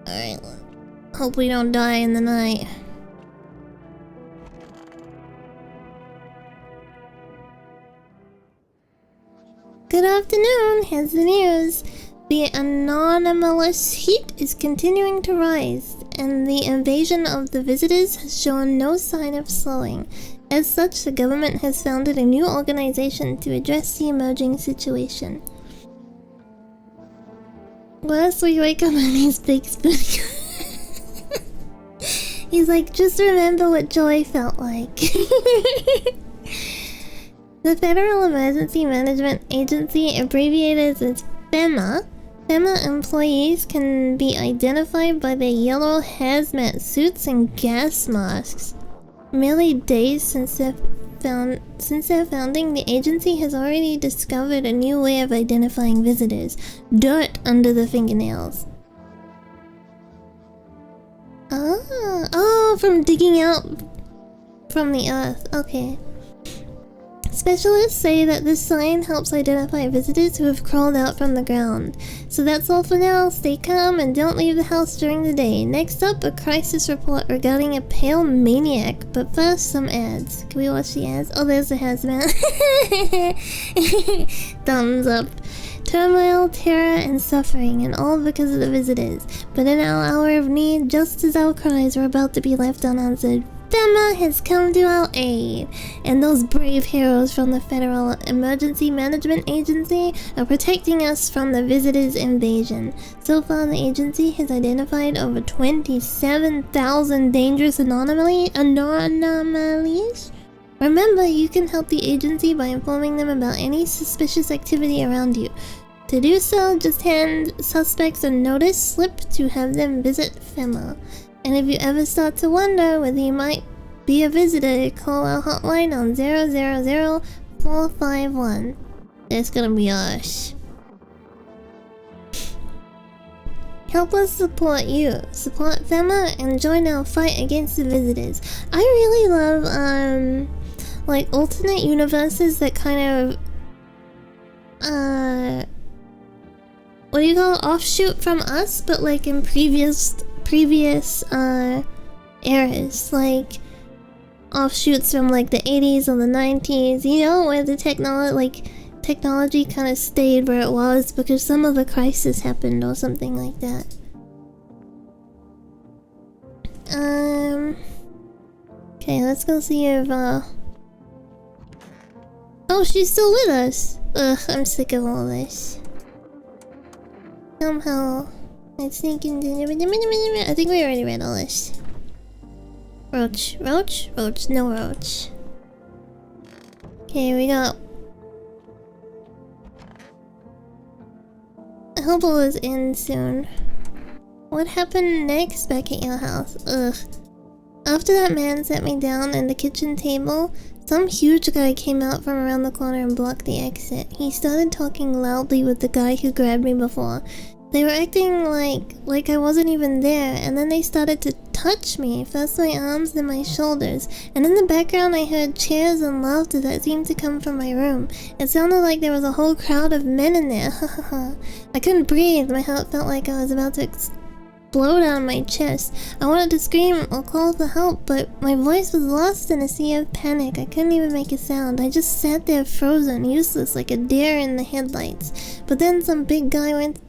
Alright. Hope we don't die in the night. Good afternoon. Here's the news. The anomalous heat is continuing to rise, and the invasion of the visitors has shown no sign of slowing. As such, the government has founded a new organization to address the emerging situation. Last we wake up and he's big spoon. He's like, just remember what joy felt like. The Federal Emergency Management Agency, abbreviated as FEMA, employees can be identified by their yellow hazmat suits and gas masks. Merely days since their founding, the agency has already discovered a new way of identifying visitors: dirt under the fingernails. Oh, from digging out from the earth. Okay. Specialists say that this sign helps identify visitors who have crawled out from the ground. So that's all for now. Stay calm and don't leave the house during the day. Next up, a crisis report regarding a pale maniac. But first, some ads. Can we watch the ads? Oh, there's the hazmat. Thumbs up. Turmoil, terror, and suffering, and all because of the visitors. But in our hour of need, just as our cries were about to be left unanswered, FEMA has come to our aid, and those brave heroes from the Federal Emergency Management Agency are protecting us from the visitors' invasion. So far, the agency has identified over 27,000 dangerous anomalies. Remember, you can help the agency by informing them about any suspicious activity around you. To do so, just hand suspects a notice slip to have them visit FEMA. And if you ever start to wonder whether you might be a visitor, call our hotline on 000-451. That's gonna be us. Help us support you. Support FEMA and join our fight against the visitors. I really love, like, alternate universes that kind of, what do you call it? Offshoot from us, but like in previous eras, like offshoots from like the 80s or the 90s, you know, where the technology kind of stayed where it was because some of the crisis happened or something like that. Okay, let's go see if oh, she's still with us. Ugh, I'm sick of all this. Somehow let's sneak into... I think we already read all this. Roach. Roach? Roach. No roach. Okay, we got... I hope it was in soon. What happened next back at your house? Ugh. After that man sat me down at the kitchen table, some huge guy came out from around the corner and blocked the exit. He started talking loudly with the guy who grabbed me before. They were acting like I wasn't even there, and then they started to touch me, first my arms, then my shoulders, and in the background I heard cheers and laughter that seemed to come from my room. It sounded like there was a whole crowd of men in there. I couldn't breathe. My heart felt like I was about to explode out of my chest. I wanted to scream or call for help, but my voice was lost in a sea of panic. I couldn't even make a sound. I just sat there frozen, useless, like a deer in the headlights. But then the big guy went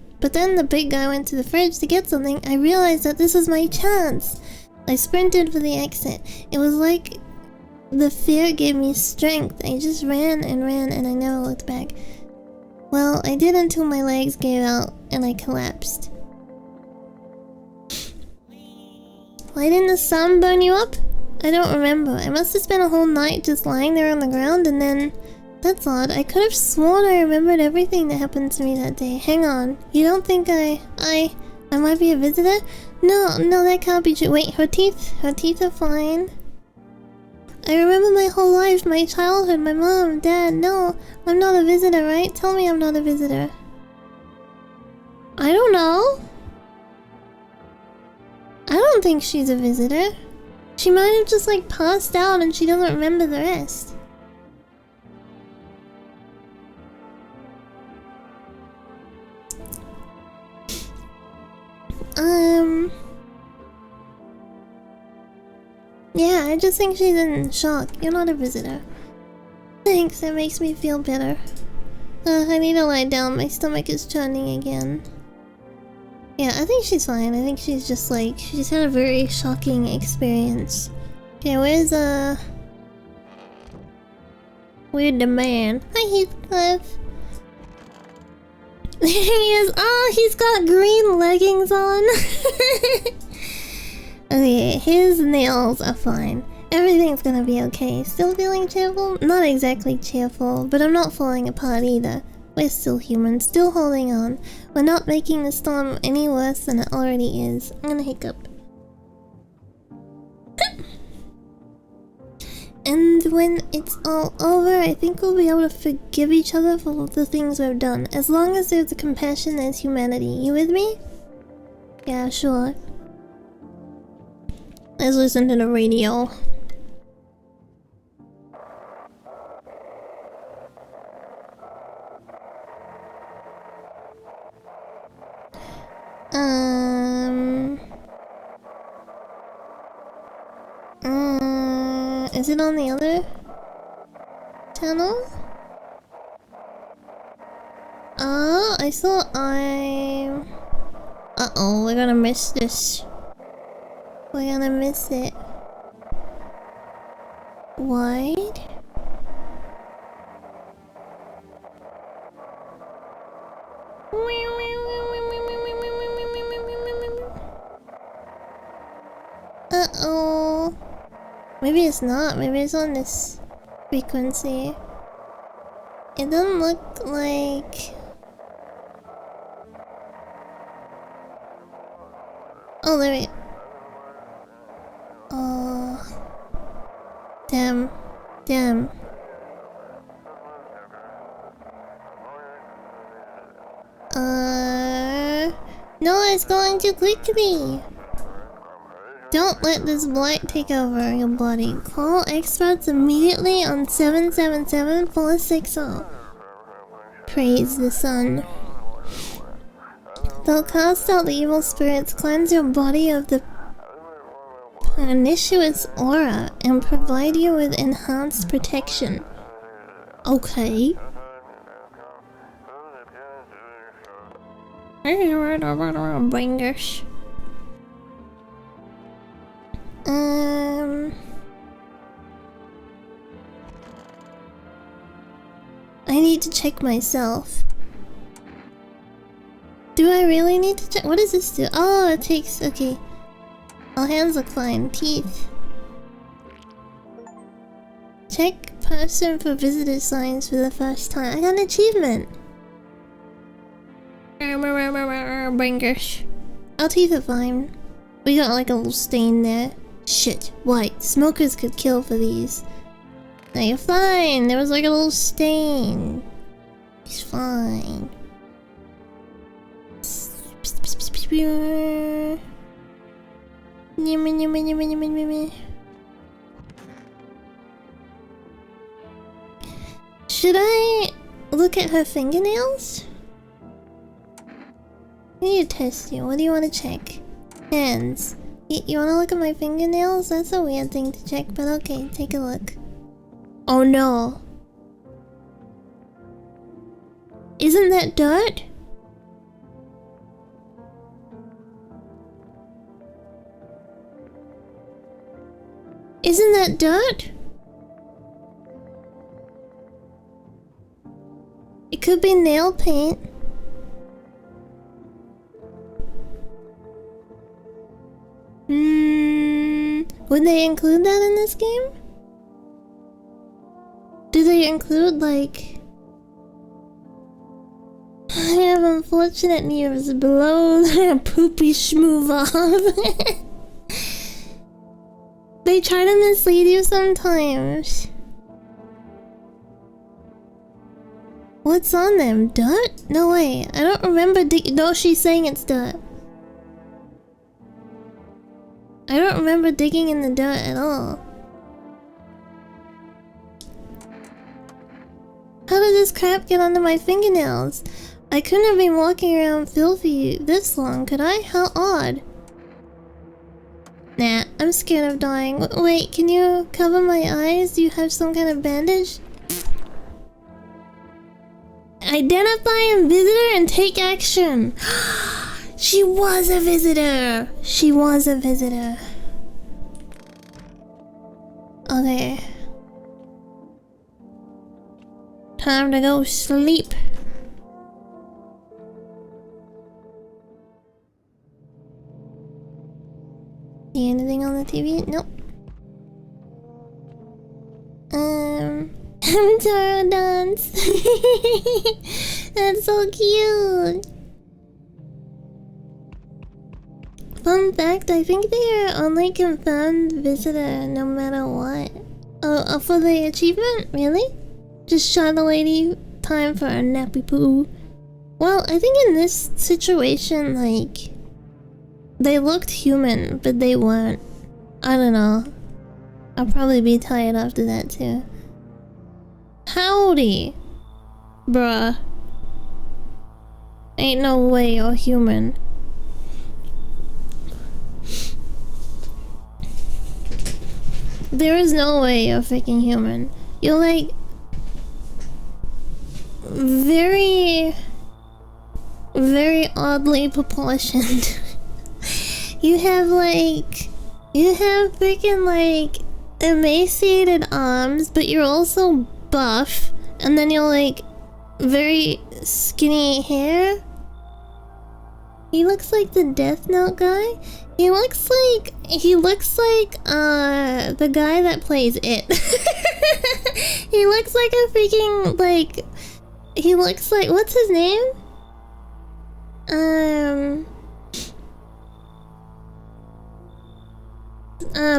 to the fridge to get something. I realized that this was my chance. I sprinted for the exit. It was like the fear gave me strength. I just ran and ran and I never looked back. Well, I did until my legs gave out and I collapsed. Why didn't the sun burn you up? I don't remember. I must have spent a whole night just lying there on the ground and then... That's odd. I could have sworn I remembered everything that happened to me that day. Hang on. You don't think I might be a visitor? No, that can't be true. Wait, her teeth are fine. I remember my whole life, my childhood, my mom, dad. No, I'm not a visitor, right? Tell me I'm not a visitor. I don't know. I don't think she's a visitor. She might have just like passed out and she doesn't remember the rest. Yeah, I just think she's in shock. You're not a visitor. Thanks, that makes me feel better. I need to lie down. My stomach is churning again. Yeah, I think she's fine. I think she's just like... She's had a very shocking experience. Okay, where's Where's the man? Hi, Heathcliff. There he is. Oh, he's got green leggings on. Okay, his nails are fine. Everything's gonna be okay. Still feeling cheerful? Not exactly cheerful, but I'm not falling apart either. We're still human, still holding on. We're not making the storm any worse than it already is. I'm gonna hiccup. And when it's all over, I think we'll be able to forgive each other for the things we've done. As long as there's a compassion, there's humanity. You with me? Yeah, sure. Let's listen to the radio. Is it on the other channel? I thought uh-oh, we're gonna miss this. We're gonna miss it. Wide? Uh-oh. Maybe it's not. Maybe it's on this frequency. It doesn't look like... Oh, there we... Oh... Damn. Damn. No, it's going too quickly. Don't let this blight take over your body. Call experts immediately on 777-460. Praise the sun. They'll cast out the evil spirits, cleanse your body of the pernicious aura, and provide you with enhanced protection. Okay. Bangers. I need to check myself. Do I really need to check? What does this do? Oh, it takes... Okay. All hands look fine. Teeth. Check person for visitor signs for the first time. I got an achievement. Bangers. Our teeth are fine. We got like a little stain there. Shit. White. Smokers could kill for these. No, you're fine. There was like a little stain. He's fine. Should I look at her fingernails? I need to test you. What do you want to check? Hands. You want to look at my fingernails? That's a weird thing to check, but okay, take a look. Oh no. Isn't that dirt? Isn't that dirt? It could be nail paint. Would they include that in this game? Do they include, like... I have unfortunate news. Blow their poopy schmoove off. They try to mislead you sometimes. What's on them? Dirt? No way. I don't remember no, she's saying it's dirt. I don't remember digging in the dirt at all. How did this crap get under my fingernails? I couldn't have been walking around filthy this long, could I? How odd. Nah, I'm scared of dying. Wait, can you cover my eyes? Do you have some kind of bandage? Identify a visitor and take action. She was a visitor. She was a visitor. Okay. Time to go sleep. See anything on the TV? Nope. Taro dance. That's so cute. Fun fact, I think they are only confirmed visitor no matter what. Oh, for the achievement? Really? Just shot a lady, time for a nappy poo. Well, I think in this situation, like... they looked human, but they weren't. I don't know. I'll probably be tired after that too. Howdy! Bruh. Ain't no way you're human. There is no way you're freaking human. You're like very, very oddly proportioned. You have freaking like emaciated arms, but you're also buff, and then you're like very skinny hair. He looks like the Death Note guy. He looks like the guy that plays It. He looks like a freaking like he looks like, what's his name?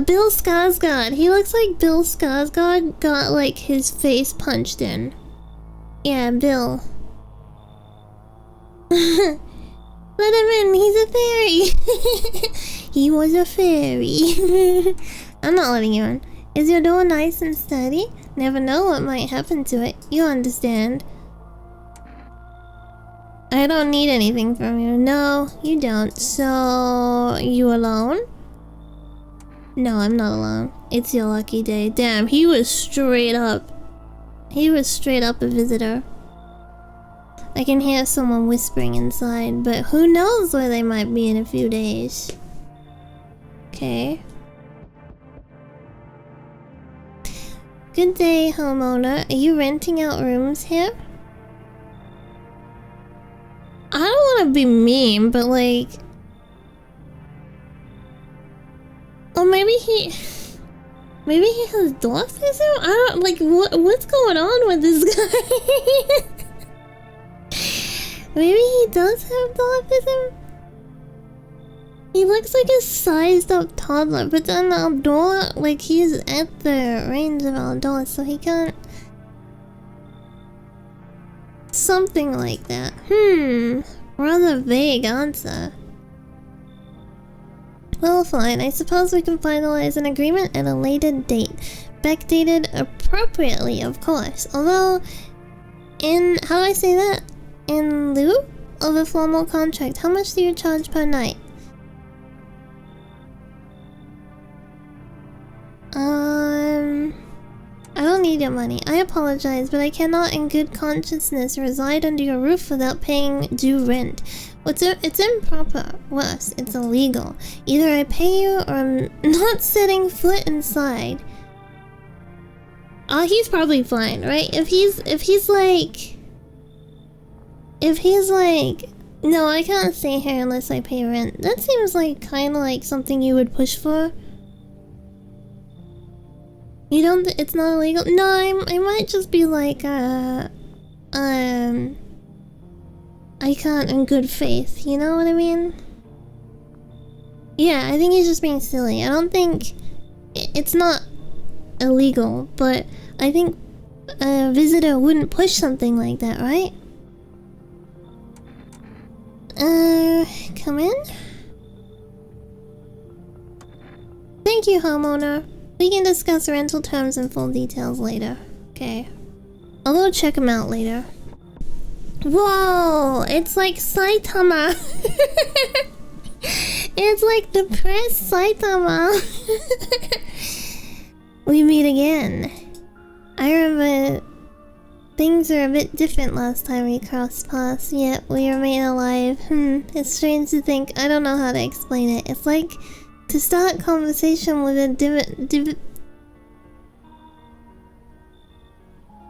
Bill Skarsgård. He looks like Bill Skarsgård got like his face punched in. Yeah, Bill. Let him in, he's a fairy. He was a fairy. I'm not letting you in. Is your door nice and steady? Never know what might happen to it. You understand. I don't need anything from you. No, you don't. So, you alone? No, I'm not alone. It's your lucky day. Damn, he was straight up. He was straight up a visitor. I can hear someone whispering inside, but who knows where they might be in a few days. Okay. Good day, homeowner. Are you renting out rooms here? I don't want to be mean, but like... Or maybe he has dwarfism? I don't, like, what's going on with this guy? Maybe he does have dwarfism? He looks like a sized up toddler, but then outdoor, like, he's at the range of outdoors, so he can't... Something like that. Rather vague answer. Well, fine. I suppose we can finalize an agreement at a later date. Backdated appropriately, of course. Although, how do I say that? In lieu of a formal contract, how much do you charge per night? I don't need your money. I apologize, but I cannot in good consciousness reside under your roof without paying due rent. It's improper. Worse, it's illegal. Either I pay you or I'm not setting foot inside. He's probably fine, right? If he's like, no, I can't stay here unless I pay rent. That seems like kind of like something you would push for. You don't? It's not illegal? No, I might just be like, I can't in good faith. You know what I mean? Yeah, I think he's just being silly. I don't think it's not illegal, but I think a visitor wouldn't push something like that, right? Come in? Thank you, homeowner. We can discuss rental terms and full details later. Okay. I'll go check him out later. Whoa! It's like Saitama! It's like depressed Saitama! We meet again. I remember things were a bit different last time we crossed paths, yet we remain alive. It's strange to think. I don't know how to explain it. It's like to start conversation with a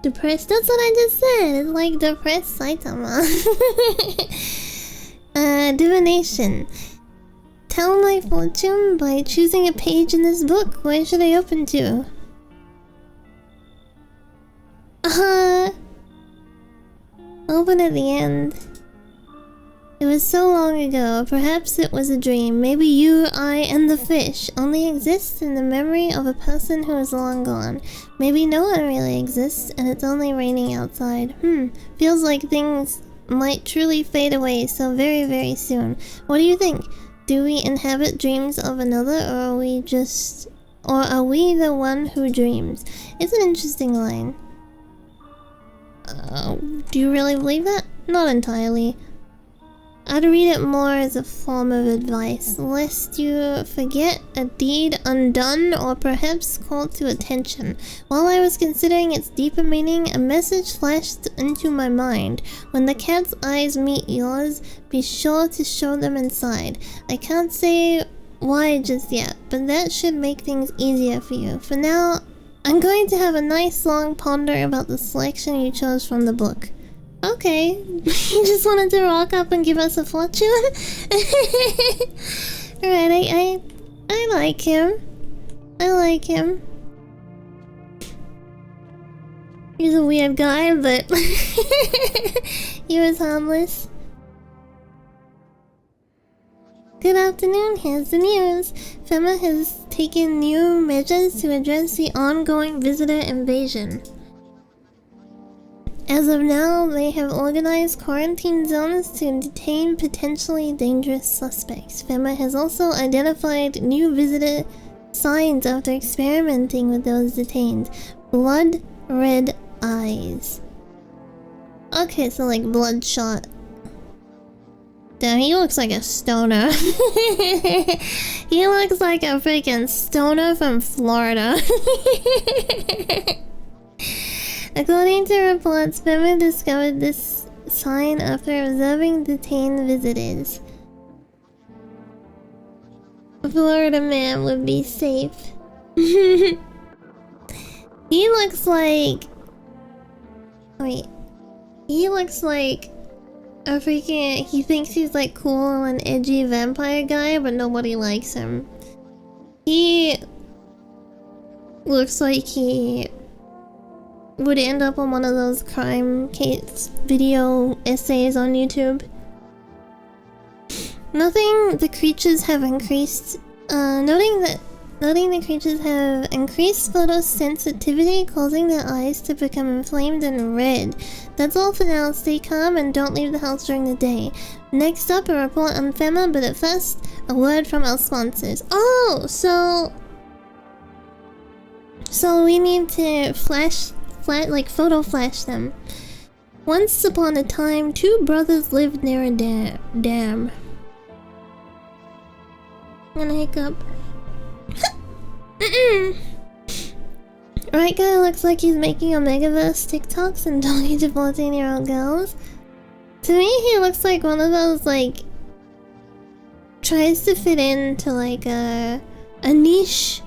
depressed. That's what I just said. It's like depressed Saitama. Divination. Tell my fortune by choosing a page in this book. Where should I open to? Open at the end. It was so long ago, perhaps it was a dream. Maybe you, I, and the fish only exist in the memory of a person who is long gone. Maybe no one really exists, and it's only raining outside. Feels like things might truly fade away so very, very soon. What do you think? Do we inhabit dreams of another, or are we the one who dreams? It's an interesting line. Do you really believe that? Not entirely. I'd read it more as a form of advice, lest you forget a deed undone or perhaps called to attention. While I was considering its deeper meaning, a message flashed into my mind. When the cat's eyes meet yours, be sure to show them inside. I can't say why just yet, but that should make things easier for you. For now, I'm going to have a nice long ponder about the selection you chose from the book. Okay, you just wanted to rock up and give us a fortune? Alright, I like him. I like him. He's a weird guy, but he was harmless. Good afternoon, here's the news. FEMA has taken new measures to address the ongoing visitor invasion. As of now, they have organized quarantine zones to detain potentially dangerous suspects. FEMA has also identified new visitor signs after experimenting with those detained. Blood red eyes. Okay, so like bloodshot. Damn, he looks like a stoner. He looks like a freaking stoner from Florida. According to reports, FEMA discovered this sign after observing detained visitors. A Florida man would be safe. He looks like... Wait. He looks like a freaking... He thinks he's like cool and edgy vampire guy, but nobody likes him. He looks like he would end up on one of those crime case video essays on YouTube. Noting the creatures have increased photosensitivity, causing their eyes to become inflamed and red. That's all for now. Stay calm and don't leave the house during the day. Next up, a report on FEMA, but at first, a word from our sponsors. Oh, so we need to photo flash them. Once upon a time, two brothers lived near a dam. I'm gonna hiccup. Right guy looks like he's making a Megaverse TikToks and talking to 14-year-old girls. To me, he looks like one of those, like, tries to fit into like a niche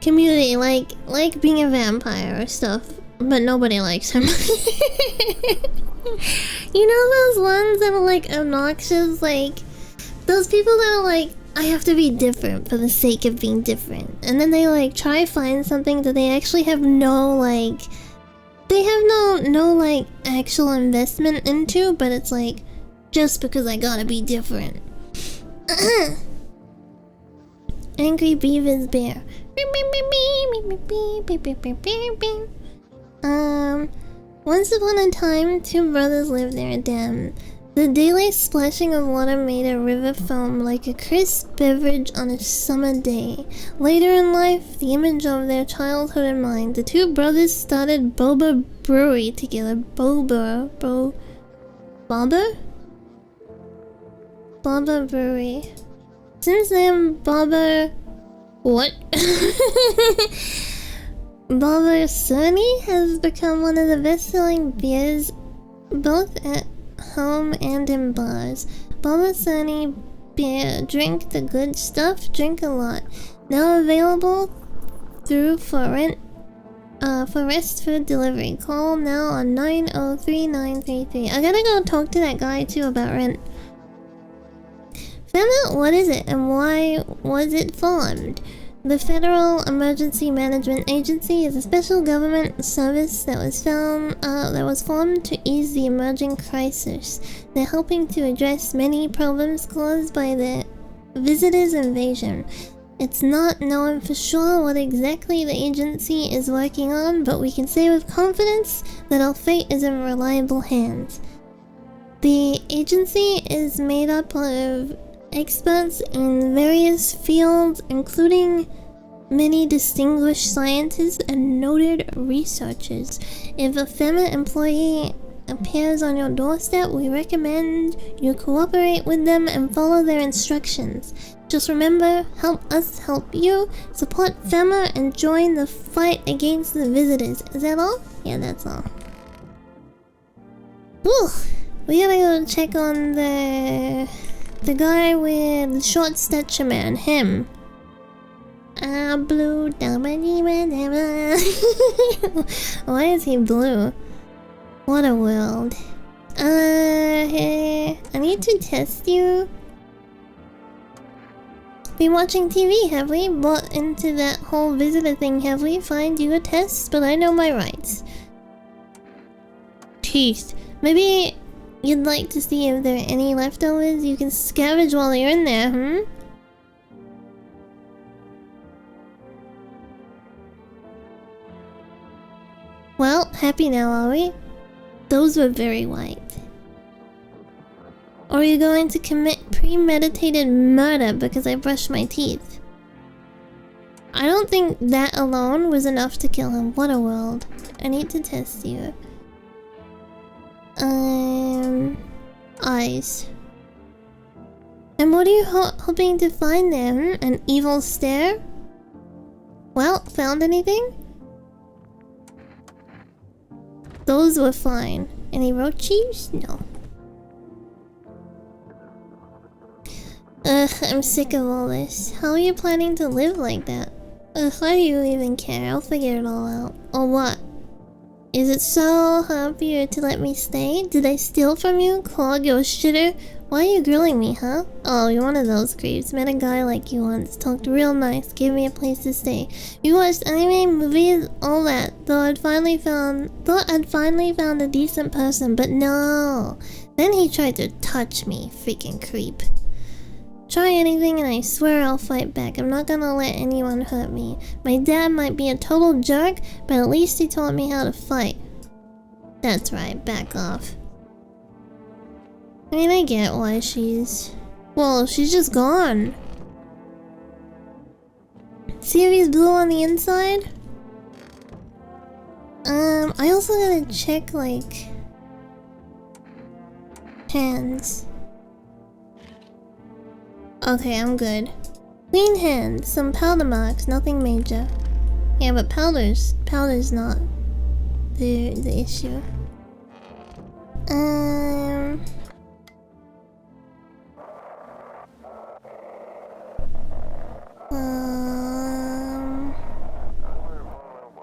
community, like being a vampire or stuff. But nobody likes him. You know those ones that are like obnoxious, like those people that are like, I have to be different for the sake of being different, and then they like try find something that they actually have no like, they have no like actual investment into, but it's like just because I gotta be different. Angry Beaver's bear. Once upon a time, two brothers lived near a dam. The daily splashing of water made a river foam like a crisp beverage on a summer day. Later in life, the image of their childhood in mind, the two brothers started Boba Brewery together. Boba Brewery. Since then, what? Baba Sunny has become one of the best-selling beers both at home and in bars. Baba Sunny beer, drink the good stuff, drink a lot. Now available through for rest food delivery. Call now on 903-933. I gotta go talk to that guy too about rent. FEMA, what is it and why was it formed? The Federal Emergency Management Agency is a special government service that was formed to ease the emerging crisis. They're helping to address many problems caused by the visitors' invasion. It's not known for sure what exactly the agency is working on, but we can say with confidence that our fate is in reliable hands. The agency is made up of experts in various fields, including many distinguished scientists and noted researchers. If a FEMA employee appears on your doorstep, we recommend you cooperate with them and follow their instructions. Just remember, help us help you, support FEMA, and join the fight against the visitors. Is that all? Yeah, that's all. Whew! We gotta go check on the guy with the short stature man, him. Blue. Why is he blue? What a world. Hey, I need to test you. Been watching TV, have we? Bought into that whole visitor thing, have we? Find you a test, but I know my rights. Teeth. Maybe you'd like to see if there are any leftovers you can scavenge while you're in there, hmm? Well, happy now, are we? Those were very white. Or are you going to commit premeditated murder because I brushed my teeth? I don't think that alone was enough to kill him. What a world. I need to test you. Eyes. And what are you hoping to find there? An evil stare? Well, found anything? Those were fine. Any roaches? No. Ugh, I'm sick of all this. How are you planning to live like that? Ugh, why do you even care? I'll figure it all out. Or what? Is it so hard for you to let me stay? Did I steal from you? Clog your shitter? Why are you grilling me, huh? Oh, you're one of those creeps. Met a guy like you once. Talked real nice. Gave me a place to stay. You watched anime, movies, all that. Thought I'd finally found a decent person, but no. Then he tried to touch me. Freaking creep. Try anything and I swear I'll fight back. I'm not gonna let anyone hurt me. My dad might be a total jerk, but at least he taught me how to fight. That's right, back off. I mean, I get why she's... Well, she's just gone. See if he's blue on the inside? I also gotta check, like... hands. Okay, I'm good. Clean hands, some powder marks, nothing major. Yeah, but powder's not the issue.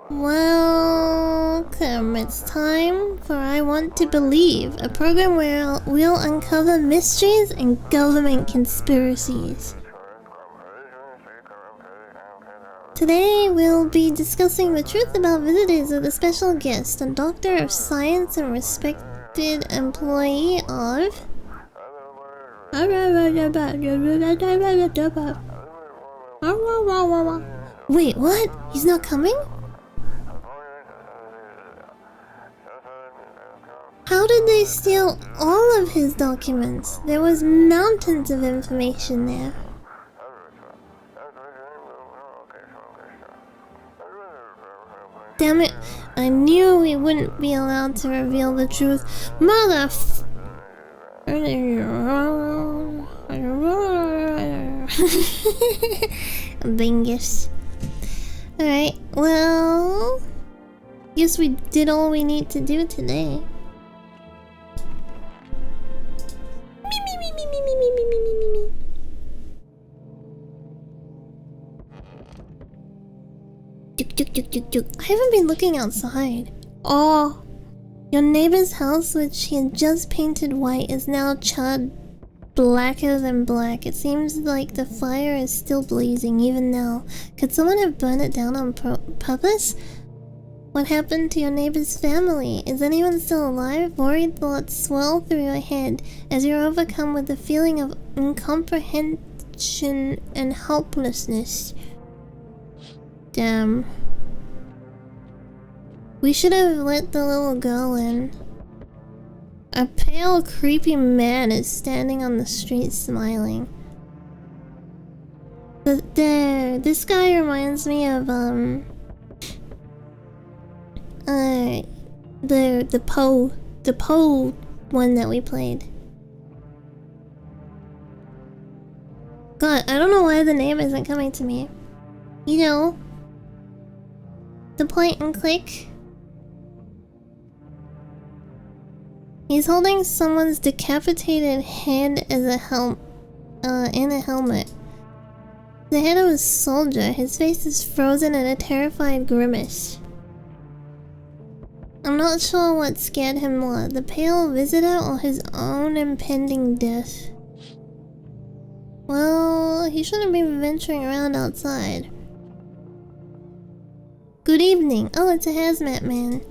Welcome. It's time for I Want to Believe, a program where we'll uncover mysteries and government conspiracies. Today we'll be discussing the truth about visitors with a special guest, a doctor of science and respected employee of... Wait, what? He's not coming? How did they steal all of his documents? There was mountains of information there. Damn it, I knew we wouldn't be allowed to reveal the truth. Bingus. Alright, well... guess we did all we need to do today. I haven't been looking outside. Oh, your neighbor's house, which he had just painted white, is now charred blacker than black. It seems like the fire is still blazing even now. Could someone have burned it down on purpose? What happened to your neighbor's family? Is anyone still alive? Worried thoughts swirl through your head as you're overcome with the feeling of incomprehension and helplessness. Damn. We should have let the little girl in. A pale, creepy man is standing on the street smiling. This guy reminds me of, the the Poe one that we played. God, I don't know why the name isn't coming to me. You know, the point and click. He's holding someone's decapitated head as a in a helmet. The head of a soldier. His face is frozen in a terrified grimace. I'm not sure what scared him more, the pale visitor or his own impending death. Well, he shouldn't be venturing around outside. Good evening. Oh, it's a hazmat man.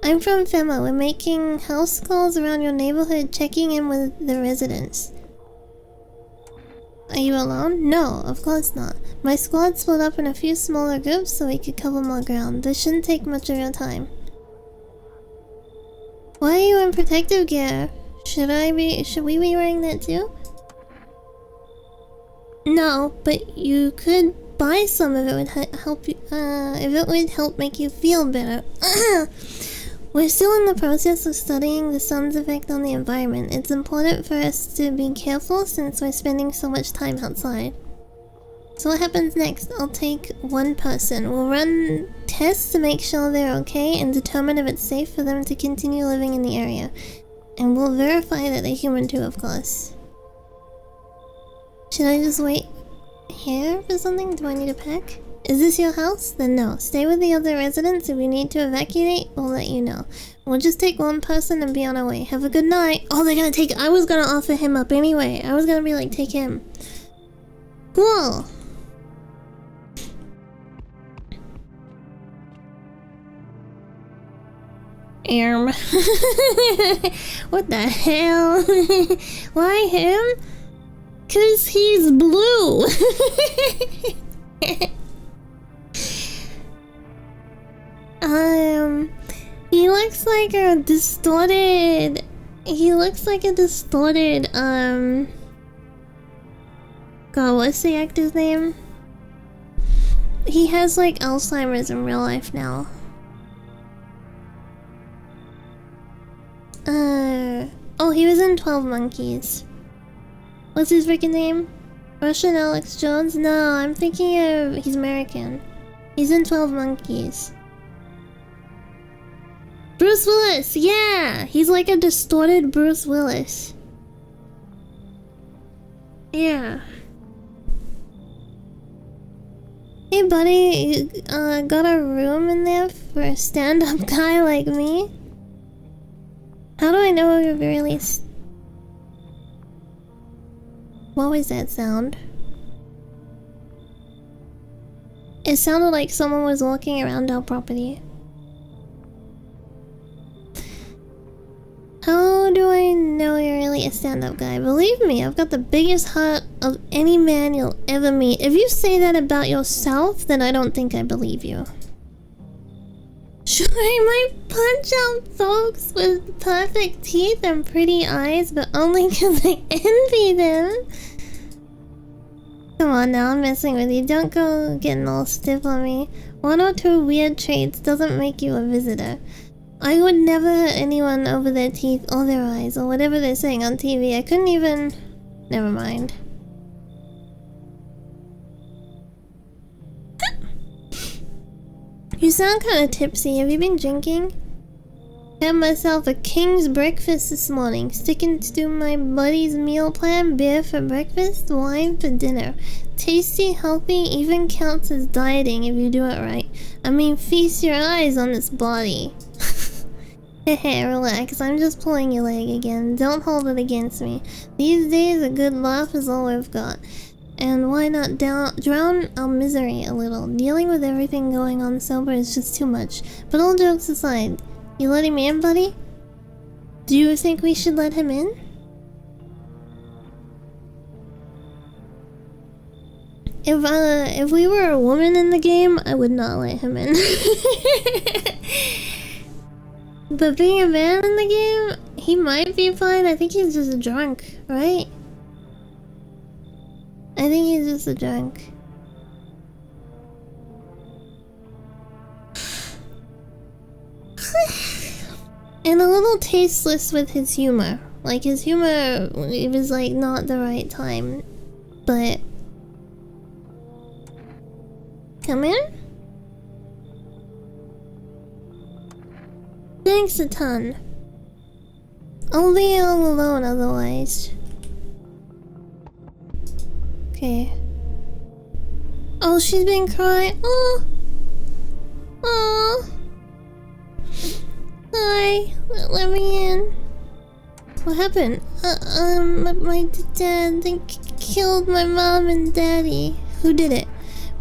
I'm from FEMA. We're making house calls around your neighborhood, checking in with the residents. Are you alone? No, of course not. My squad split up in a few smaller groups so we could cover more ground. This shouldn't take much of your time. Why are you in protective gear? Should we be wearing that too? No, but you could buy some if it would help you, if it would help make you feel better. We're still in the process of studying the sun's effect on the environment. It's important for us to be careful since we're spending so much time outside. So what happens next? I'll take one person. We'll run tests to make sure they're okay and determine if it's safe for them to continue living in the area. And we'll verify that they're human too, of course. Should I just wait here for something? Do I need to pack? Is this your house? Then no. Stay with the other residents. If we need to evacuate, we'll let you know. We'll just take one person and be on our way. Have a good night. Oh, they're gonna take... I was gonna offer him up anyway. I was gonna be like, take him. Cool. What the hell? Why him? 'Cause he's blue. He looks like a distorted... He looks like a distorted, God, what's the actor's name? He has, like, Alzheimer's in real life now. Oh, he was in 12 Monkeys. What's his freaking name? Russian Alex Jones? No, I'm thinking of... He's American. He's in 12 Monkeys. Bruce Willis! Yeah! He's like a distorted Bruce Willis. Yeah. Hey buddy, got a room in there for a stand-up guy like me? How do I know if you're really... What was that sound? It sounded like someone was walking around our property. How do I know you're really a stand-up guy? Believe me, I've got the biggest heart of any man you'll ever meet. If you say that about yourself, then I don't think I believe you. Sure, I might punch out folks with perfect teeth and pretty eyes, but only because I envy them. Come on now, I'm messing with you. Don't go getting all stiff on me. One or two weird traits doesn't make you a visitor. I would never hurt anyone over their teeth or their eyes or whatever they're saying on TV. I couldn't even... Never mind. You sound kind of tipsy. Have you been drinking? Had myself a king's breakfast this morning. Sticking to my buddy's meal plan. Beer for breakfast, wine for dinner. Tasty, healthy, even counts as dieting if you do it right. I mean, feast your eyes on this body. Hey, relax. I'm just pulling your leg again. Don't hold it against me. These days, a good laugh is all we've got. And why not drown our misery a little? Dealing with everything going on sober is just too much. But all jokes aside, you letting me in, buddy? Do you think we should let him in? If we were a woman in the game, I would not let him in. But being a man in the game, he might be fine. I think he's just a drunk, right? I think he's just a drunk. And and a little tasteless with his humor. Like, his humor, it was like not the right time. But come in. Thanks a ton. I'll be all alone otherwise. Okay. Oh, she's been crying. Oh. Oh. Hi. Let me in. What happened? My dad killed my mom and daddy. Who did it?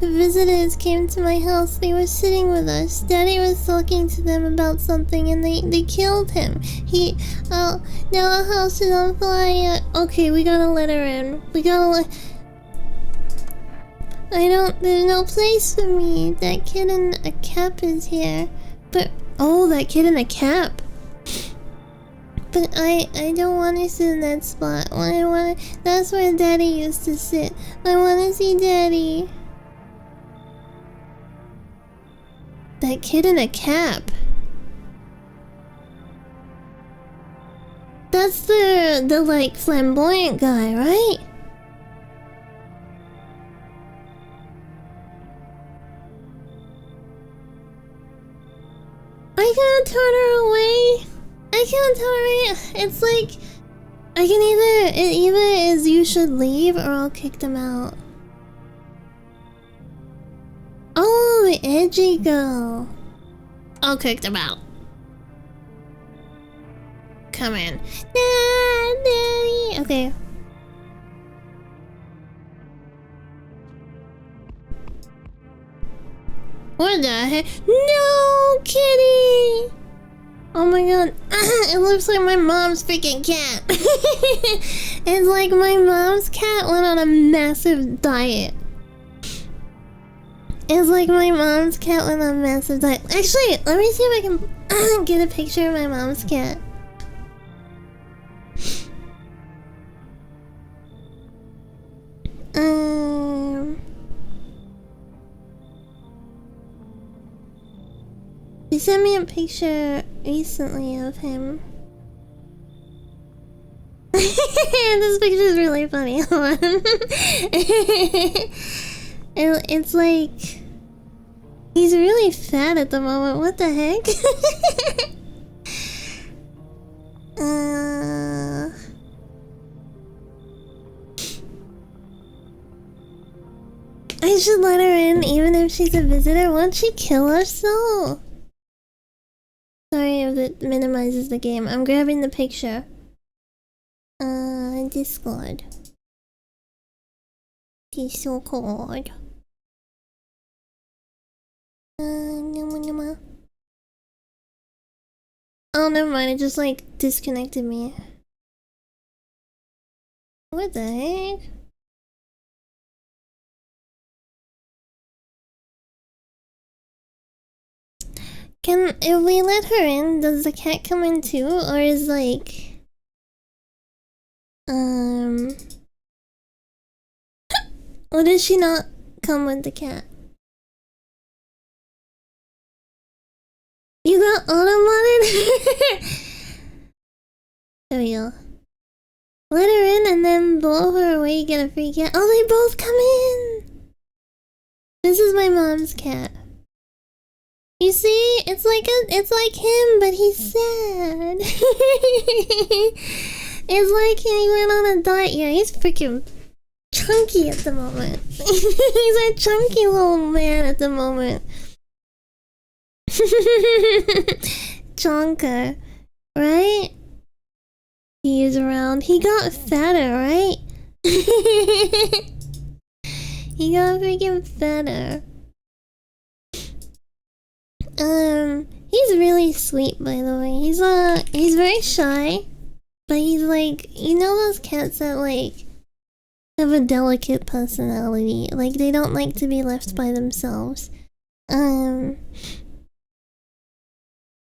The visitors came to my house. They were sitting with us. Daddy was talking to them about something and they killed him. Now our house is on fire. Okay, we gotta let her in. There's no place for me. That kid in a cap is here. But, oh, that kid in a cap. But I don't want to sit in that spot. That's where Daddy used to sit. I want to see Daddy. That kid in a cap. That's the like flamboyant guy, right? I can't turn her away. I can't turn her away. It's like it either is you should leave or I'll kick them out. Oh, the edgy girl. I'll kick them out. Come in. Daddy. Okay. What the heck? No, kitty! Oh my god. It looks like my mom's freaking cat. It's like my mom's cat went on a massive diet. It's like my mom's cat went on a massive diet. Actually, let me see if I can get a picture of my mom's cat. She sent me a picture recently of him. This picture is really funny. Hold on. It's like he's really fat at the moment. What the heck? I should let her in even if she's a visitor. Won't she kill herself? Sorry if it minimizes the game. I'm grabbing the picture. Discord. Discord. Oh, never mind. It just like disconnected me. What the heck? If we let her in, does the cat come in too? Or is like... Or does she not come with the cat? You got automated? There we go. Let her in and then blow her away, get a free cat. Oh, they both come in! This is my mom's cat. You see, it's like him, but he's sad. It's like he went on a diet. Yeah, he's freaking chunky at the moment. He's a chunky little man at the moment. Chonka, right? He is around. He got fatter, right? He got freaking fatter. He's really sweet, by the way. He's very shy, but he's like, you know those cats that like have a delicate personality. Like they don't like to be left by themselves.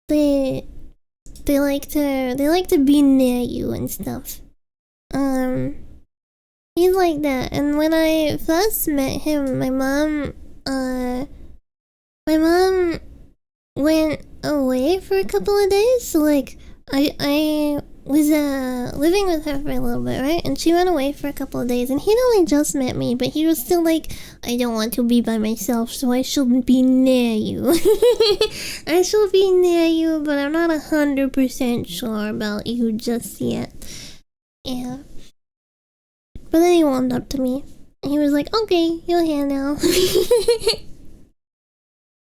They like to be near you and stuff. He's like that. And when I first met him, my mom went away for a couple of days, so like I was living with her for a little bit, right? And she went away for a couple of days, and he'd only just met me, but he was still like, I don't want to be by myself, so I shouldn't be near you. I shall be near you, but I'm not 100% sure about you just yet. Yeah. But then he warmed up to me. And he was like, okay, you're here now.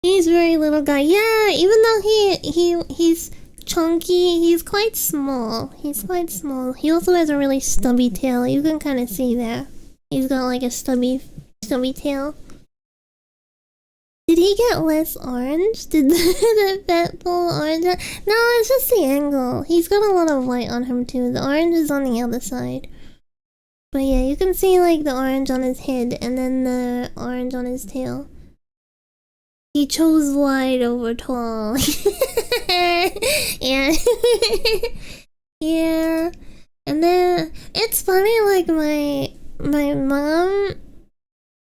He's a very little guy. Yeah, even though he's chunky, he's quite small. He's quite small. He also has a really stubby tail. You can kind of see that. He's got like a stubby tail. Did he get less orange? Did the fat pull orange? No, it's just the angle. He's got a lot of white on him too. The orange is on the other side. But yeah, you can see like the orange on his head and then the orange on his tail. He chose wide over tall. Yeah. Yeah. And then it's funny, like my mom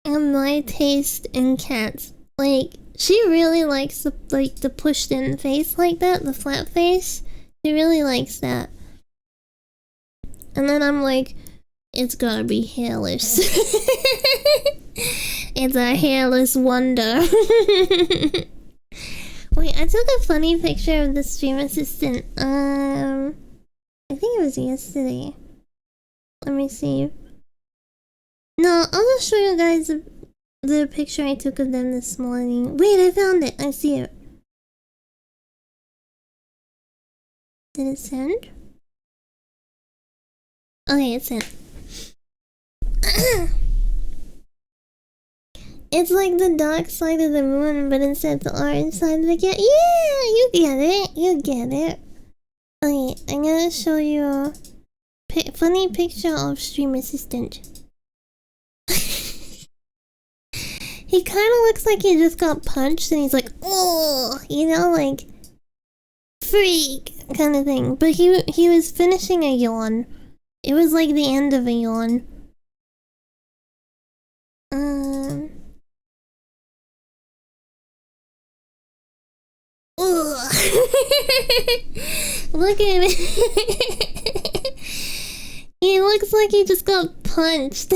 and my taste in cats. Like, she really likes the pushed in face like that, the flat face. She really likes that. And then I'm like, it's gotta be hairless. It's a hairless wonder. Wait, I took a funny picture of the stream assistant. I think it was yesterday. Let me see. No, I'll just show you guys the picture I took of them this morning. Wait, I found it. I see it. Did it send? Okay, it sent. It's like the dark side of the moon, but instead the orange side of the cat. Yeah, you get it. You get it. Okay, I'm gonna show you a funny picture of Stream Assistant. He kind of looks like he just got punched and he's like, oh, you know, like, freak kind of thing. But he was finishing a yawn. It was like the end of a yawn. Look at it. He looks like he just got punched.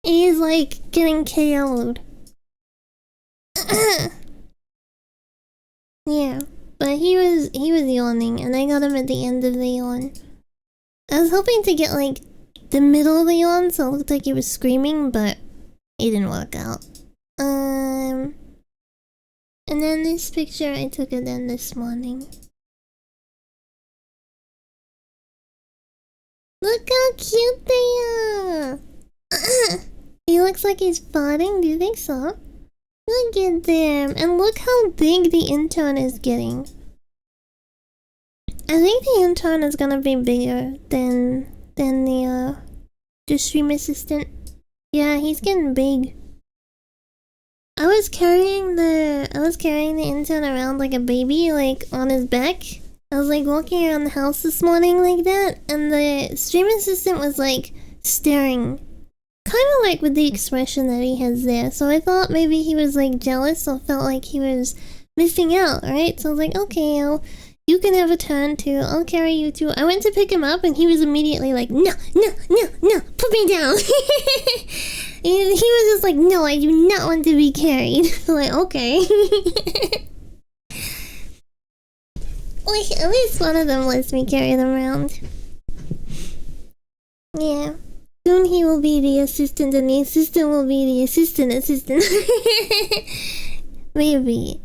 He's like getting KO'd. Yeah, but he was yawning, and I got him at the end of the yawn. I was hoping to get like the middle of the yawn, so it looked like he was screaming, but it didn't work out. And then this picture I took of them this morning. Look how cute they are! He looks like he's farting, do you think so? Look at them, and look how big the intern is getting. I think the intern is gonna be bigger than the stream assistant. Yeah, he's getting big. I was carrying the intern around like a baby, like on his back. I was like walking around the house this morning like that, and the stream assistant was like staring, kind of like with the expression that he has there. So I thought maybe he was like jealous or felt like he was missing out, right? So I was like, okay, you can have a turn too. I'll carry you too. I went to pick him up and he was immediately like, no, put me down. He was just like, no, I do not want to be carried. I'm like, okay. Like, at least one of them lets me carry them around. Yeah. Soon he will be the assistant and the assistant will be the assistant. Maybe.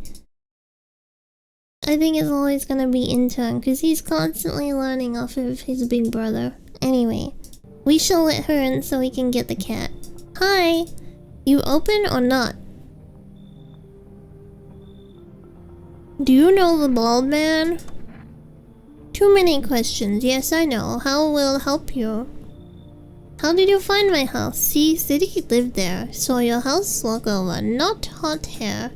I think it's always gonna be intern because he's constantly learning off of his big brother. Anyway, we shall let her in so we can get the cat. Hi! You open or not? Do you know the bald man? Too many questions. Yes, I know. How will help you? How did you find my house? See, City lived there. So your house walk over. Not hot hair.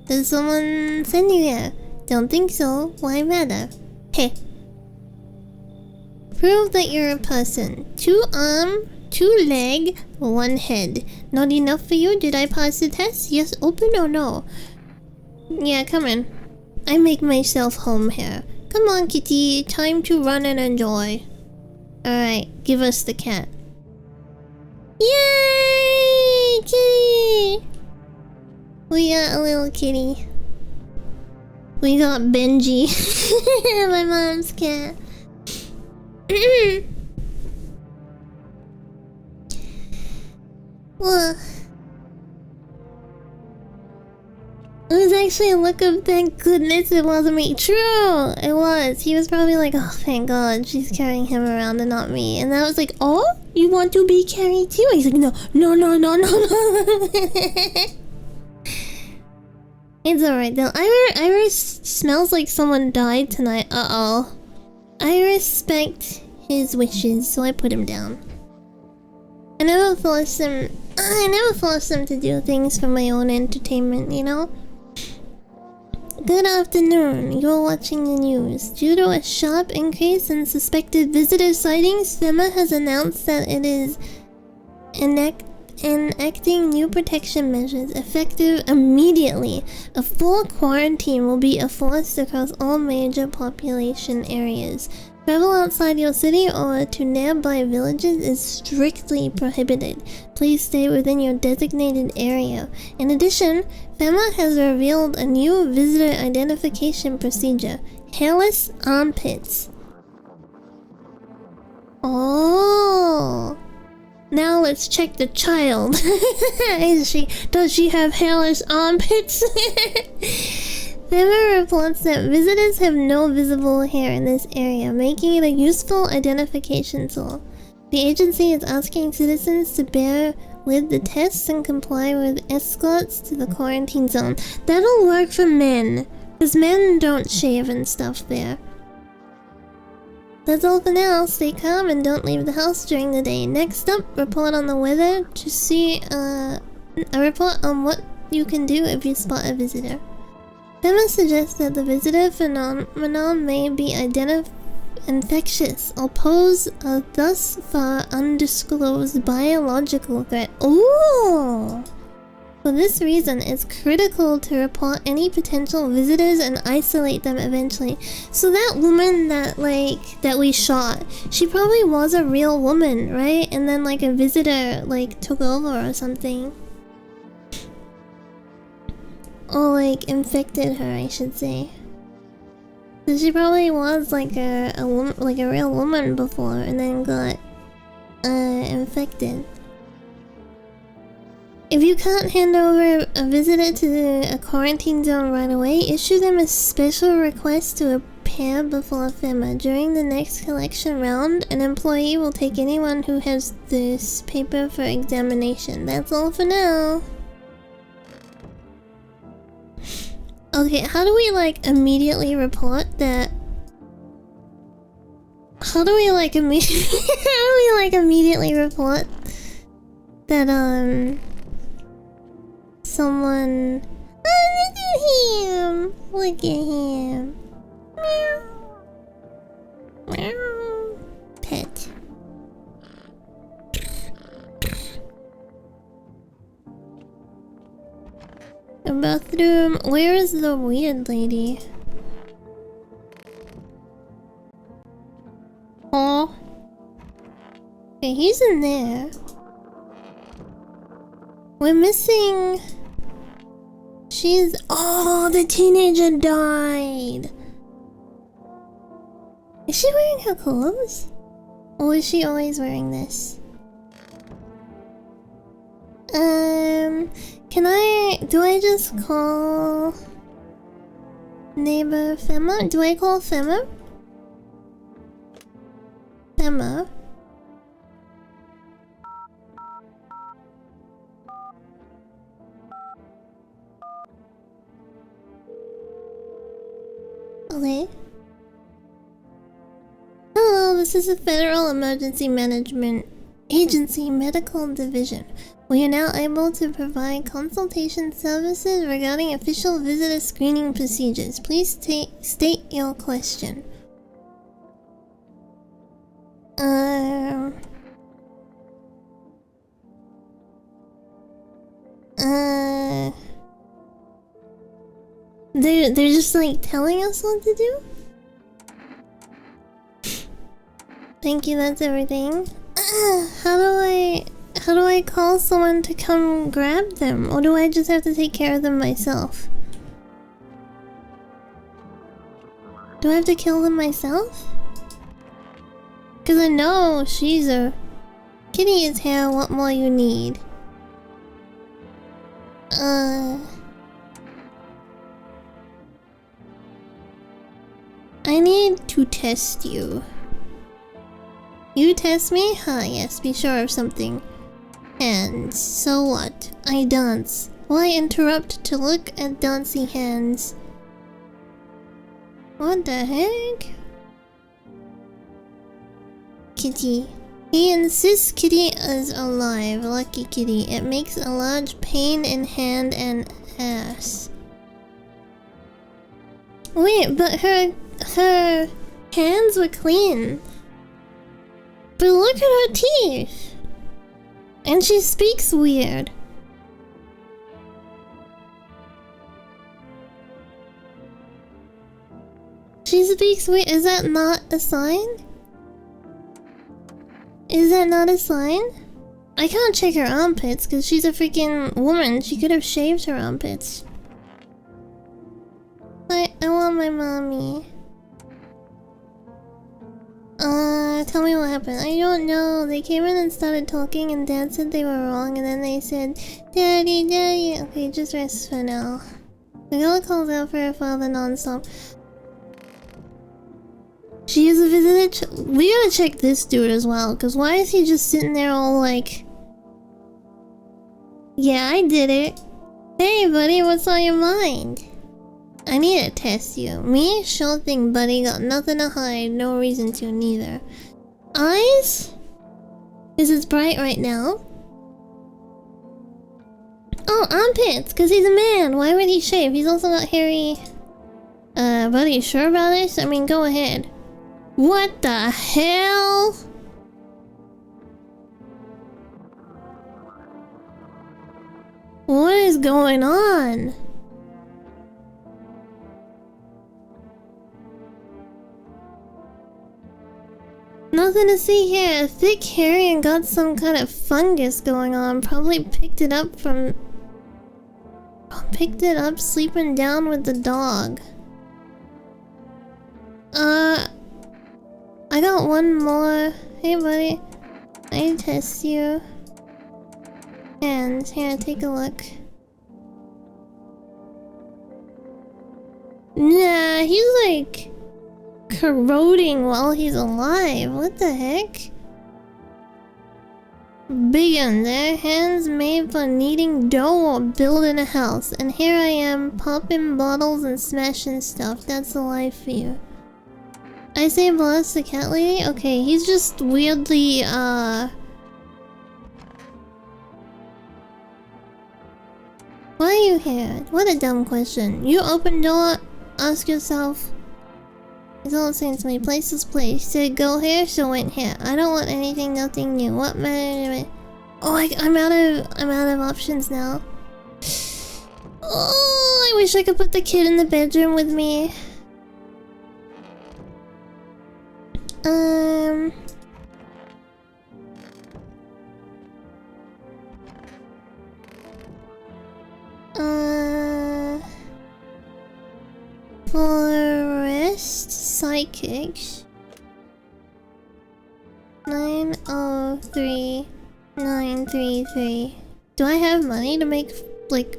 Did someone send you here? Don't think so. Why matter? Hey. Prove that you're a person. 2 arm, 2 leg, 1 head. Not enough for you? Did I pass the test? Yes, open or no? Yeah, come in. I make myself home here. Come on, kitty. Time to run and enjoy. Alright, give us the cat. Yay! Kitty! We got a little kitty. We got Benji. My mom's cat. Well, it was actually a look of thank goodness it wasn't me. True! It was. He was probably like, oh, thank God, she's carrying him around and not me. And I was like, oh? You want to be carried too? He's like, no. It's alright though. Iris smells like someone died tonight. Uh-oh. I respect his wishes, so I put him down. I never force him to do things for my own entertainment, you know? Good afternoon. You're watching the news. Due to a sharp increase in suspected visitor sightings, FEMA has announced that it is enacting new protection measures effective immediately. A full quarantine will be enforced across all major population areas. Travel outside your city or to nearby villages is strictly prohibited. Please stay within your designated area. In addition, FEMA has revealed a new visitor identification procedure: hairless armpits. Oh. Now let's check the child. Does she have hairless armpits? FEMA reports that visitors have no visible hair in this area, making it a useful identification tool. The agency is asking citizens to bear with the tests and comply with escorts to the quarantine zone. That'll work for men, because men don't shave and stuff there. That's all for now. Stay calm and don't leave the house during the day. Next up, report on the weather to see a report on what you can do if you spot a visitor. FEMA suggests that the visitor phenomenon may be infectious or pose a thus far undisclosed biological threat. Ooh! For this reason, it's critical to report any potential visitors and isolate them eventually. So that woman that we shot, she probably was a real woman, right? And then like a visitor like took over or something. Or like infected her, I should say. So she probably was like a real woman before and then got infected. If you can't hand over a visitor to a quarantine zone right away, issue them a special request to appear before FEMA. During the next collection round, an employee will take anyone who has this paper for examination. That's all for now. Okay, how do we like immediately report that? How do we like immediately report that someone? Oh, look at him! Look at him! Meow. Meow. Pet. The bathroom. Where is the weird lady? Oh. Okay, he's in there. We're missing. She's. Oh, the teenager died. Is she wearing her clothes? Or is she always wearing this? Do I just call neighbor FEMA? Do I call FEMA? FEMA? Okay. Hello, this is the Federal Emergency Management Agency Medical Division. We are now able to provide consultation services regarding official visitor screening procedures. Please state your question. They're just like telling us what to do? Thank you, that's everything. How do I call someone to come grab them? Or do I just have to take care of them myself? Do I have to kill them myself? Cause I know she's a... Kitty is here, what more you need? I need to test you. You test me? Huh, yes, be sure of something. Hands. So what? I dance. Why interrupt to look at dancing hands? What the heck? Kitty. He insists Kitty is alive. Lucky Kitty. It makes a large pain in hand and ass. Wait, but her hands were clean. But look at her teeth. And she speaks weird. She speaks weird. Is that not a sign? Is that not a sign? I can't check her armpits because she's a freaking woman. She could have shaved her armpits. I want my mommy. Tell me what happened. I don't know. They came in and started talking and Dad said they were wrong and then they said, Daddy, Daddy. Okay, just rest for now. The girl calls out for her father non-stop. She is a visitor. We gotta check this dude as well, because why is he just sitting there all like... Yeah, I did it. Hey, buddy, what's on your mind? I need to test you. Me? Sure thing, buddy. Got nothing to hide. No reason to, neither. Eyes? Is it bright right now? Oh, armpits! Because he's a man. Why would he shave? He's also got hairy... buddy, you sure about this? I mean, go ahead. What the hell? What is going on? Nothing to see here. Thick, hairy, and got some kind of fungus going on. Probably picked it up from... Picked it up sleeping down with the dog. I got one more. Hey, buddy. I test you. And here, take a look. Nah, he's like corroding while he's alive. What the heck? Big in there. Hands made for kneading dough or building a house. And here I am, popping bottles and smashing stuff. That's the life for you. I say bless the cat lady? Okay, he's just weirdly, Why are you here? What a dumb question. You open door, ask yourself. It's all the same to me. Place is place. Said go here, so went here. I don't want anything, nothing new. What matter? Oh, I'm out of options now. Oh, I wish I could put the kid in the bedroom with me. Forest Psychics 903933. Do I have money to make, like,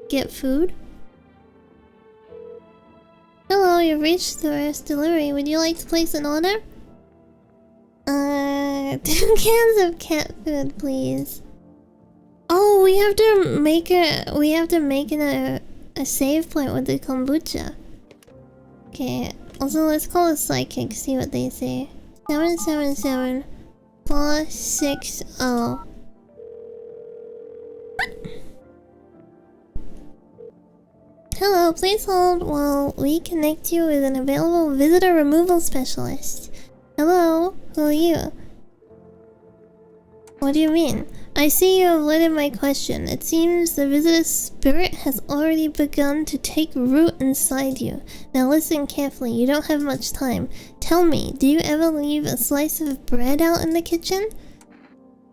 get food? Hello, you've reached the rest delivery. Would you like to place an order? 2 cans of cat food, please. Oh, we have to make a save point with the kombucha. Okay, also let's call a psychic, see what they say. 777460. Hello, please hold while we connect you with an available visitor removal specialist. Hello, who are you? What do you mean? I see you have avoided my question. It seems the visitor's spirit has already begun to take root inside you. Now listen carefully, you don't have much time. Tell me, do you ever leave a slice of bread out in the kitchen?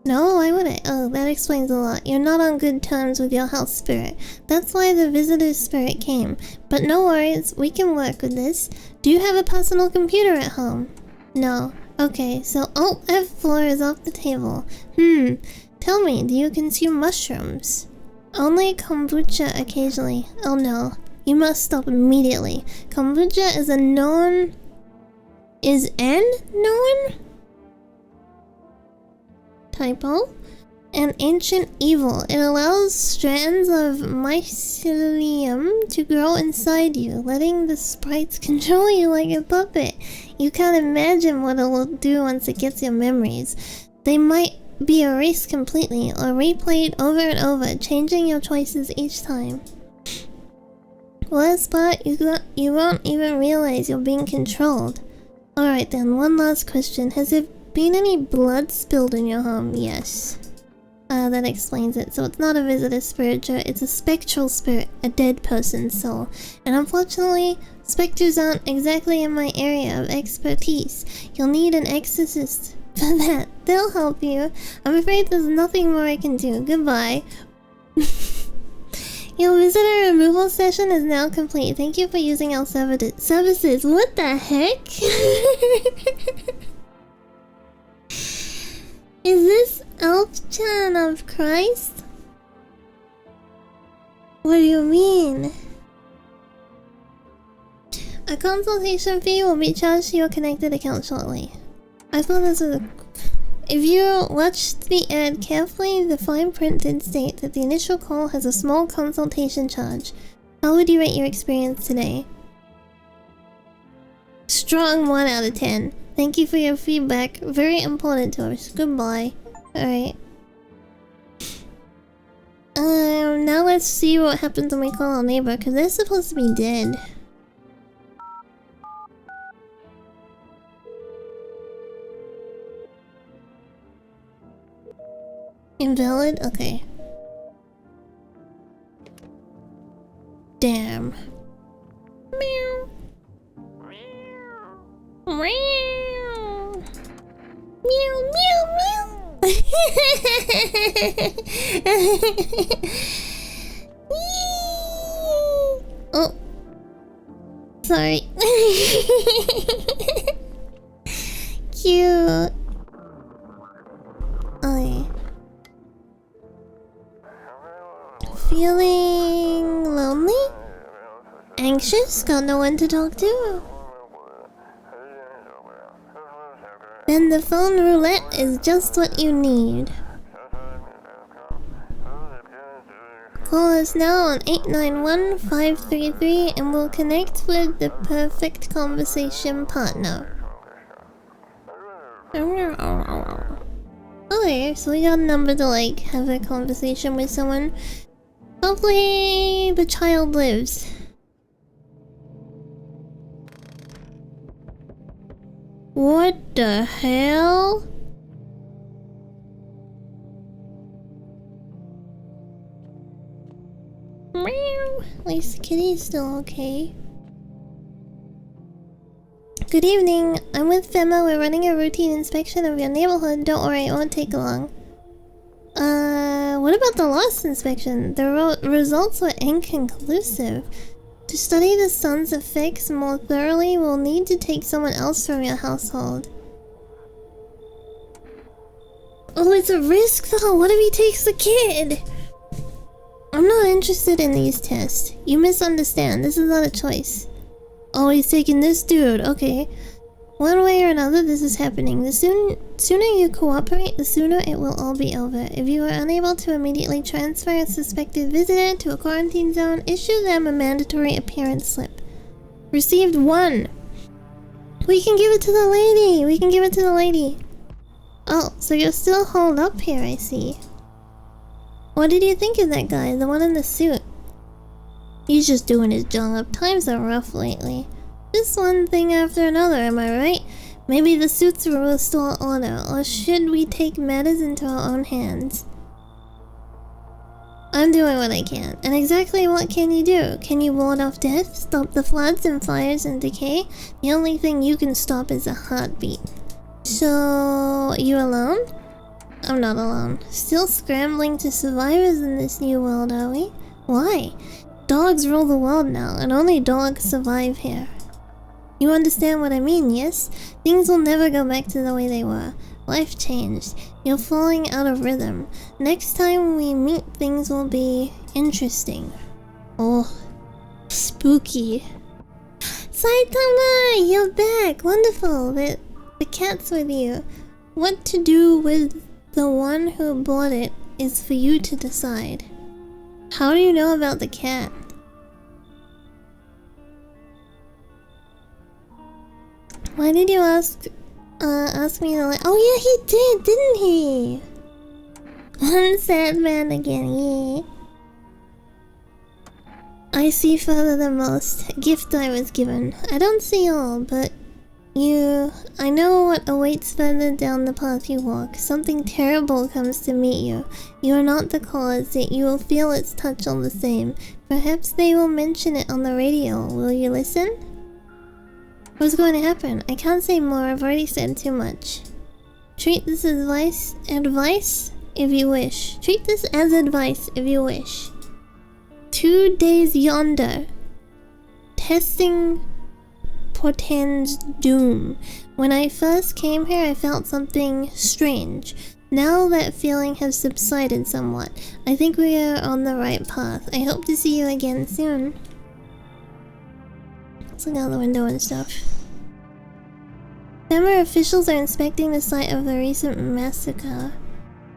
No, why would I? Oh, that explains a lot. You're not on good terms with your house spirit. That's why the visitor's spirit came. But no worries, we can work with this. Do you have a personal computer at home? No. Okay, so Alt F4 is off the table. Tell me, do you consume mushrooms? Only kombucha occasionally. Oh no. You must stop immediately. Kombucha is a known... Is N known? Typo? An ancient evil. It allows strands of mycelium to grow inside you, letting the sprites control you like a puppet. You can't imagine what it will do once it gets your memories. They might be erased completely or replayed over and over, changing your choices each time. Worst part, you won't even realize you're being controlled. Alright then, one last question. Has there been any blood spilled in your home? Yes. That explains it. So it's not a visitor spiritual, it's a spectral spirit, a dead person's soul. And unfortunately, specters aren't exactly in my area of expertise. You'll need an exorcist for that. They'll help you. I'm afraid there's nothing more I can do. Goodbye. Your visitor removal session is now complete. Thank you for using our services. What the heck? Is this Elf-chan of Christ? What do you mean? A consultation fee will be charged to your connected account shortly. I thought this was a... If you watched the ad carefully, the fine print did state that the initial call has a small consultation charge. How would you rate your experience today? Strong 1 out of 10. Thank you for your feedback. Very important to us. Goodbye. Alright. Now let's see what happens when we call our neighbor, because they're supposed to be dead. Invalid? Okay. Damn. Meow. Meow. Meow, meow, meow. Oh. Sorry. Cute. Okay. Feeling lonely? Anxious? Got no one to talk to? Then the phone roulette is just what you need. Call us now on 891-533 and we'll connect with the perfect conversation partner. Okay, so we got a number to like have a conversation with someone. Hopefully the child lives. What the hell? Meow. At least the kitty's still okay. Good evening. I'm with Femma. We're running a routine inspection of your neighborhood. Don't worry, it won't take long. What about the loss inspection? The results were inconclusive. To study the sun's effects more thoroughly, we'll need to take someone else from your household. Oh, it's a risk though. What if he takes the kid? I'm not interested in these tests. You misunderstand. This is not a choice. Oh, he's taking this dude. Okay. One way or another, this is happening. The sooner you cooperate, the sooner it will all be over. If you are unable to immediately transfer a suspected visitor to a quarantine zone, issue them a mandatory appearance slip. Received 1. We can give it to the lady. We can give it to the lady. Oh, so you're still holed up here, I see. What did you think of that guy, the one in the suit? He's just doing his job. Times are rough lately. Just one thing after another, am I right? Maybe the suits will restore order, or should we take matters into our own hands? I'm doing what I can. And exactly what can you do? Can you ward off death? Stop the floods and fires and decay? The only thing you can stop is a heartbeat. So, you alone? I'm not alone. Still scrambling to survivors in this new world, are we? Why? Dogs rule the world now, and only dogs survive here. You understand what I mean, yes? Things will never go back to the way they were. Life changed. You're falling out of rhythm. Next time we meet, things will be interesting. Oh, spooky. Saitama, you're back. Wonderful. The cat's with you. What to do with the one who bought it is for you to decide. How do you know about the cat? Why did you ask me to like— oh yeah, he did, didn't he? One sad man again, yeah. I see further than most. Gift I was given. I don't see all, but I know what awaits further down the path you walk. Something terrible comes to meet you. You are not the cause, yet you will feel its touch all the same. Perhaps they will mention it on the radio. Will you listen? What's going to happen? I can't say more, I've already said too much. Treat this as advice if you wish. Treat this as advice if you wish. 2 days yonder. Testing portends doom. When I first came here, I felt something strange. Now that feeling has subsided somewhat. I think we are on the right path. I hope to see you again soon. Let's look out the window and stuff. Family officials are inspecting the site of the recent massacre.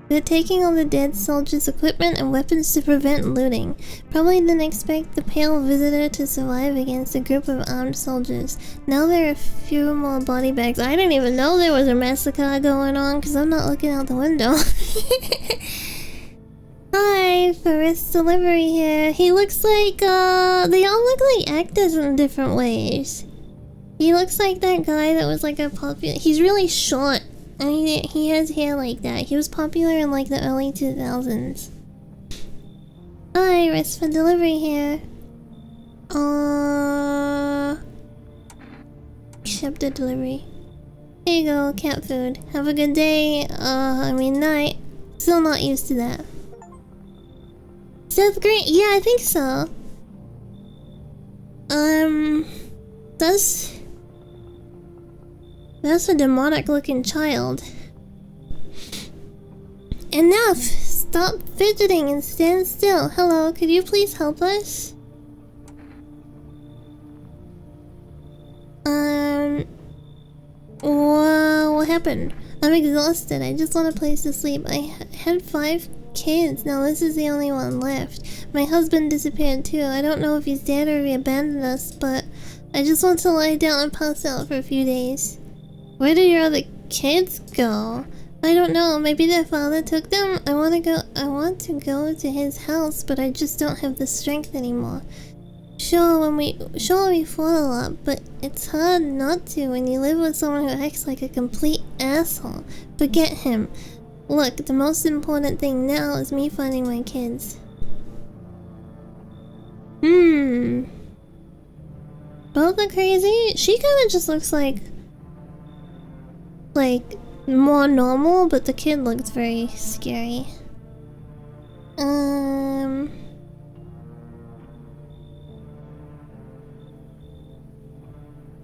They're taking all the dead soldiers' equipment and weapons to prevent looting. Probably didn't expect the pale visitor to survive against a group of armed soldiers. Now there are a few more body bags. I didn't even know there was a massacre going on because I'm not looking out the window. Hi, Forest Delivery here. He looks like, they all look like actors in different ways. He looks like that guy that was like a popular— he's really short. And he has hair like that. He was popular in like the early 2000s. Hi, Rest for Delivery here. Accept the delivery. Here you go, cat food. Have a good day. Night. Still not used to that. Seth Green? Yeah, I think so. That's a demonic looking child. Enough! Stop fidgeting and stand still. Hello, could you please help us? What happened? I'm exhausted. I just want a place to sleep. I had 5 kids. Now this is the only one left. My husband disappeared too. I don't know if he's dead or if he abandoned us, but I just want to lie down and pass out for a few days. Where did your other kids go? I don't know. Maybe their father took them. I want to go to his house, but I just don't have the strength anymore. Sure, we fought a lot, but it's hard not to when you live with someone who acts like a complete asshole. Forget him. Look, the most important thing now is me finding my kids. Both are crazy? She kinda just looks like more normal, but the kid looks very scary.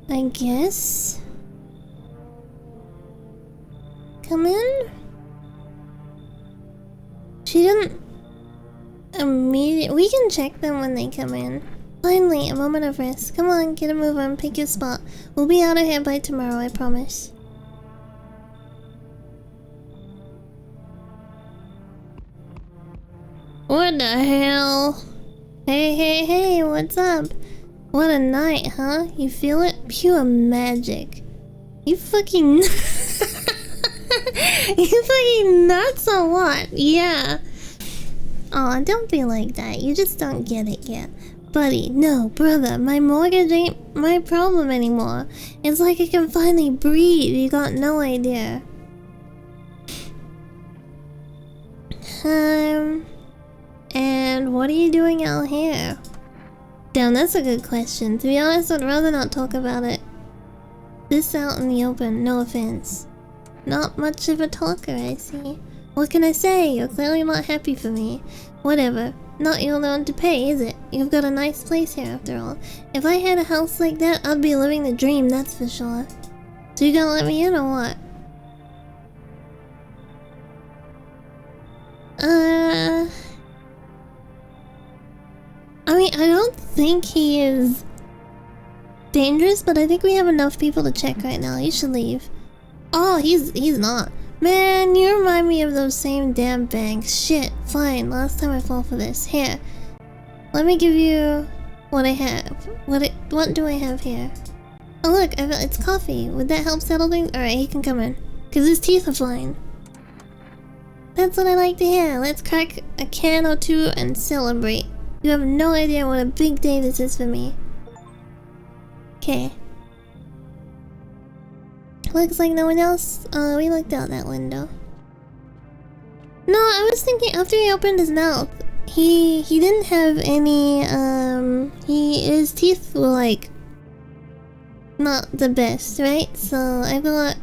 I guess. Come in? She didn't immediately— we can check them when they come in. Finally, a moment of rest. Come on, get a move on, pick your spot. We'll be out of here by tomorrow, I promise. What the hell? Hey, what's up? What a night, huh? You feel it? Pure magic. You fucking... you fucking nuts or what? Yeah. Aw, don't be like that. You just don't get it yet. Buddy, no, brother, my mortgage ain't my problem anymore. It's like I can finally breathe. You got no idea. And what are you doing out here? Damn, that's a good question. To be honest, I'd rather not talk about it. This out in the open, no offense. Not much of a talker, I see. What can I say? You're clearly not happy for me. Whatever. Not your loan to pay, is it? You've got a nice place here after all. If I had a house like that, I'd be living the dream, that's for sure. So you gonna let me in or what? I mean, I don't think he is dangerous, but I think we have enough people to check right now. You should leave. Oh, he's not. Man, you remind me of those same damn banks. Shit, fine. Last time I fell for this. Here. Let me give you what I have. What do I have here? Oh look, it's coffee. Would that help settle things? Alright, he can come in. Cause his teeth are fine. That's what I like to hear. Let's crack a can or two and celebrate. You have no idea what a big day this is for me. Okay. Looks like no one else. We looked out that window. No, I was thinking after he opened his mouth, he didn't have any, his teeth were like not the best, right? So I thought,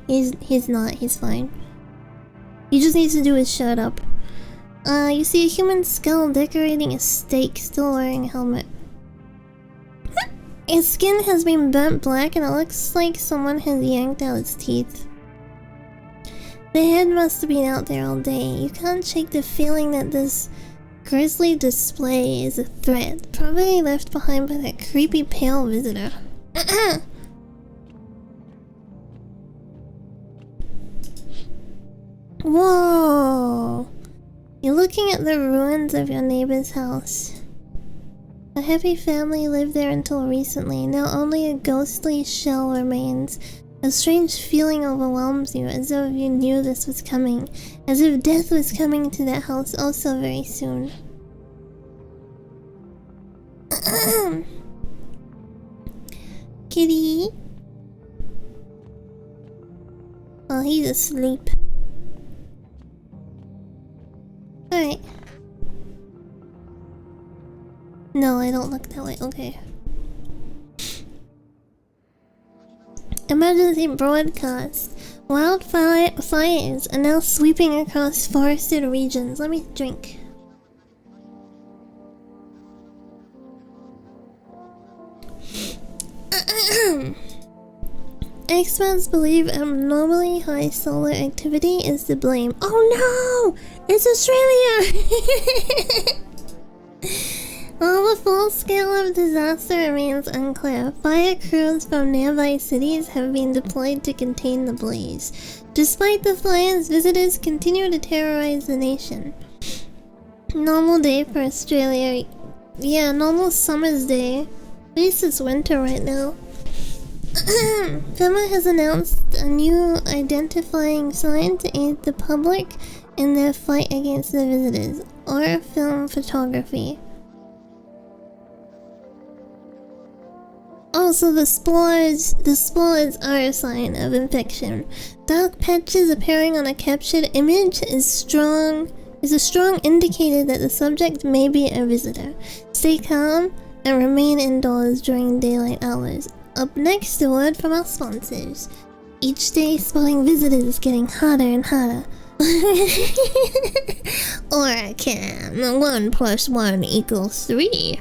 he's not, he's fine. He just needs to do his shut up. You see a human skull decorating a stake, still wearing a helmet. Its skin has been burnt black and it looks like someone has yanked out its teeth. The head must have been out there all day. You can't shake the feeling that this grisly display is a threat, probably left behind by that creepy pale visitor. Whoa! You're looking at the ruins of your neighbor's house. A happy family lived there until recently. Now only a ghostly shell remains. A strange feeling overwhelms you, as though you knew this was coming. As if death was coming to that house also very soon. Kitty? Oh, he's asleep. Alright. No, I don't look that way. Okay. Emergency broadcast. Wildfires are now sweeping across forested regions. Let me drink. Experts believe abnormally high solar activity is to blame. Oh no! It's Australia! While the full scale of disaster remains unclear, fire crews from nearby cities have been deployed to contain the blaze. Despite the fires, visitors continue to terrorize the nation. Normal day for Australia. Yeah, normal summer's day. At least it's winter right now. FEMA has announced a new identifying sign to aid the public in their fight against the visitors, or film photography. Also, the spores are a sign of infection. Dark patches appearing on a captured image is a strong indicator that the subject may be a visitor. Stay calm and remain indoors during daylight hours. Up next, a word from our sponsors. Each day, spotting visitors getting hotter and hotter. Or I can. 1 + 1 = 3.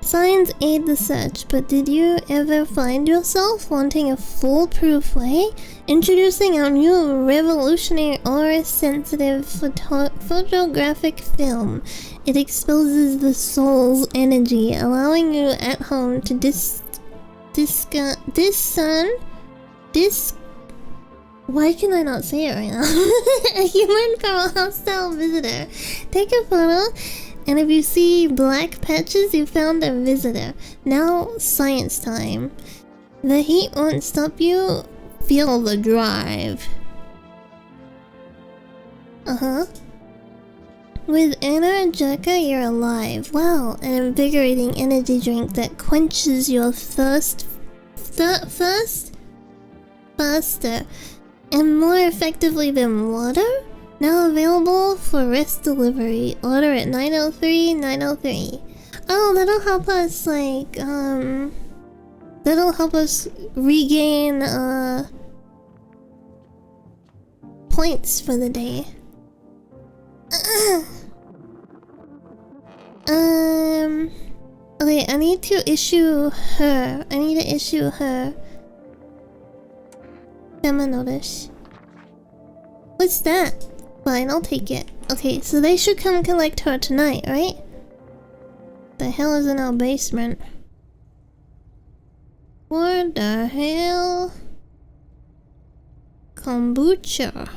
Signs aid the search, but did you ever find yourself wanting a foolproof way? Introducing our new revolutionary aura-sensitive photographic film. It exposes the soul's energy, allowing you at home to why can I not say it right now? A human from a hostile visitor. Take a photo, and if you see black patches, you found a visitor. Now, science time. The heat won't stop you. Feel the drive. With Energica, you're alive. Wow, an invigorating energy drink that quenches your thirst faster and more effectively than water? Now available for wrist delivery. Order at 903-903. Oh, that'll help us, like, that'll help us regain, points for the day. Okay, I need to issue her. Demo notice. What's that? Fine, I'll take it. Okay, so they should come collect her tonight, right? The hell is in our basement? What the hell? Kombucha.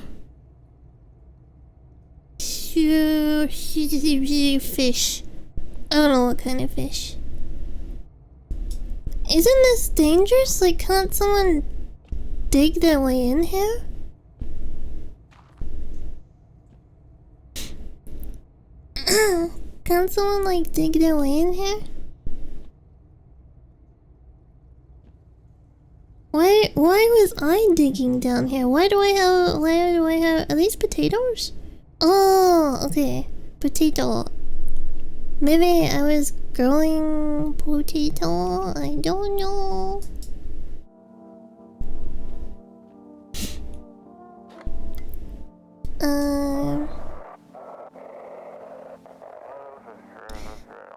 Fish. I don't know what kind of fish. Isn't this dangerous? Like, can't someone dig their way in here? Can't someone, like, dig their way in here? Why was I digging down here? Why do I have, are these potatoes? Oh, okay. Potato. Maybe I was growing potato. I don't know.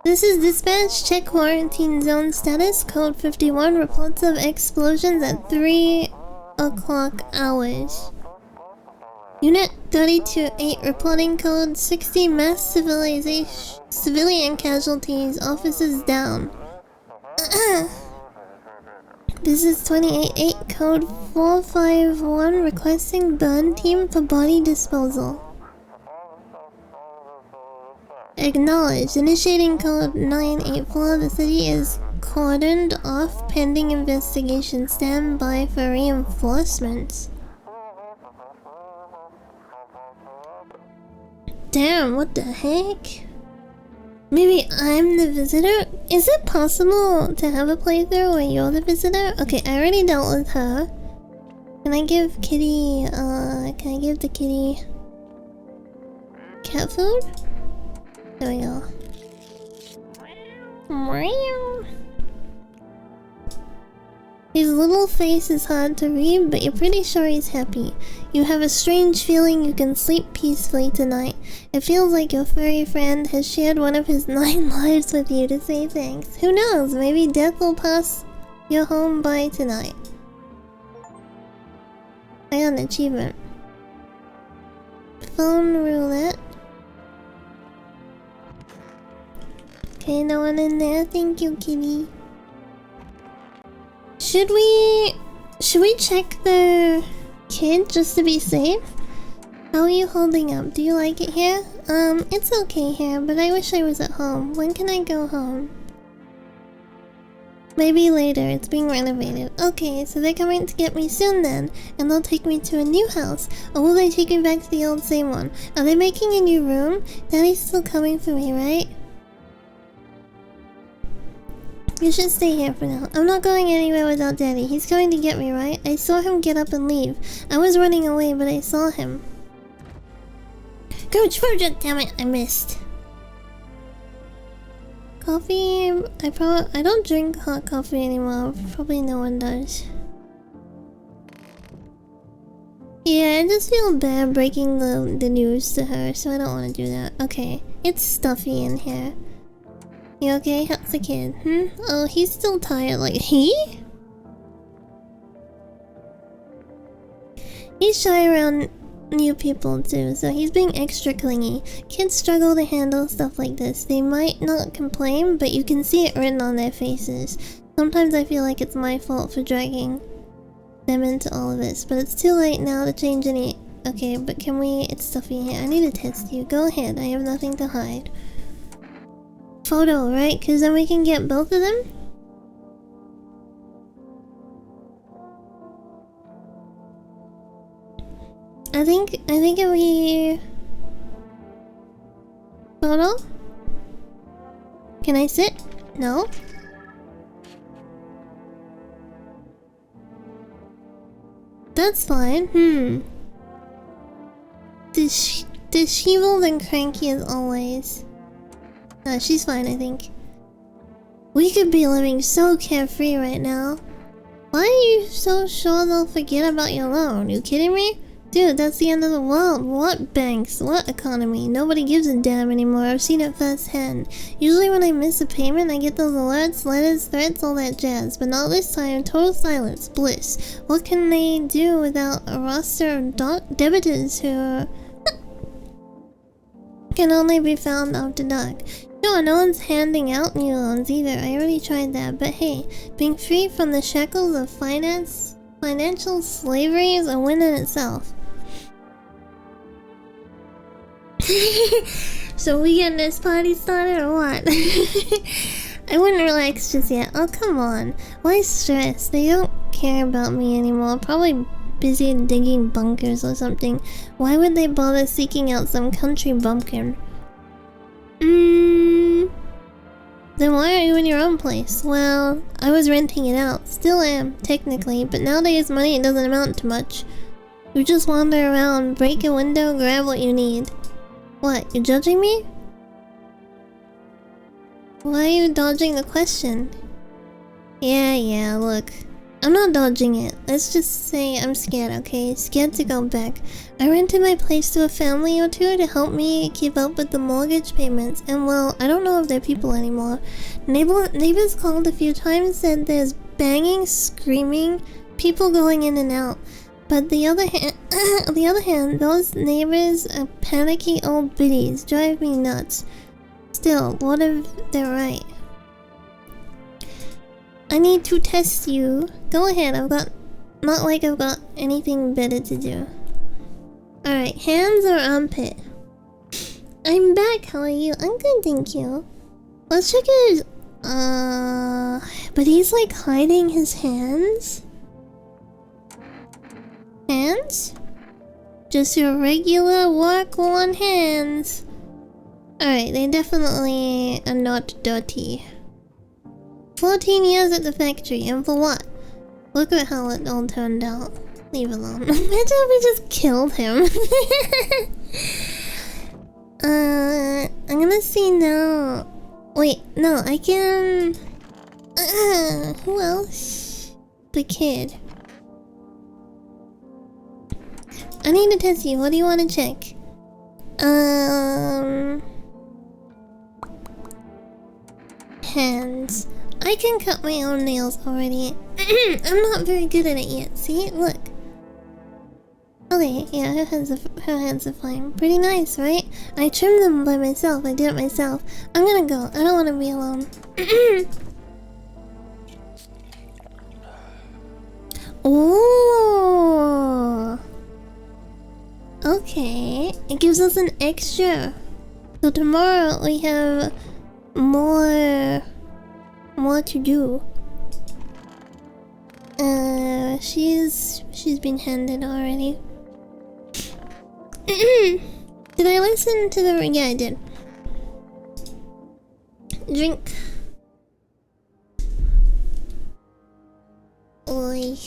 This is dispatch. Check quarantine zone status. Code 51. Reports of explosions at 3 o'clock hours. Unit 32-8 reporting code 60 mass civilian casualties. Officers down. This is 28-8 code 451 requesting burn team for body disposal. Acknowledged. Initiating code 984. The city is cordoned off pending investigation. Stand by for reinforcements. Damn, what the heck? Maybe I'm the visitor? Is it possible to have a playthrough where you're the visitor? Okay, I already dealt with her. Can I give Kitty, can I give the kitty cat food? There we go. His little face is hard to read, but you're pretty sure he's happy. You have a strange feeling you can sleep peacefully tonight. It feels like your furry friend has shared one of his 9 lives with you to say thanks. Who knows, maybe death will pass your home by tonight. I got an achievement. Phone roulette. Okay, no one in there. Thank you, kitty. Should we check the kid just to be safe? How are you holding up? Do you like it here? It's okay here, but I wish I was at home. When can I go home? Maybe later. It's being renovated. Okay, so they're coming to get me soon then, and they'll take me to a new house. Or will they take me back to the old same one? Are they making a new room? Daddy's still coming for me, right? You should stay here for now. I'm not going anywhere without Daddy. He's going to get me, right? I saw him get up and leave. I was running away, but I saw him. Coach Virgin! Damn it, I missed. Coffee... I don't drink hot coffee anymore. Probably no one does. Yeah, I just feel bad breaking the news to her, so I don't want to do that. Okay, it's stuffy in here. You okay? How's the kid? Oh, he's still tired. Like, he? He's shy around new people too, so he's being extra clingy. Kids struggle to handle stuff like this. They might not complain, but you can see it written on their faces. Sometimes I feel like it's my fault for dragging them into all of this, but it's too late now to change any... Okay, but can we... It's stuffy here. I need to test you. Go ahead. I have nothing to hide. Photo, right? Because then we can get both of them? I think if we... Photo? Can I sit? No? That's fine. disheveled and cranky as always. She's fine, I think. We could be living so carefree right now. Why are you so sure they'll forget about your loan? You kidding me? Dude, that's the end of the world. What banks? What economy? Nobody gives a damn anymore. I've seen it firsthand. Usually when I miss a payment, I get those alerts, letters, threats, all that jazz. But not this time. Total silence. Bliss. What can they do without a roster of debitors who can only be found after dark? Sure, no one's handing out new loans either. I already tried that. But hey, being free from the shackles of financial slavery is a win in itself. So we getting this party started or what? I wouldn't relax just yet. Oh, come on. Why stress? They don't care about me anymore. Probably busy digging bunkers or something. Why would they bother seeking out some country bumpkin? Then why are you in your own place? Well, I was renting it out. Still am, technically, but nowadays money doesn't amount to much. You just wander around, break a window, grab what you need. What, you judging me? Why are you dodging the question? Yeah, look. I'm not dodging it. Let's just say I'm scared, okay? Scared to go back. I rented my place to a family or two to help me keep up with the mortgage payments. And well, I don't know if they're people anymore. Neighbors called a few times, said there's banging, screaming, people going in and out. But on the other hand, those neighbors are panicky old biddies. Drive me nuts. Still, what if they're right? I need to test you. Go ahead, not like I've got anything better to do. Alright, hands or armpit? I'm back, how are you? I'm good, thank you. Let's check his... but he's like hiding his hands? Hands? Just your regular work-worn hands. Alright, they definitely are not dirty. 14 years at the factory, and for what? Look at how it all turned out. Leave alone. Imagine if we just killed him. I'm gonna see now. Wait, no, I can... who else? The kid. I need to test you. What do you want to check? Hands. I can cut my own nails already. I'm not very good at it yet. See? Look. Okay, yeah, her hands are fine. Pretty nice, right? I trimmed them by myself. I did it myself. I'm gonna go. I don't want to be alone. Oh. Okay. It gives us an extra. So tomorrow we have more to do. She's been handed already. Did I listen to the... Yeah, I did. Drink. Oi.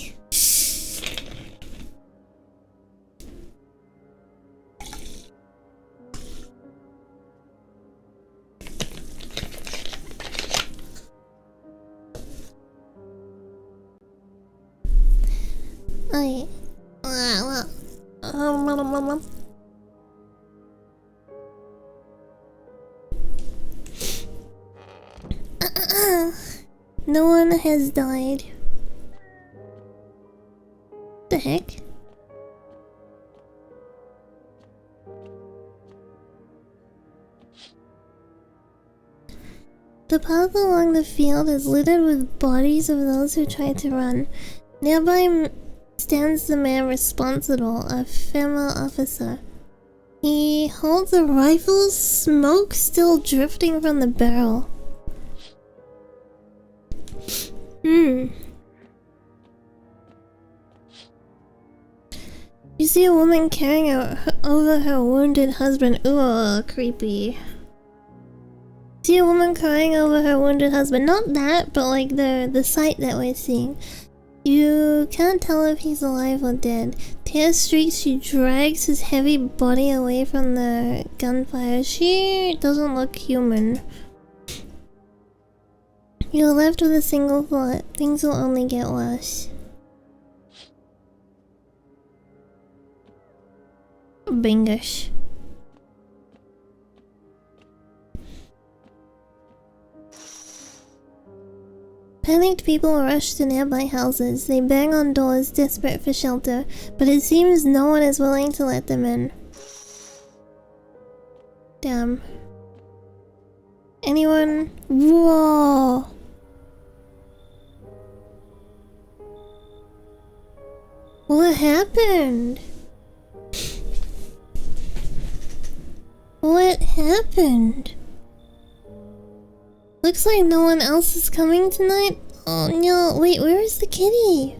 Oi. No one has died. The heck? The path along the field is littered with bodies of those who tried to run. Nearby stands the man responsible, a female officer. He holds a rifle, smoke still drifting from the barrel. You see a woman carrying over her wounded husband. Ooh, creepy. See a woman crying over her wounded husband. Not that, but like the sight that we're seeing. You can't tell if he's alive or dead. Tear streaks, she drags his heavy body away from the gunfire. She doesn't look human. You're left with a single thought. Things will only get worse. Bingish. Panicked people rush to nearby houses. They bang on doors, desperate for shelter, but it seems no one is willing to let them in. Damn. Anyone? Whoa! What happened? What happened? Looks like no one else is coming tonight. Oh no, wait, where is the kitty?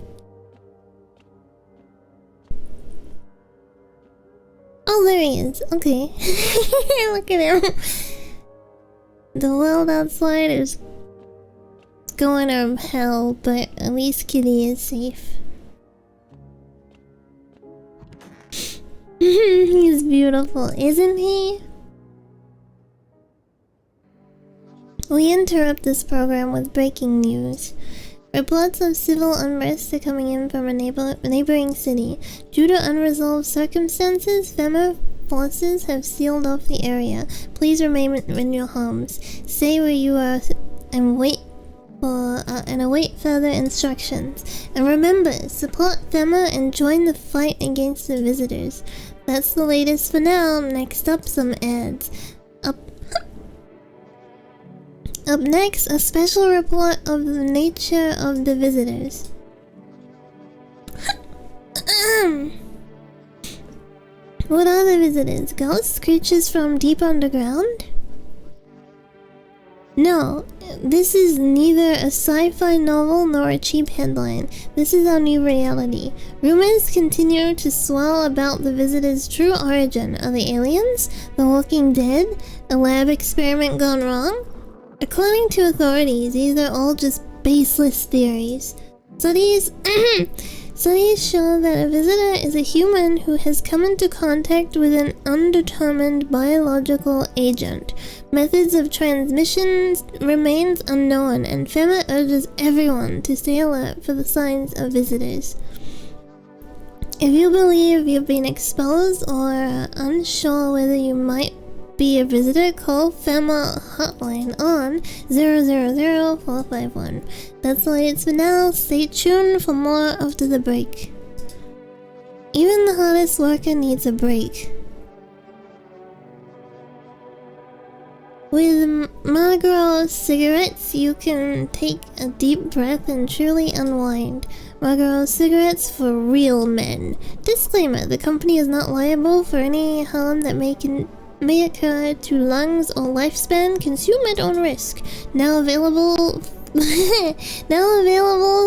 Oh, there he is. Okay. Look at him. The world outside is going to hell, but at least Kitty is safe. He's beautiful, isn't he? We interrupt this program with breaking news. Reports of civil unrest are coming in from a neighboring city. Due to unresolved circumstances, FEMA forces have sealed off the area. Please remain in your homes. Stay where you are and await further instructions. And remember, support FEMA and join the fight against the visitors. That's the latest for now. Next up, some ads. Up next, a special report of the nature of the visitors. What are the visitors? Ghosts? Creatures from deep underground? No, this is neither a sci-fi novel nor a cheap headline. This is our new reality. Rumors continue to swirl about the visitors' true origin. Are they aliens? The Walking Dead? A lab experiment gone wrong? According to authorities, these are all just baseless theories. Studies show that a visitor is a human who has come into contact with an undetermined biological agent. Methods of transmission remains unknown, and FEMA urges everyone to stay alert for the signs of visitors. If you believe you've been exposed or are unsure whether you might be a visitor, call FEMA hotline on 000-451. That's all it's for now. Stay tuned for more after the break. Even the hardest worker needs a break. With Marlboro cigarettes, you can take a deep breath and truly unwind. Marlboro cigarettes for real men. Disclaimer: the company is not liable for any harm that may occur to lungs or lifespan. Consume at own risk. Now available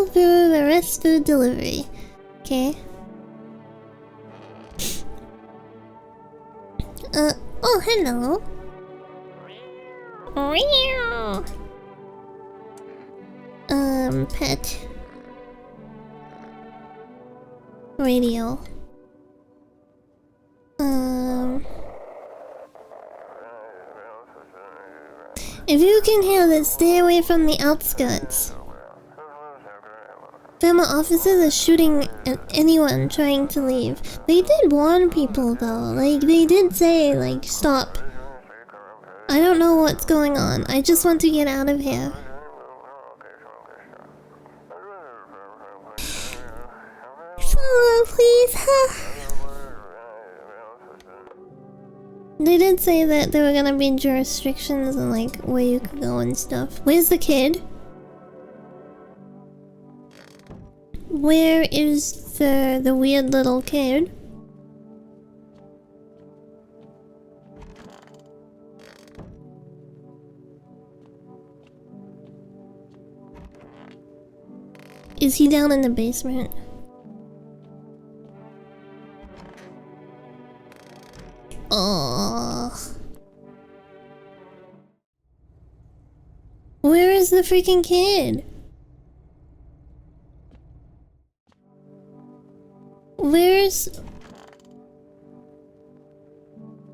through the rest food delivery. Okay. Oh, hello. Pet. Radio. If you can hear this, stay away from the outskirts. FEMA officers are shooting at anyone trying to leave. They did warn people though, like they did say, like, stop. I don't know what's going on. I just want to get out of here. Please. They did say that there were gonna be jurisdictions and like where you could go and stuff. Where's the kid? Where is the weird little kid? Is he down in the basement? Oh. Where is the freaking kid? Where's...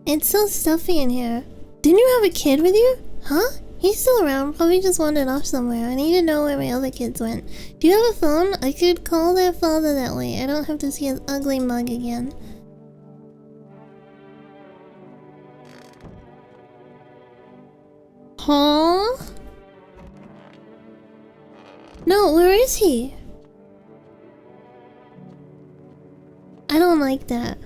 It's so stuffy in here. Didn't you have a kid with you? Huh? He's still around, probably just wandered off somewhere. I need to know where my other kids went. Do you have a phone? I could call their father that way. I don't have to see his ugly mug again. Huh? No, where is he? I don't like that.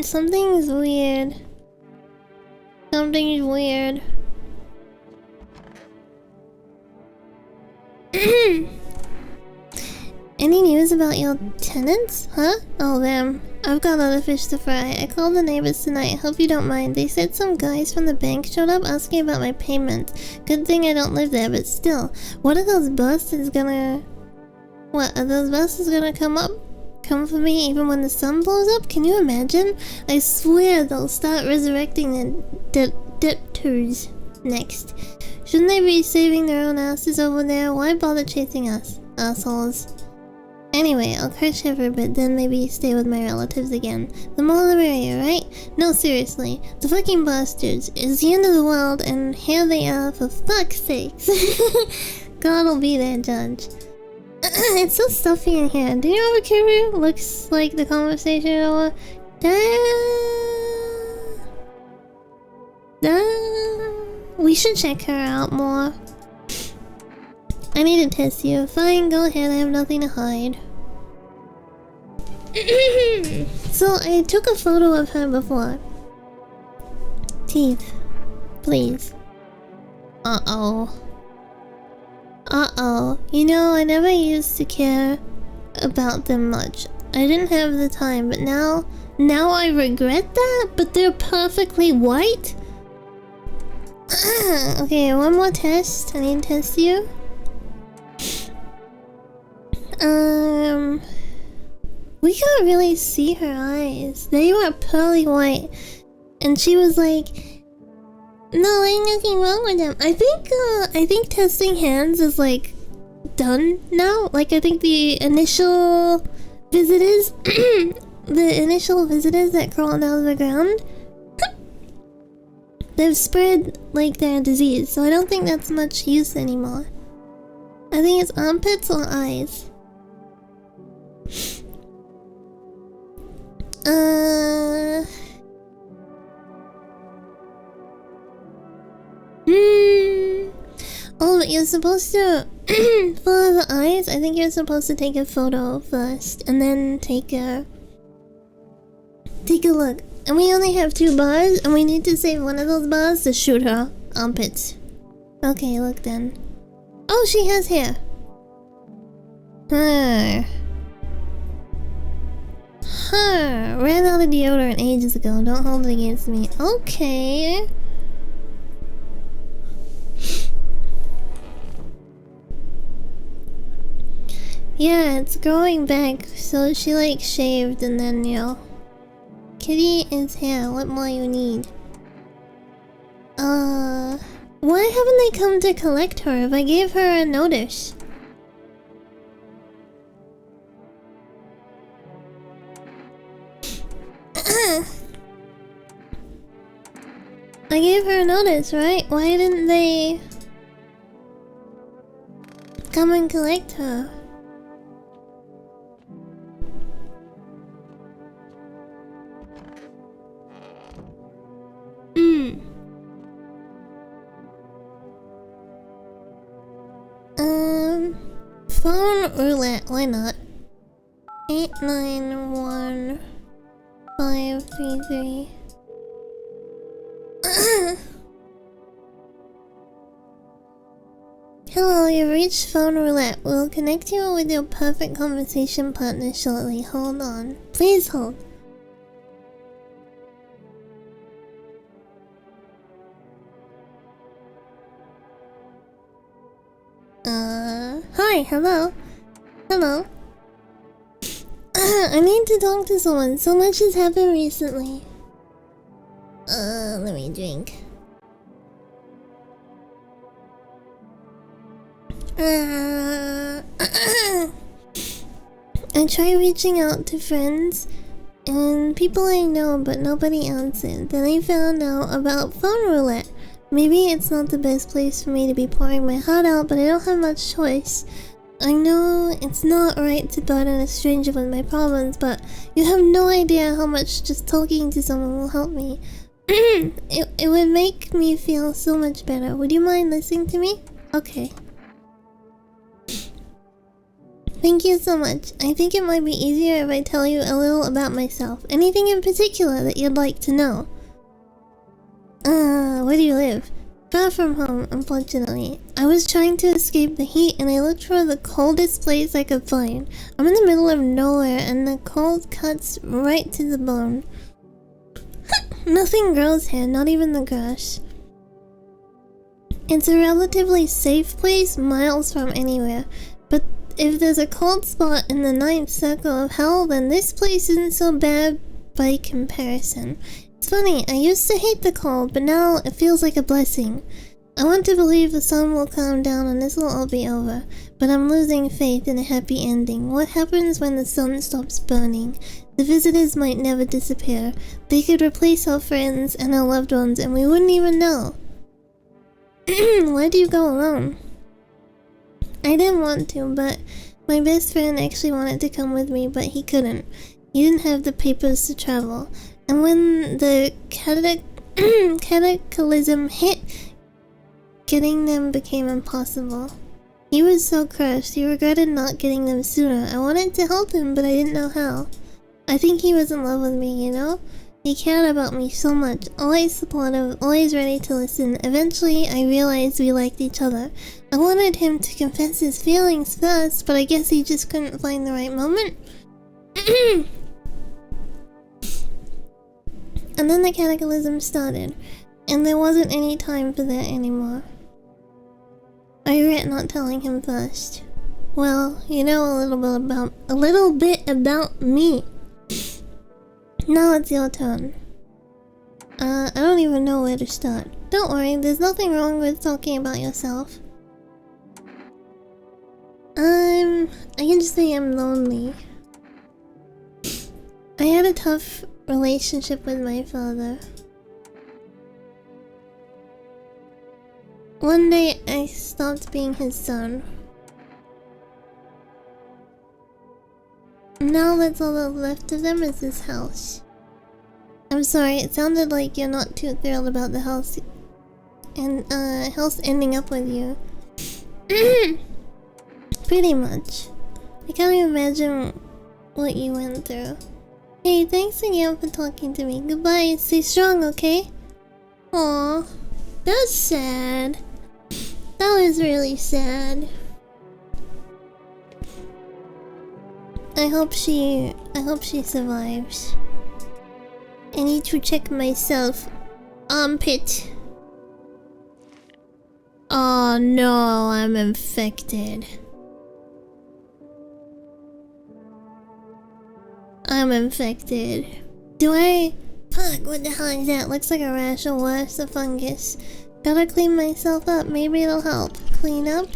Something's weird. Something's weird. Any news about your tenants? Huh? Oh, them. I've got other fish to fry. I called the neighbors tonight. Hope you don't mind. They said some guys from the bank showed up asking about my payment. Good thing I don't live there, but still. What are those bastards gonna... What, are those bastards gonna come for me even when the sun blows up? Can you imagine? I swear they'll start resurrecting the debtors next. Shouldn't they be saving their own asses over there? Why bother chasing us? Assholes. Anyway, I'll crash here for a bit, then maybe stay with my relatives again. The more the merrier, right? No, seriously. The fucking bastards. It's the end of the world, and here they are, for fuck's sakes. God will be their judge. It's so stuffy in here. Do you have a carrier? Looks like the conversation over. We should check her out more. I need to test you. Fine, go ahead. I have nothing to hide. So, I took a photo of her before. Teeth. Please. Uh-oh. Uh-oh. You know, I never used to care about them much. I didn't have the time, but now I regret that? But they're perfectly white? Okay, one more test. I need to test you. We can't really see her eyes. They were pearly white. And she was like, no, ain't nothing wrong with them. I think testing hands is like done now. Like I think the initial visitors that crawled out of the ground, they've spread like their disease, so I don't think that's much use anymore. I think it's armpits or eyes. Oh, but you're supposed to for the eyes, I think you're supposed to take a photo first and then take a look. And we only have 2 bars and we need to save one of those bars to shoot her armpits. Okay, look then. Oh, she has hair. Ran out of deodorant ages ago. Don't hold it against me. Okay. Yeah, it's growing back. So she like shaved and then, you know. Kitty is here. What more you need? Why haven't they come to collect her if I gave her a notice? I gave her a notice, right? Why didn't they come and collect her? Phone roulette, why not? 891533. Hello, you've reached phone roulette. We'll connect you with your perfect conversation partner shortly. Hold on. Please hold. Hi, hello. Hello. I need to talk to someone. So much has happened recently. Let me drink. I tried reaching out to friends and people I know, but nobody answered. Then I found out about phone roulette. Maybe it's not the best place for me to be pouring my heart out, but I don't have much choice. I know it's not right to burden a stranger with my problems, but you have no idea how much just talking to someone will help me. It would make me feel so much better. Would you mind listening to me? Okay. Thank you so much. I think it might be easier if I tell you a little about myself. Anything in particular that you'd like to know? Where do you live? Far from home, unfortunately. I was trying to escape the heat and I looked for the coldest place I could find. I'm in the middle of nowhere and the cold cuts right to the bone. Nothing grows here, not even the grass. It's a relatively safe place, miles from anywhere. But if there's a cold spot in the ninth circle of hell, then this place isn't so bad by comparison. It's funny, I used to hate the cold, but now it feels like a blessing. I want to believe the sun will calm down and this will all be over, but I'm losing faith in a happy ending. What happens when the sun stops burning? The visitors might never disappear. They could replace our friends and our loved ones and we wouldn't even know. Why do you go alone? I didn't want to, but my best friend actually wanted to come with me, but he couldn't. He didn't have the papers to travel. And when the cataclysm hit, getting them became impossible. He was so crushed, he regretted not getting them sooner. I wanted to help him, but I didn't know how. I think he was in love with me, you know? He cared about me so much, always supportive, always ready to listen. Eventually, I realized we liked each other. I wanted him to confess his feelings first, but I guess he just couldn't find the right moment. And then the cataclysm started, and there wasn't any time for that anymore. I regret not telling him first. Well, you know a little bit about me. Now it's your turn. I don't even know where to start. Don't worry, there's nothing wrong with talking about yourself. I can just say I'm lonely. I had a tough relationship with my father. One day I stopped being his son. Now that's all that's left of them is this house. I'm sorry, it sounded like you're not too thrilled about the house and house ending up with you. Pretty much. I can't even imagine what you went through. Hey, thanks again for talking to me. Goodbye, stay strong, okay? Aw, that's sad. That was really sad. I hope she survives. I need to check myself. Armpit. Oh no, I'm infected. I'm infected. Fuck, what the hell is that? Looks like a rash or worse, a fungus. Gotta clean myself up, maybe it'll help. Clean up?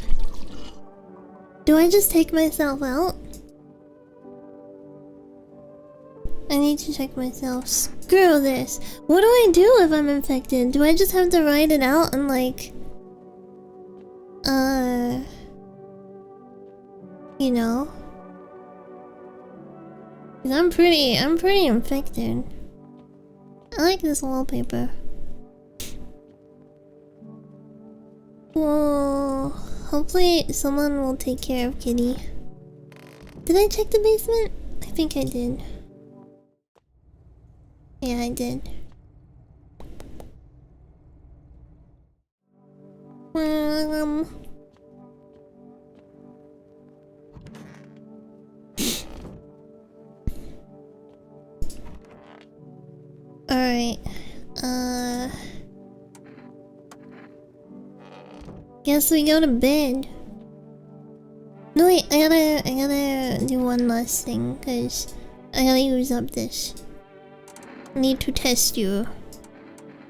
Do I just take myself out? I need to check myself. Screw this. What do I do if I'm infected? Do I just have to ride it out and like... You know? 'Cause I'm pretty infected. I like this wallpaper. Well, hopefully someone will take care of Kitty. Did I check the basement? I think I did. Yeah, I did. Alright. Guess we go to bed. No wait, I gotta do one last thing, cause I gotta use up this. Need to test your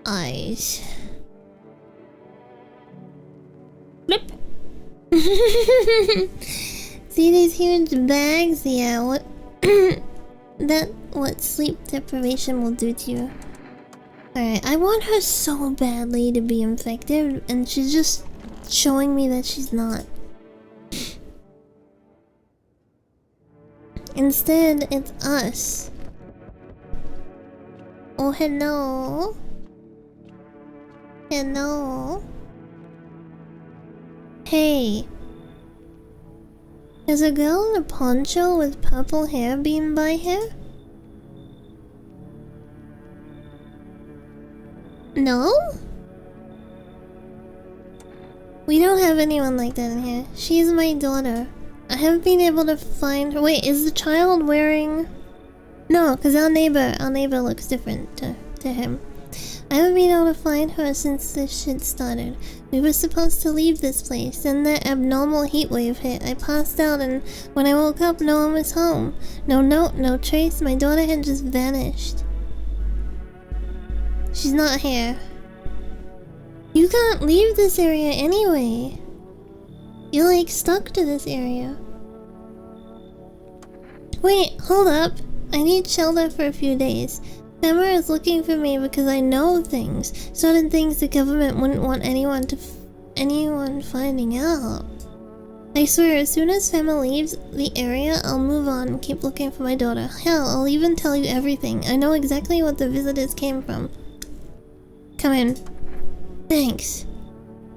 eyes. Blip. See these huge bags? Yeah, what what sleep deprivation will do to you. Alright, I want her so badly to be infected, and she's just showing me that she's not. Instead, it's us. Oh, hello. Hello. Hey. Is a girl in a poncho with purple hair being by here? No? We don't have anyone like that in here. She's my daughter. I haven't been able to find her. Wait, is the child wearing... No, because our neighbor looks different to him. I haven't been able to find her since this shit started. We were supposed to leave this place, then that abnormal heat wave hit. I passed out, and when I woke up, no one was home. No note, no trace. My daughter had just vanished. She's not here. You can't leave this area anyway. You're like stuck to this area. Wait, hold up. I need shelter for a few days. Femmer is looking for me because I know things. Certain things the government wouldn't want anyone finding out. I swear, as soon as Femmer leaves the area, I'll move on and keep looking for my daughter. Hell, I'll even tell you everything. I know exactly what the visitors came from. Come in. Thanks.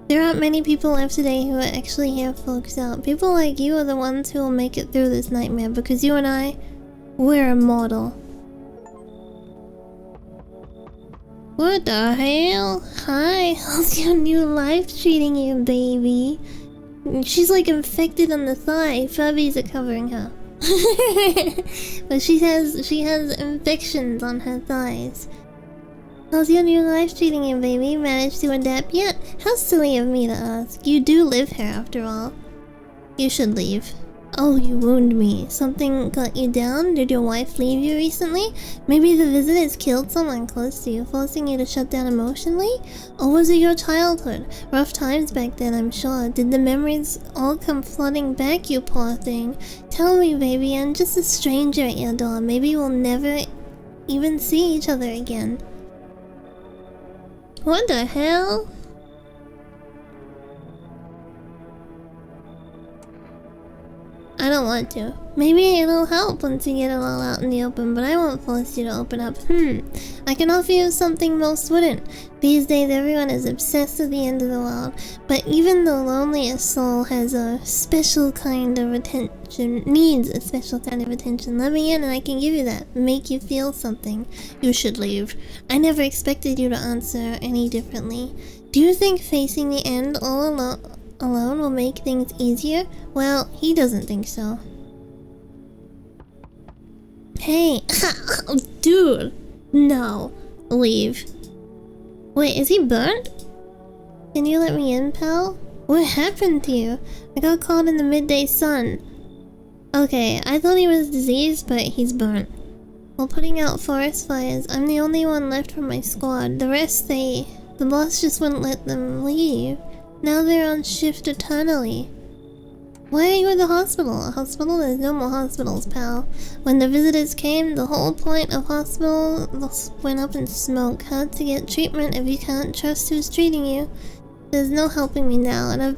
There aren't many people left today who actually hear folks out. People like you are the ones who will make it through this nightmare, because you and I, we're immortal. What the hell? Hi, how's your new life treating you, baby? She's like infected on the thigh. Furbies are covering her. But she has infections on her thighs. How's your new life treating you, baby? Managed to adapt yet? How silly of me to ask. You do live here after all. You should leave. Oh, you wound me. Something got you down? Did your wife leave you recently? Maybe the visitors killed someone close to you, forcing you to shut down emotionally? Or was it your childhood? Rough times back then, I'm sure. Did the memories all come flooding back, you poor thing? Tell me, baby, I'm just a stranger at your door. Maybe we'll never even see each other again. What the hell? I don't want to. Maybe it'll help once you get it all out in the open, but I won't force you to open up. I can offer you something most wouldn't. These days everyone is obsessed with the end of the world, but even the loneliest soul has a special kind of attention, needs a special kind of attention. Let me in and I can give you that. Make you feel something. You should leave. I never expected you to answer any differently. Do you think facing the end all alone will make things easier? Well, he doesn't think so. Hey, dude, no, leave. Wait, is he burnt? Can you let me in, pal? What happened to you? I got caught in the midday sun. Okay, I thought he was diseased, but he's burnt. While putting out forest fires, I'm the only one left from my squad. The rest, the boss just wouldn't let them leave. Now they're on shift eternally. Why are you at the hospital? A hospital? There's no more hospitals, pal. When the visitors came, the whole point of hospitals went up in smoke. Hard to get treatment if you can't trust who's treating you. There's no helping me now, and I'd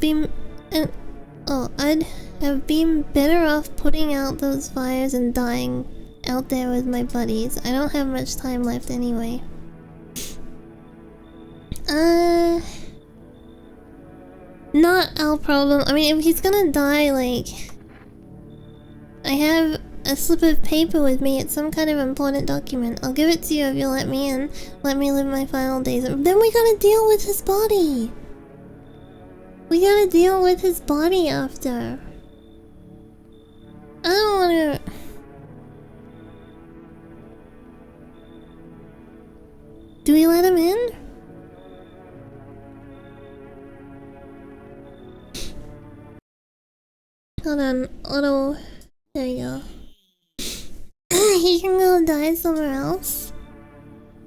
have been better off putting out those fires and dying out there with my buddies. I don't have much time left anyway. Not our problem. I mean, if he's gonna die, like... I have a slip of paper with me. It's some kind of important document. I'll give it to you if you'll let me in. Let me live my final days. Then we gotta deal with his body. We gotta deal with his body after. I don't wanna... Do we let him in? Hold on, auto... There you go. He can go die somewhere else.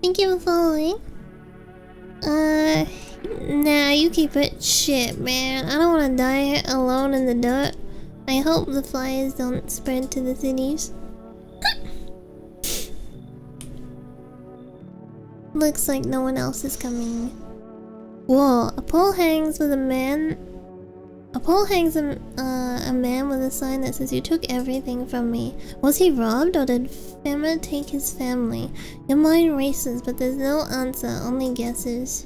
Thank you for following. Nah, you keep it. Shit, man. I don't want to die alone in the dirt. I hope the fires don't spread to the cities. Looks like no one else is coming. Whoa, a pole hangs with a man. A pole hangs a man with a sign that says, "You took everything from me." Was he robbed, or did Fema take his family? Your mind races, but there's no answer, only guesses.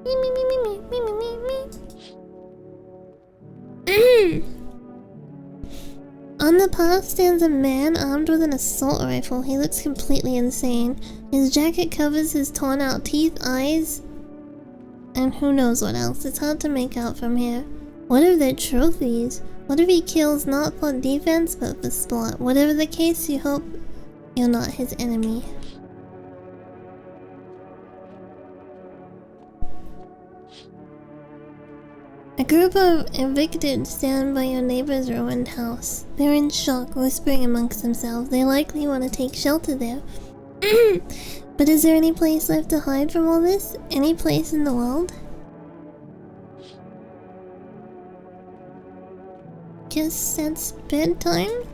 Me, me, me, me, me, me, me, me, me. On the path stands a man armed with an assault rifle. He looks completely insane. His jacket covers his torn out teeth, eyes, and who knows what else. It's hard to make out from here. What are their trophies? What if he kills not for defense but for sport? Whatever the case, you hope you're not his enemy. A group of evicted stand by your neighbor's ruined house. They're in shock, whispering amongst themselves. They likely want to take shelter there. But is there any place left to hide from all this? Any place in the world? Guess that's bedtime?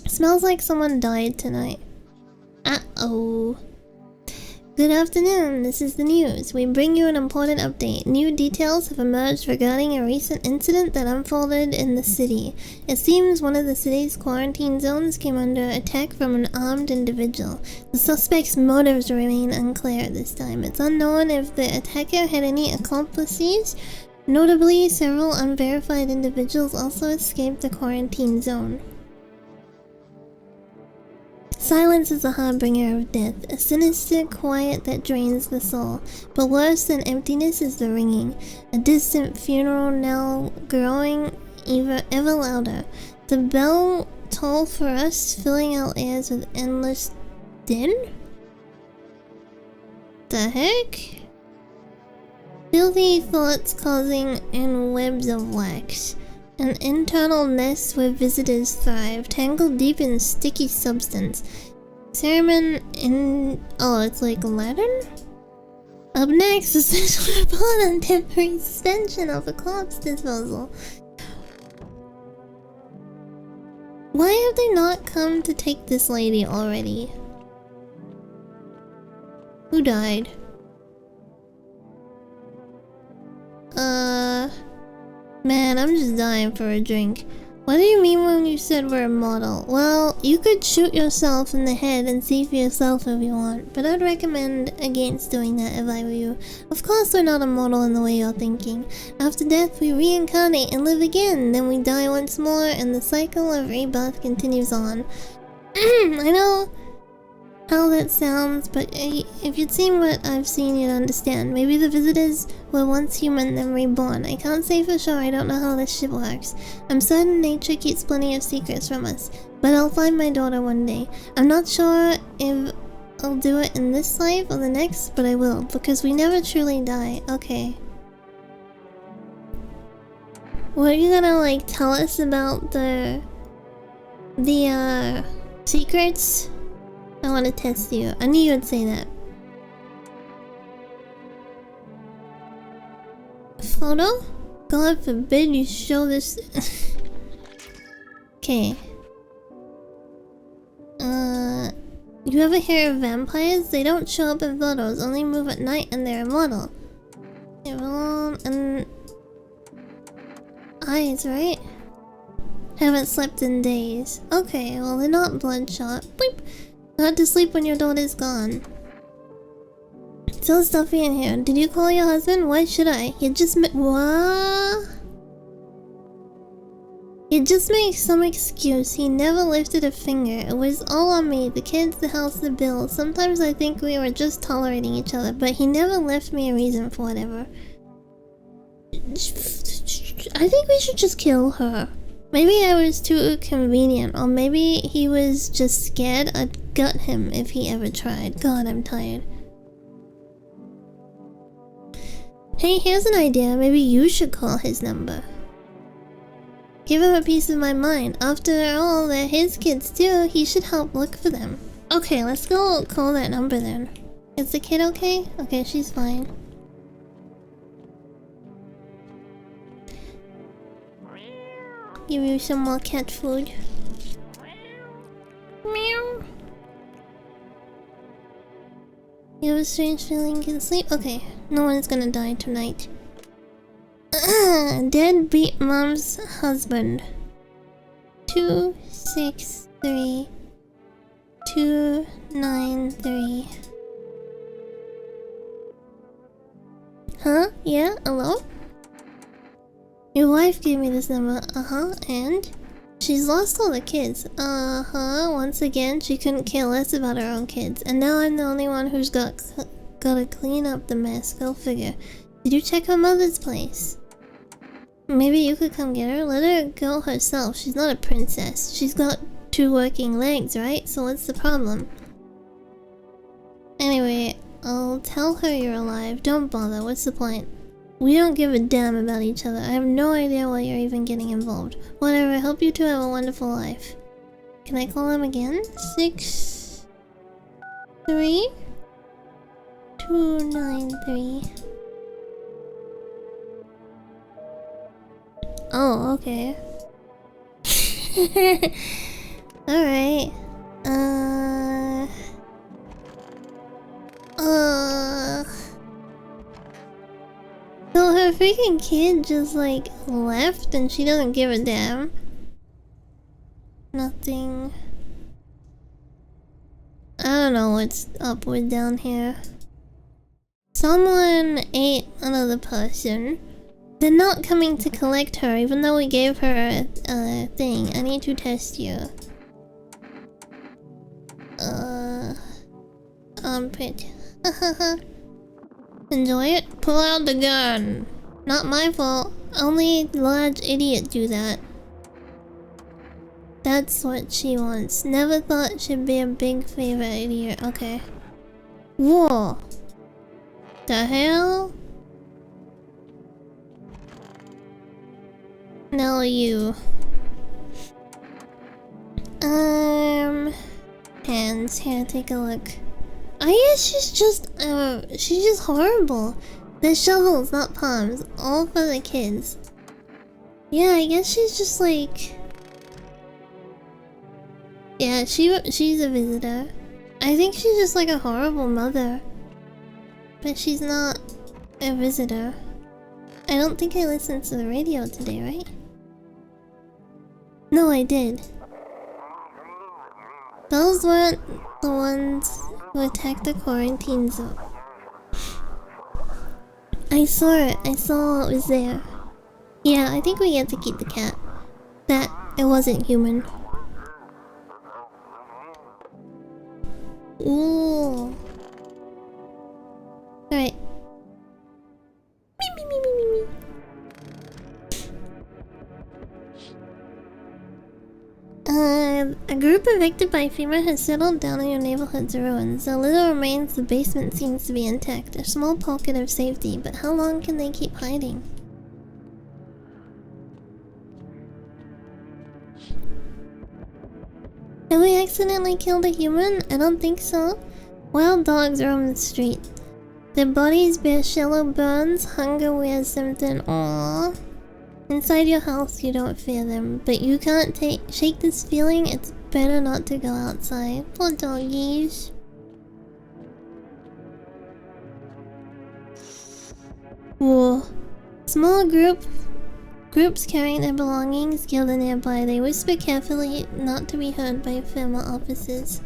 Smells like someone died tonight. Uh-oh. Good afternoon, this is the news. We bring you an important update. New details have emerged regarding a recent incident that unfolded in the city. It seems one of the city's quarantine zones came under attack from an armed individual. The suspect's motives remain unclear at this time. It's unknown if the attacker had any accomplices. Notably, several unverified individuals also escaped the quarantine zone. Silence is a harbinger of death, a sinister quiet that drains the soul. But worse than emptiness is the ringing, a distant funeral knell growing ever louder. The bell toll for us, filling our ears with endless din? The heck? Filthy thoughts causing in webs of wax. An internal nest where visitors thrive, tangled deep in sticky substance. Ceremon in... oh, it's like Latin? Up next, a special report on temporary suspension of a corpse disposal. Why have they not come to take this lady already? Who died? Man, I'm just dying for a drink. What do you mean when you said we're a model? Well, you could shoot yourself in the head and see for yourself if you want, but I'd recommend against doing that if I were you. Of course we're not a model in the way you're thinking. After death, we reincarnate and live again, then we die once more, and the cycle of rebirth continues on. I know how that sounds, but if you'd seen what I've seen, you'd understand. Maybe the visitors were once human, then reborn. I can't say for sure, I don't know how this shit works. I'm certain nature keeps plenty of secrets from us, but I'll find my daughter one day. I'm not sure if I'll do it in this life or the next, but I will, because we never truly die. Okay. What are you gonna, like, tell us about the secrets? I want to test you. I knew you would say that. Photo? God forbid you show this. Okay. You ever hear of vampires? They don't show up in photos, only move at night, and they're immortal. They have long and eyes, right? Haven't slept in days. Okay, well they're not bloodshot. Bleep. Not to sleep when your daughter's gone. It's so stuffy in here. Did you call your husband? Why should I? He just what? He just makes some excuse. He never lifted a finger. It was all on me. The kids, the house, the bill. Sometimes I think we were just tolerating each other, but he never left me a reason for whatever. I think we should just kill her. Maybe I was too convenient, or maybe he was just scared I'd gut him if he ever tried. God, I'm tired. Hey, here's an idea. Maybe you should call his number. Give him a piece of my mind. After all, they're his kids too. He should help look for them. Okay, let's go call that number then. Is the kid okay? Okay, she's fine. Give you some more cat food. Meow. You have a strange feeling you can sleep? Okay, no one's gonna die tonight. Deadbeat mom's husband. 263-293. Huh? Yeah? Hello? Your wife gave me this number. Uh-huh, and? She's lost all the kids. Uh-huh, once again, she couldn't care less about her own kids. And now I'm the only one who's gotta clean up the mess. Go figure. Did you check her mother's place? Maybe you could come get her? Let her go herself. She's not a princess. She's got 2 working legs, right? So what's the problem? Anyway, I'll tell her you're alive. Don't bother. What's the point? We don't give a damn about each other. I have no idea why you're even getting involved. Whatever, I hope you two have a wonderful life. Can I call him again? 63293. Oh, okay. Alright. So her freaking kid just like left and she doesn't give a damn. Nothing. I don't know what's up with down here. Someone ate another person. They're not coming to collect her even though we gave her a thing. I need to test you. Armpit. Enjoy it? Pull out the gun. Not my fault. Only large idiots do that. That's what she wants. Never thought she'd be a big favor idiot. Okay. Whoa. The hell? No, you. Hands. Here, take a look. I guess she's just horrible. The shovels, not palms. All for the kids. Yeah, I guess she's just like... Yeah, she's a visitor. I think she's just like a horrible mother. But she's not a visitor. I don't think I listened to the radio today, right? No, I did. Those weren't the ones who attacked the quarantine zone. I saw it. I saw what was there. Yeah, I think we get to keep the cat. That it wasn't human. Ooh. Alright. A group evicted by FEMA has settled down in your neighborhood's ruins. The little remains the basement seems to be intact. A small pocket of safety, but how long can they keep hiding? Have we accidentally killed a human? I don't think so. Wild dogs roam the street. Their bodies bear shallow burns. Hunger wears something. Aww. Inside your house, you don't fear them, but you can't shake this feeling. It's better not to go outside. Poor doggies. Whoa. Small groups carrying their belongings gather nearby. They whisper carefully, not to be heard by FEMA officers.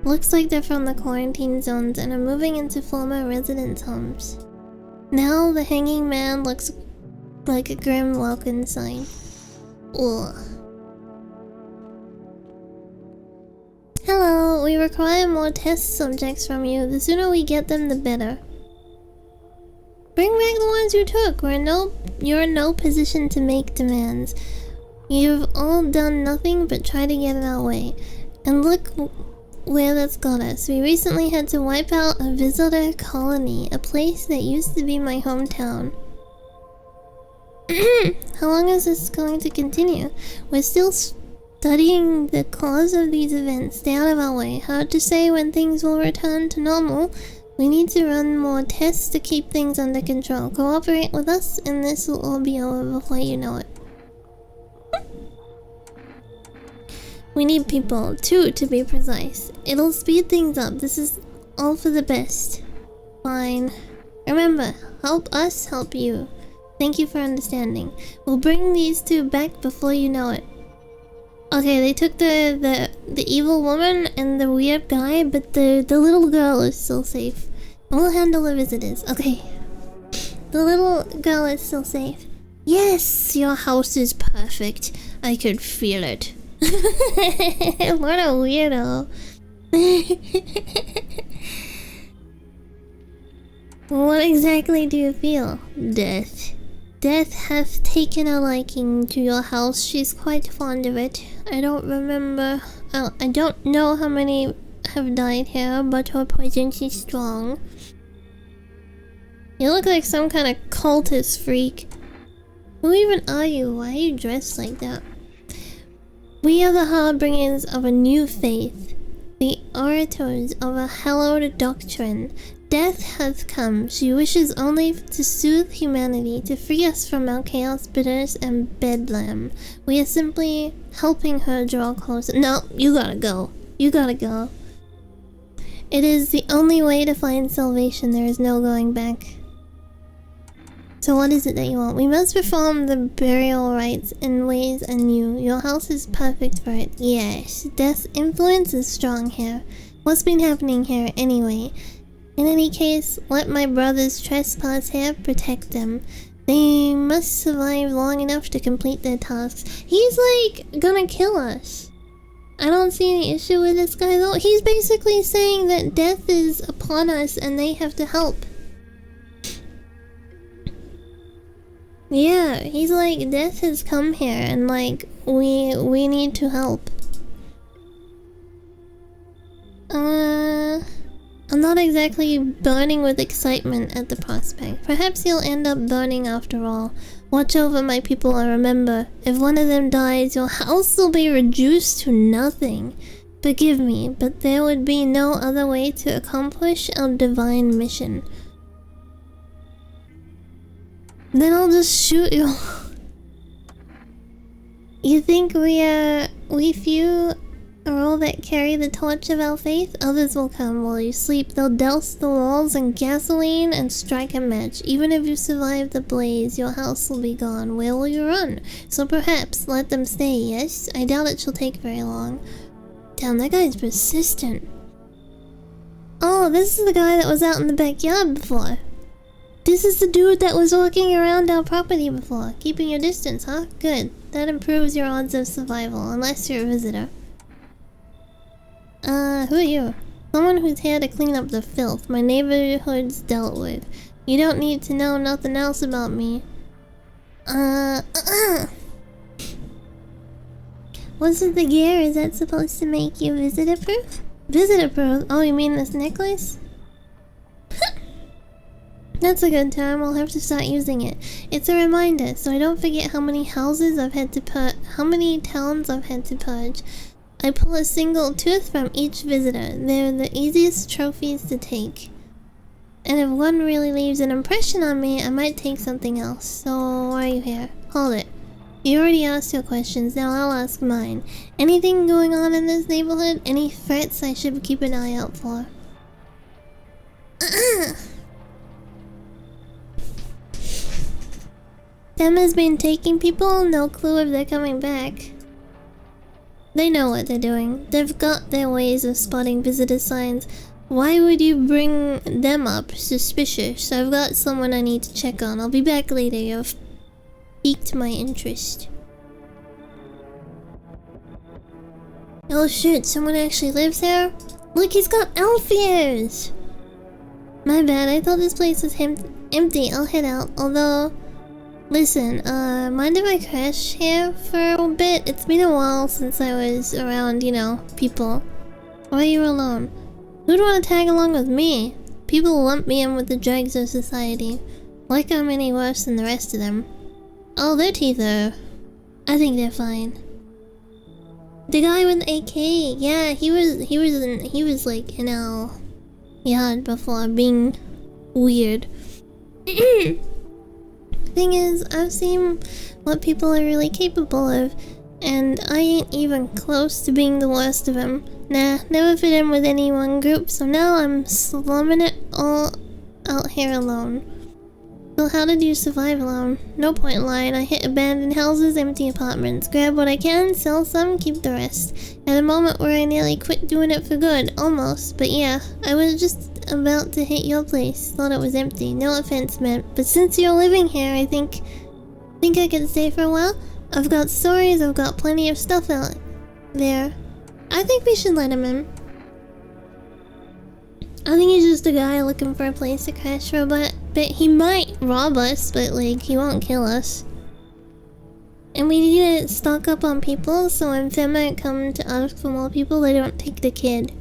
Looks like they're from the quarantine zones and are moving into former residence homes. Now the hanging man looks like a grim welcome sign. Ugh. Hello, we require more test subjects from you. The sooner we get them, the better. Bring back the ones you took. You're in no position to make demands. You've all done nothing but try to get in our way. And look where that's got us. We recently had to wipe out a visitor colony, a place that used to be my hometown. How long is this going to continue? We're still studying the cause of these events. Stay out of our way. Hard to say when things will return to normal. We need to run more tests to keep things under control. Cooperate with us and this will all be over before you know it. We need people, 2 to be precise. It'll speed things up. This is all for the best. Fine. Remember, help us help you. Thank you for understanding. We'll bring these 2 back before you know it. Okay, they took the evil woman and the weird guy, but the little girl is still safe. We'll handle the visitors. Okay. The little girl is still safe. Yes, your house is perfect. I could feel it. What a weirdo. What exactly do you feel? Death. Death hath taken a liking to your house. She's quite fond of it. I don't remember. I don't know how many have died here, but her presence is strong. You look like some kind of cultist freak. Who even are you? Why are you dressed like that? We are the harbingers of a new faith, the orators of a hallowed doctrine. Death has come. She wishes only to soothe humanity, to free us from our chaos, bitterness, and bedlam. We are simply helping her draw closer. No, you gotta go. You gotta go. It is the only way to find salvation. There is no going back. So what is it that you want? We must perform the burial rites in ways anew. Your house is perfect for it. Yes, death's influence is strong here. What's been happening here anyway? In any case, let my brothers trespass here, protect them. They must survive long enough to complete their tasks. He's like gonna kill us. I don't see any issue with this guy though. He's basically saying that death is upon us and they have to help. Yeah, he's like, death has come here and like, we need to help. I'm not exactly burning with excitement at the prospect. Perhaps he'll end up burning after all. Watch over my people and remember, if one of them dies, your house will be reduced to nothing. Forgive me, but there would be no other way to accomplish our divine mission. Then I'll just shoot you. You think we few are all that carry the torch of our faith? Others will come while you sleep. They'll douse the walls in gasoline and strike a match. Even if you survive the blaze, your house will be gone. Where will you run? So perhaps let them stay, yes? I doubt it shall take very long. Damn, that guy's persistent. Oh, this is the guy that was out in the backyard before. This is the dude that was walking around our property before. Keeping your distance, huh? Good. That improves your odds of survival, unless you're a visitor. Who are you? Someone who's here to clean up the filth my neighborhood's dealt with. You don't need to know nothing else about me. What's with the gear? Is that supposed to make you visitor-proof? Visitor-proof? Oh, you mean this necklace? That's a good term. I'll have to start using it. It's a reminder, so I don't forget how many houses I've had to how many towns I've had to purge. I pull a single tooth from each visitor. They're the easiest trophies to take. And if one really leaves an impression on me, I might take something else. So, why are you here? Hold it. You already asked your questions, now I'll ask mine. Anything going on in this neighborhood? Any threats I should keep an eye out for? Them has been taking people, no clue if they're coming back. They know what they're doing. They've got their ways of spotting visitor signs. Why would you bring them up? Suspicious. I've got someone I need to check on. I'll be back later. You've piqued my interest. Oh shit, someone actually lives there? Look, he's got elf ears! My bad, I thought this place was empty. I'll head out. Although... Listen, mind if I crash here for a bit? It's been a while since I was around, you know, people. Why are you alone? Who'd want to tag along with me? People lump me in with the dregs of society. Like I'm any worse than the rest of them. Oh, their teeth are... I think they're fine. The guy with the AK, yeah, he was like in our yard before being weird. Thing is, I've seen what people are really capable of, and I ain't even close to being the worst of them. Nah, never fit in with any one group, so now I'm slumming it all out here alone. Well, how did you survive alone? No point lying. I hit abandoned houses, empty apartments, grab what I can, sell some, keep the rest. At a moment where I nearly quit doing it for good, almost. But yeah, I was just about to hit your place. Thought it was empty. No offense meant. But since you're living here, I think I can stay for a while. I've got stories. I've got plenty of stuff out there. I think we should let him in. I think he's just a guy looking for a place to crash for, but he might rob us, but like, he won't kill us. And we need to stock up on people, so when Fema come to ask for more people, they don't take the kid.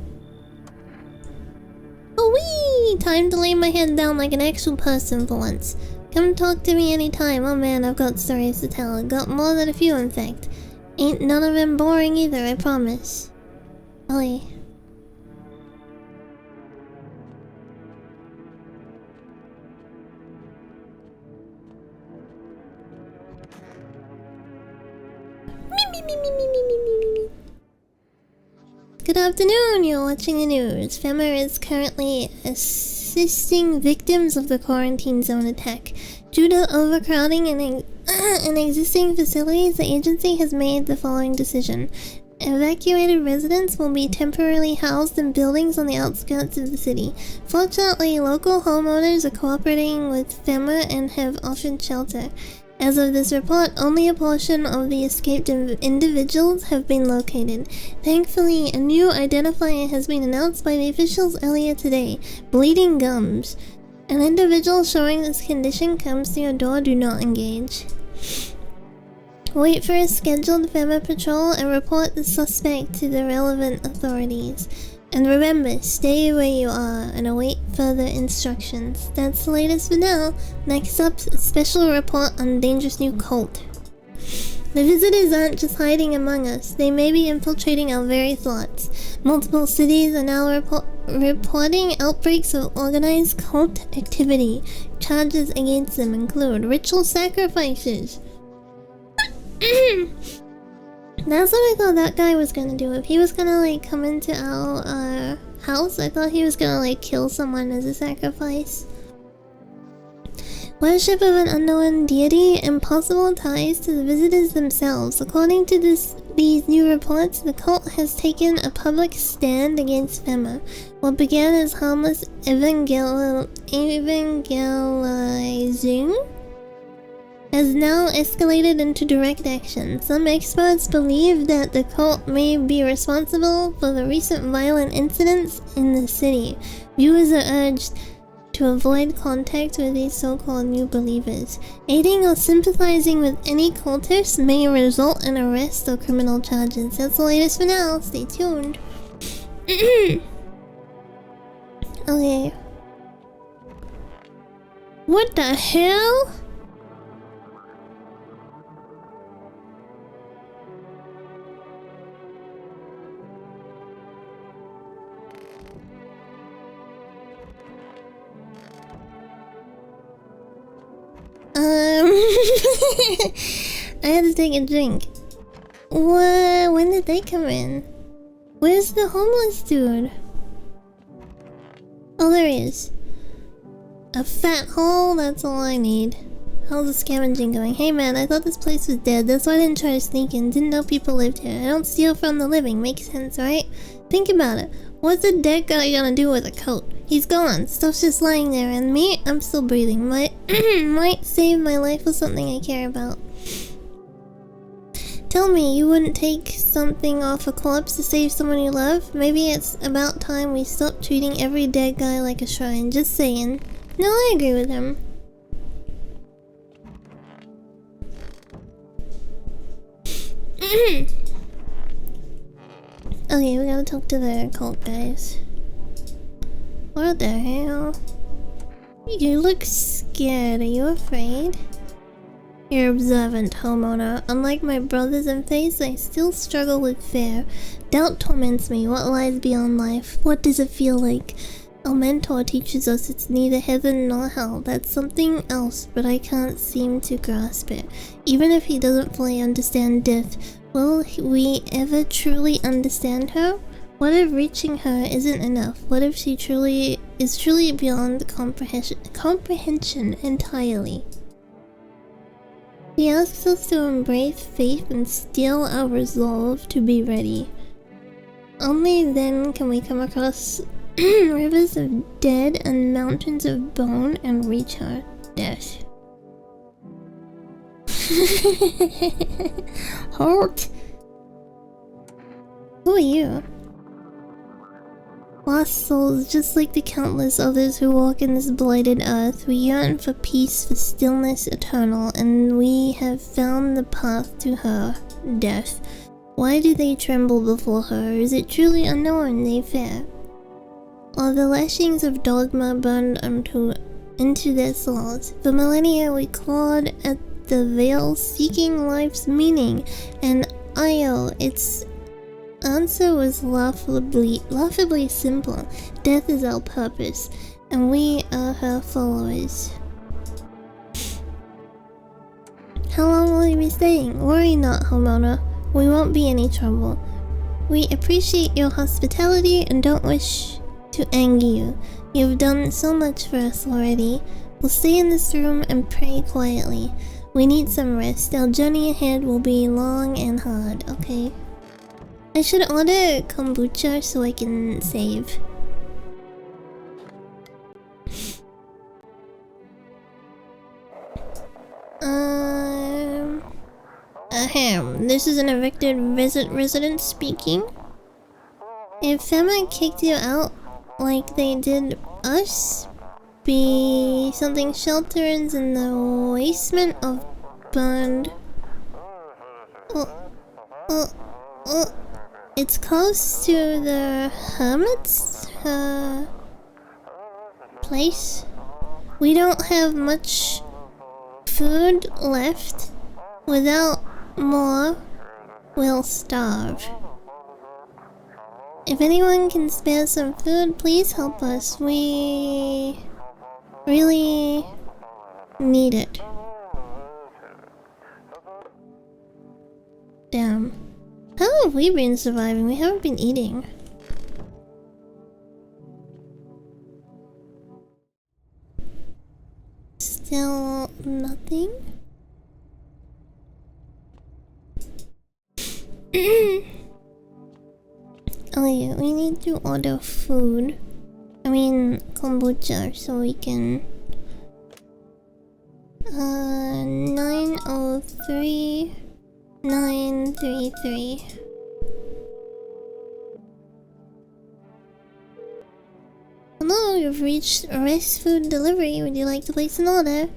Oh wee! Time to lay my head down like an actual person for once. Come talk to me anytime. Oh man, I've got stories to tell. Got more than a few, in fact. Ain't none of them boring either, I promise. Ollie. Good afternoon, you're watching the news. Fema is currently assisting victims of the quarantine zone attack. Due to overcrowding in existing facilities, the agency has made the following decision. Evacuated residents will be temporarily housed in buildings on the outskirts of the city. Fortunately, local homeowners are cooperating with Fema and have offered shelter. As of this report, only a portion of the escaped individuals have been located. Thankfully, a new identifier has been announced by the officials earlier today. Bleeding gums. An individual showing this condition comes to your door, do not engage. Wait for a scheduled Fema patrol and report the suspect to the relevant authorities. And remember, stay where you are and await further instructions. That's the latest for now. Next up, a special report on dangerous new cult. The visitors aren't just hiding among us. They may be infiltrating our very thoughts. Multiple cities are now reporting outbreaks of organized cult activity. Charges against them include ritual sacrifices. That's what I thought that guy was gonna do. If he was gonna like come into our house, I thought he was gonna like kill someone as a sacrifice. Worship of an unknown deity and possible ties to the visitors themselves. According to these new reports, the cult has taken a public stand against Fema. What began as harmless evangelizing has now escalated into direct action. Some experts believe that the cult may be responsible for the recent violent incidents in the city. Viewers are urged to avoid contact with these so-called new believers. Aiding or sympathizing with any cultists may result in arrest or criminal charges. That's the latest for now. Stay tuned. Okay. What the hell? I had to take a drink. What? When did they come in? Where's the homeless dude? Oh, there he is. A fat hole? That's all I need. How's the scavenging going? Hey man, I thought this place was dead. That's why I didn't try to sneak in. Didn't know people lived here. I don't steal from the living. Makes sense, right? Think about it. What's a dead guy gonna do with a coat? He's gone. Stuff's just lying there, and me, I'm still breathing. Might save my life with something I care about. Tell me, you wouldn't take something off a corpse to save someone you love? Maybe it's about time we stop treating every dead guy like a shrine. Just saying. No, I agree with him. Okay, we gotta talk to the cult guys. What the hell? You look scared. Are you afraid? You're observant, homeowner. Unlike my brothers in faith, I still struggle with fear. Doubt torments me. What lies beyond life? What does it feel like? Our mentor teaches us it's neither heaven nor hell. That's something else, but I can't seem to grasp it. Even if he doesn't fully understand death, will we ever truly understand her? What if reaching her isn't enough? What if she is truly beyond comprehension entirely? He asks us to embrace faith and steel our resolve to be ready. Only then can we come across rivers of dead and mountains of bone and reach her death. Halt! Who are you? Lost souls, just like the countless others who walk in this blighted earth, we yearn for peace, for stillness eternal, and we have found the path to her, death. Why do they tremble before her? Is it truly unknown they fear? Are the lashings of dogma burned into their souls? For millennia we clawed at the veil, seeking life's meaning, and Io, its answer was laughably simple. Death is our purpose, and we are her followers. How long will you be staying? Worry not, homeowner. We won't be any trouble. We appreciate your hospitality and don't wish to anger you. You've done so much for us already. We'll stay in this room and pray quietly. We need some rest. Our journey ahead will be long and hard, okay? I should order kombucha so I can save. Ahem. This is an evicted resident speaking. If Fema kicked you out like they did us, be something shelters in the basement of burned. It's close to the hermit's place. We don't have much food left. Without more, we'll starve. If anyone can spare some food, please help us. We really need it. Damn. How have we been surviving? We haven't been eating. Still nothing? Oh yeah, we need to order food. I mean kombucha so we can 903 933. Hello, you've reached Rice Food Delivery. Would you like to place an order?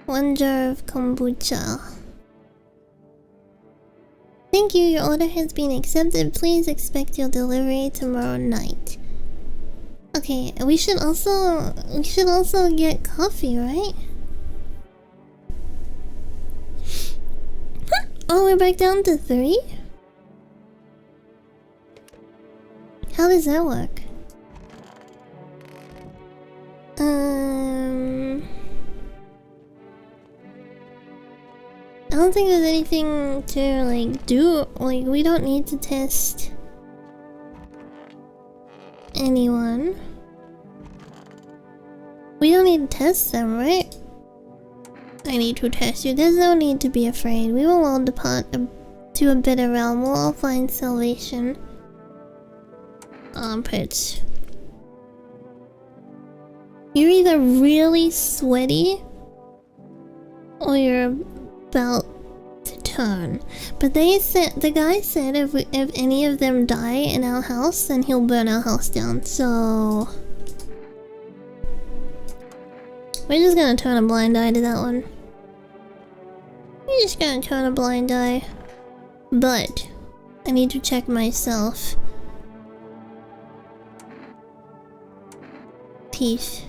1 jar of kombucha. Thank you, your order has been accepted. Please expect your delivery tomorrow night. Okay, we should also get coffee, right? Oh, we're back down to 3? How does that work? I don't think there's anything to like do. Like, we don't need to test anyone. We don't need to test them, right? I need to test you. There's no need to be afraid. We will all depart to a better realm. We'll all find salvation. Armpits. You're either really sweaty or you're about to turn. But they said, the guy said if any of them die in our house, then he'll burn our house down. So we're just gonna turn a blind eye to that one. We're just gonna turn a blind eye. But I need to check myself. Teeth.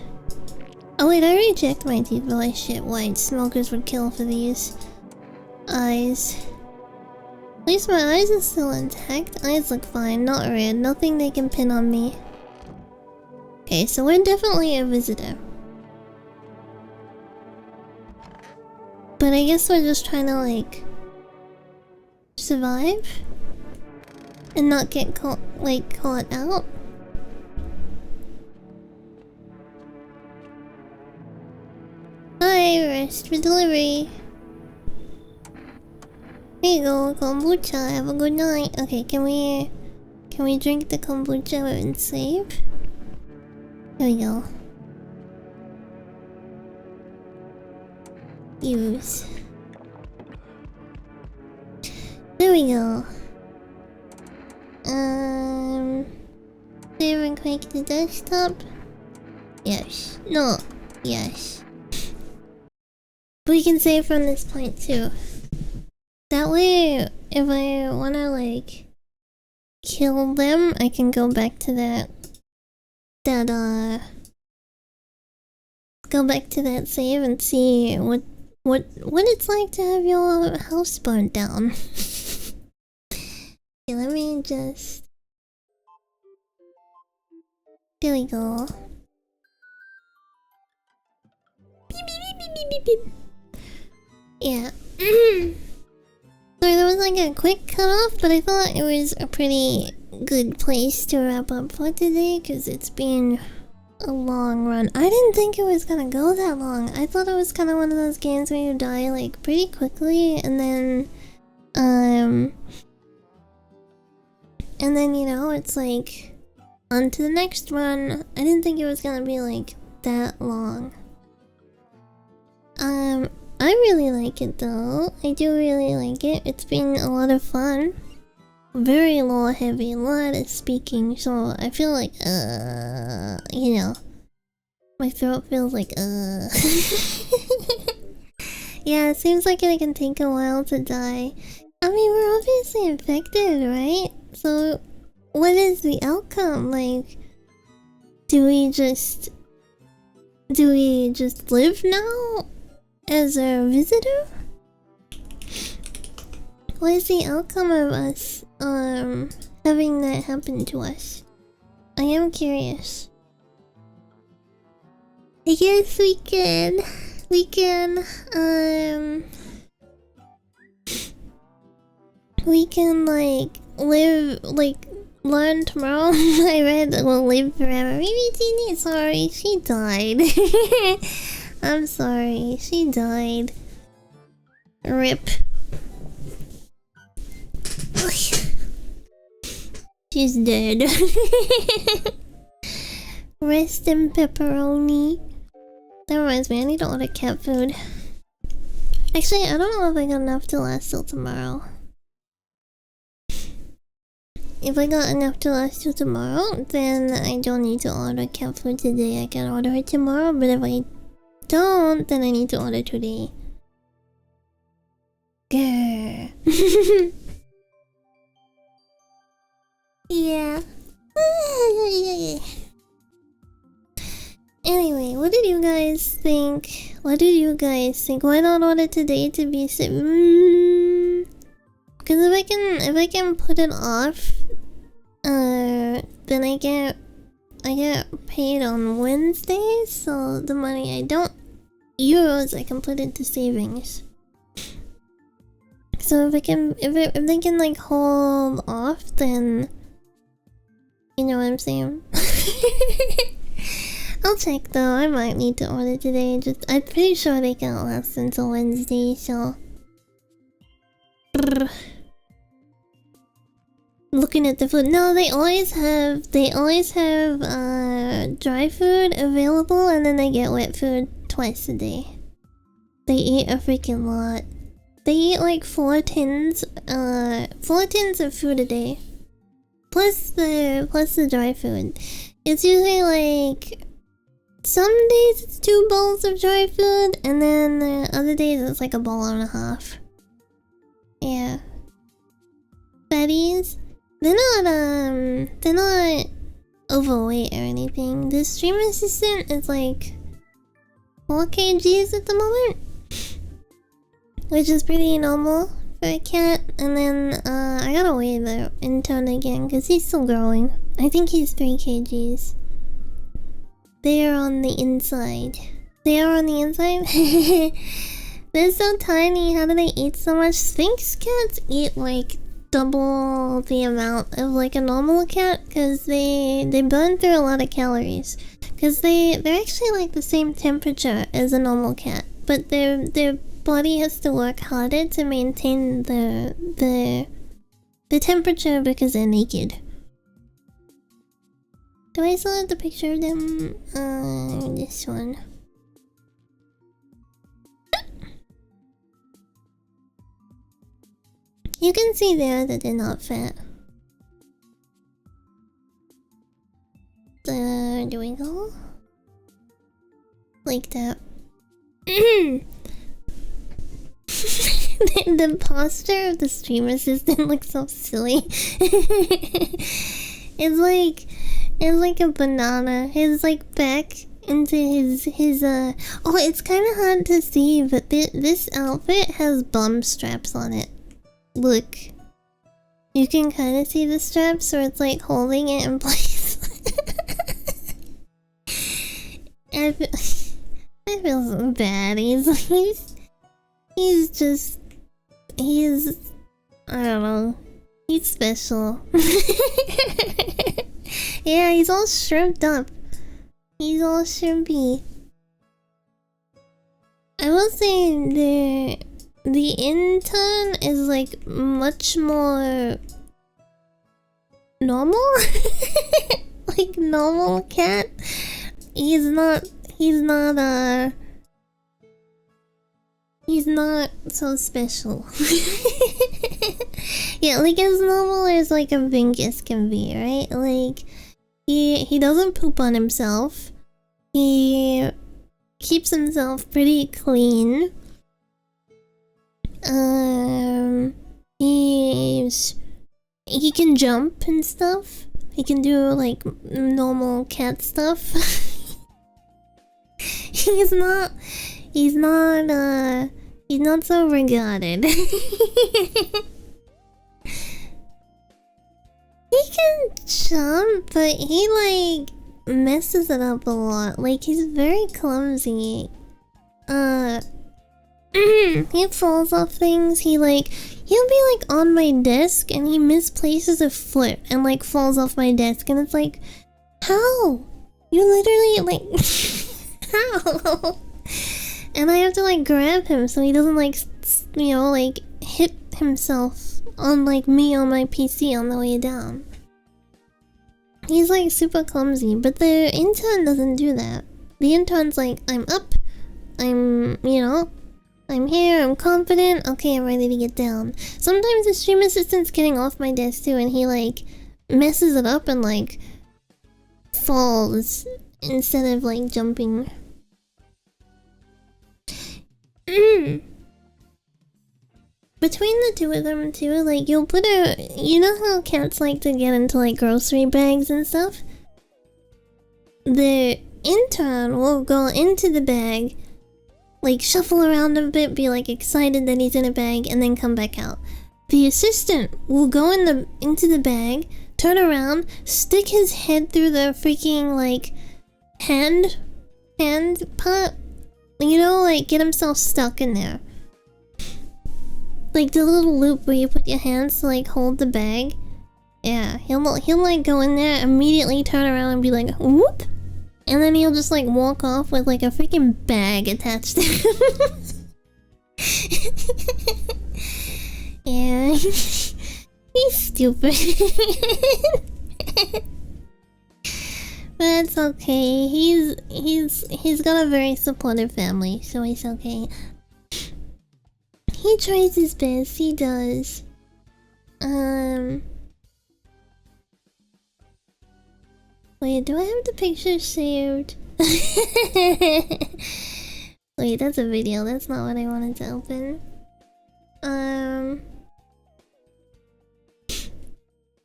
Oh wait, I already checked my teeth, but like shit, white smokers would kill for these. Eyes. At least my eyes are still intact. Eyes look fine, not red, nothing they can pin on me. Okay, so we're definitely a visitor. But I guess we're just trying to like survive and not get caught out. Hi, rest for delivery. Here you go, kombucha. Have a good night. Okay, can we drink the kombucha and save? Here we go. Use. There we go. Save and quick the desktop. Yes. No. Yes. We can save from this point too. That way, if I wanna like kill them, I can go back to go back to that save and see what it's like to have your house burnt down. Okay, let me just. There we go. Beep, beep, beep, beep, beep, beep. Yeah. Sorry, there was like a quick cutoff, but I thought it was a pretty good place to wrap up for today because it's been a long run. I didn't think it was gonna go that long. I thought it was kind of one of those games where you die like pretty quickly and then you know, it's like on to the next run. I didn't think it was gonna be like that long. I really like it though. I do really like it. It's been a lot of fun. Very lore heavy, a lot of speaking, so I feel like, you know, my throat feels like, Yeah, it seems like it can take a while to die. I mean, we're obviously infected, right? So, what is the outcome? Like, do we just live now? As a visitor? What is the outcome of us, having that happen to us? I am curious. I guess we can, like, learn tomorrow. I read we'll live forever. Maybe Jeannie, sorry, she died. I'm sorry, she died. RIP. She's dead. Rest in pepperoni. That reminds me, I need to order cat food. Actually, I don't know if I got enough to last till tomorrow. If I got enough to last till tomorrow, then I don't need to order cat food today. I can order it tomorrow, but if I don't, then I need to order today. Grr. Yeah. Anyway, what did you guys think? Why not order today to be because if I can put it off, then I get paid on Wednesdays, so the money I don't euros I can put into savings. So if they can like hold off, then you know what I'm saying. I'll check though. I might need to order today. I'm pretty sure they can't last until Wednesday, so. Looking at the food. No, they always have dry food available, and then they get wet food twice a day. They eat a freaking lot. They eat like 4 tins of food a day. Plus the dry food. It's usually like some days it's 2 bowls of dry food, and then other days it's like a bowl and a half. Yeah. Fatties. They're not overweight or anything. The stream assistant is like 4 kgs at the moment, which is pretty normal for a cat. And then I gotta weigh the intern again because he's still growing. I think he's 3 kgs. They are on the inside. They are on the inside? They're so tiny. How do they eat so much? Sphinx cats eat like double the amount of like a normal cat because they burn through a lot of calories. Because they're actually like the same temperature as a normal cat, but their body has to work harder to maintain the temperature because they're naked. Do I still have the picture of them? This one. You can see there that they're not fat. There we go. Like that. The posture of the stream assistant looks so silly. It's like a banana. His like back into his oh, it's kind of hard to see, but this outfit has bum straps on it. Look, you can kind of see the straps, so it's like holding it in place. I feel so bad. He's I don't know. He's special. Yeah, he's all shrimped up. He's all shrimpy. I will say the intern is like much more normal. Like normal cat. He's not so special. Yeah, like as normal as like a Vingus can be, right? Like he doesn't poop on himself. He keeps himself pretty clean. He can jump and stuff. He can do like normal cat stuff. He's not so regarded. He can jump, but he like messes it up a lot. Like he's very clumsy. He falls off things. He'll be like on my desk and he misplaces a foot and like falls off my desk, and it's like, how? You literally like how? And I have to like grab him so he doesn't like like hit himself on like me on my PC on the way down. He's like super clumsy, but the intern doesn't do that. The intern's like, I'm up, I'm here, I'm confident, okay, I'm ready to get down. Sometimes the stream assistant's getting off my desk too, and he like messes it up and like falls instead of like jumping. Between the two of them too, like you'll put you know how cats like to get into like grocery bags and stuff? The intern will go into the bag, like shuffle around a bit, be like excited that he's in a bag, and then come back out. The assistant will go into the bag, turn around, stick his head through the freaking like hand pot, like get himself stuck in there. Like the little loop where you put your hands to like hold the bag. Yeah, he'll like go in there, immediately turn around and be like, whoop! And then he'll just like walk off with like a freaking bag attached to him. Yeah, he's stupid. But it's okay. He's got a very supportive family, so it's okay. He tries his best, he does. Wait, do I have the picture saved? Wait, that's a video, that's not what I wanted to open.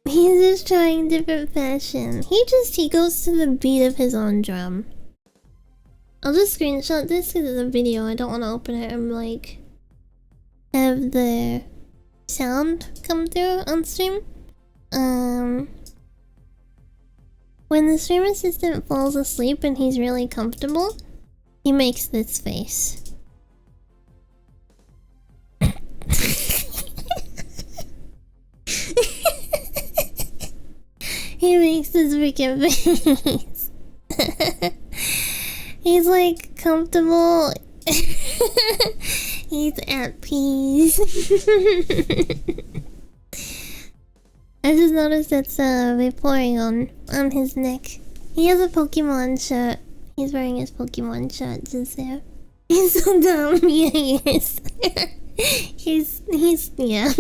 He's just trying different fashion. He goes to the beat of his own drum. I'll just screenshot this because it's a video. I don't want to open it and like have the sound come through on stream. When the stream assistant falls asleep and he's really comfortable, he makes this face. He makes this freaking face. He's like comfortable. He's at peace. I just noticed it's reporting on his neck. He has a Pokemon shirt. He's wearing his Pokemon shirt just there. He's so dumb. Yeah, he is. he's yeah.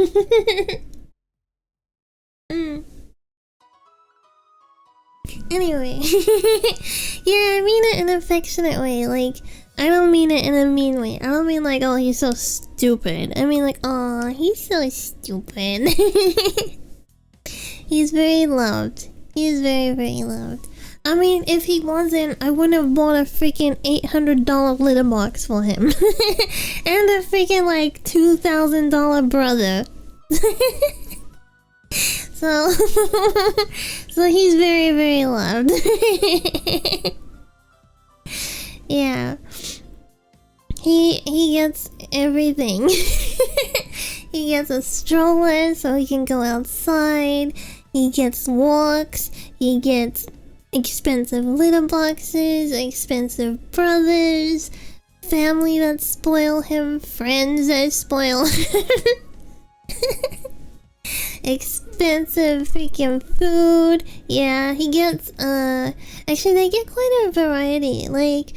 Anyway, yeah, I mean it in an affectionate way. Like, I don't mean it in a mean way. I don't mean like, oh, he's so stupid. I mean like, oh, he's so stupid. He's very loved. He's very, very loved. I mean, if he wasn't, I wouldn't have bought a freaking $800 litter box for him. And a freaking like $2,000 brother. So, so he's very, very loved. Yeah. He gets everything. He gets a stroller so he can go outside. He gets walks. He gets expensive litter boxes, expensive brothers, family that spoil him, friends that spoil him. Expensive freaking food. Yeah, he gets actually they get quite a variety. Like,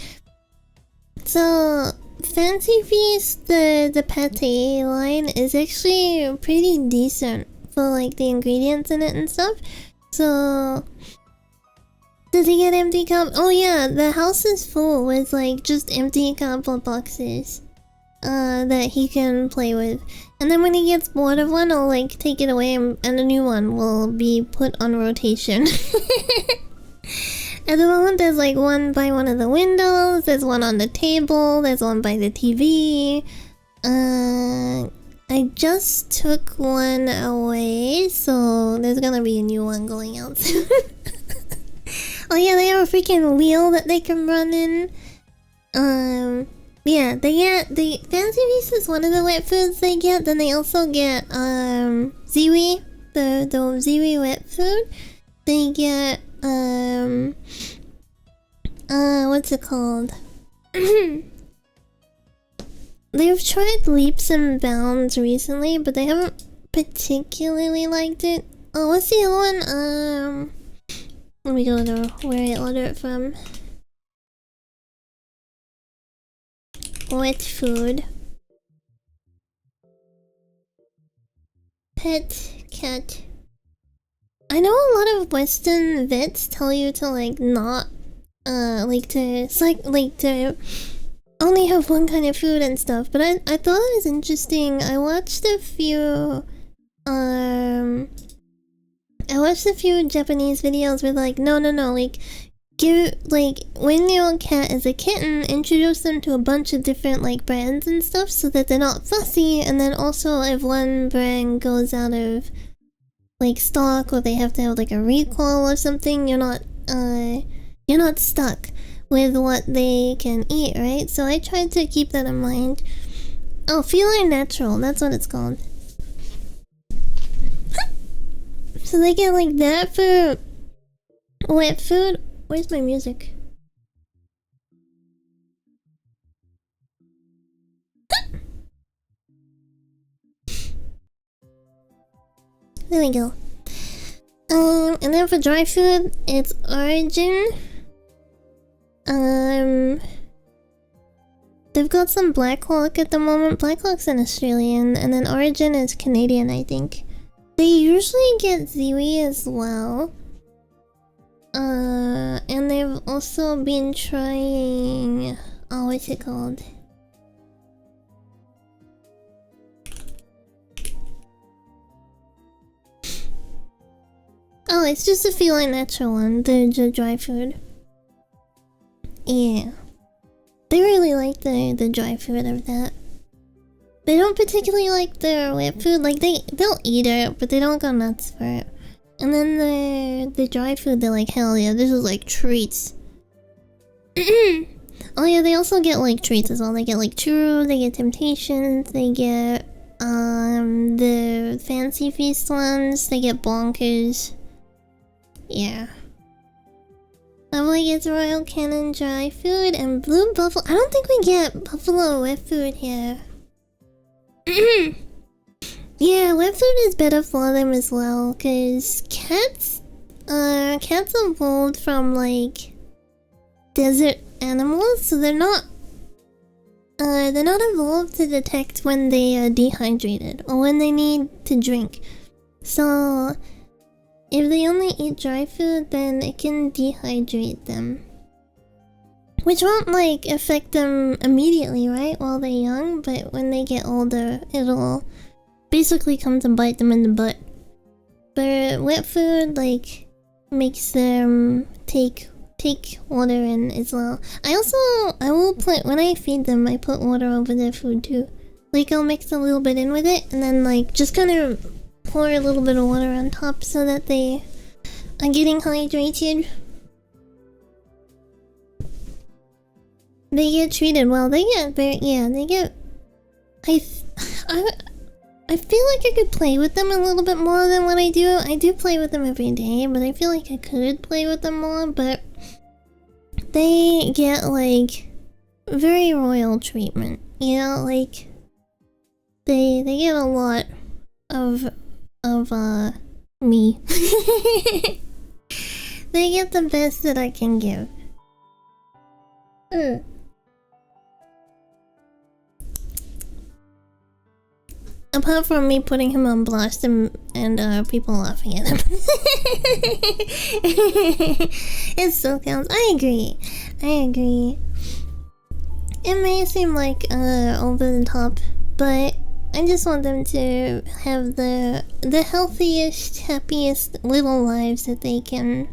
so Fancy Feast, the pate line is actually pretty decent for like the ingredients in it and stuff. So does he get empty cup? Oh yeah, the house is full with like just empty cardboard boxes that he can play with. And then when he gets bored of one, I'll like take it away and a new one will be put on rotation. At the moment there's like one by one of the windows, there's one on the table, there's one by the TV. I just took one away, so there's gonna be a new one going out soon. Oh yeah, they have a freaking wheel that they can run in. Yeah, they get the Fancy Feast is one of the wet foods they get. Then they also get Ziwi, the Ziwi wet food. They get what's it called? They've tried Leaps and Bounds recently, but they haven't particularly liked it. Oh, what's the other one? Let me go to where I ordered it from. Wet food. Pet cat. I know a lot of Western vets tell you to like not like to only have one kind of food and stuff, but I thought it was interesting. I watched a few Japanese videos with like no, like give like when your cat is a kitten, introduce them to a bunch of different like brands and stuff so that they're not fussy, and then also if one brand goes out of like stock or they have to have like a recall or something, you're not stuck with what they can eat, right? So I tried to keep that in mind. Oh, Feline Natural, that's what it's called. So they get like that for wet food. Where's my music? There we go. And then for dry food, it's Origin. They've got some Black Hawk at the moment. Black Hawk's an Australian, and then Origin is Canadian, I think. They usually get Ziwi as well. And they've also been trying... Oh, what's it called? Oh, it's just a Feline Natural one, the dry food. Yeah. They really like the dry food of that. They don't particularly like the wet food. Like they'll eat it, but they don't go nuts for it. And then the dry food, they're like, hell yeah, this is like treats. Oh yeah, they also get like treats as well. They get like churro, they get temptations, they get the fancy feast ones, they get bonkers. Yeah. Lovely gets Royal Canin dry food and blue buffalo. I don't think we get buffalo wet food here. Yeah, wet food is better for them as well, cause cats evolved from like desert animals, so they're not evolved to detect when they are dehydrated or when they need to drink. So if they only eat dry food, then it can dehydrate them. Which won't like affect them immediately, right? While they're young, but when they get older, it'll basically come to bite them in the butt. But wet food like makes them take water in as well. I will put, when I feed them, I put water over their food too. Like I'll mix a little bit in with it and then like just kind of pour a little bit of water on top so that they are getting hydrated. They get treated well. They get I feel like I could play with them a little bit more than what I do. I do play with them every day, but I feel like I could play with them more, but they get like very royal treatment. You know, like they get a lot of me. They get the best that I can give. Apart from me putting him on blast and people laughing at him. It still counts. I agree. It may seem like over the top, but I just want them to have the healthiest, happiest little lives that they can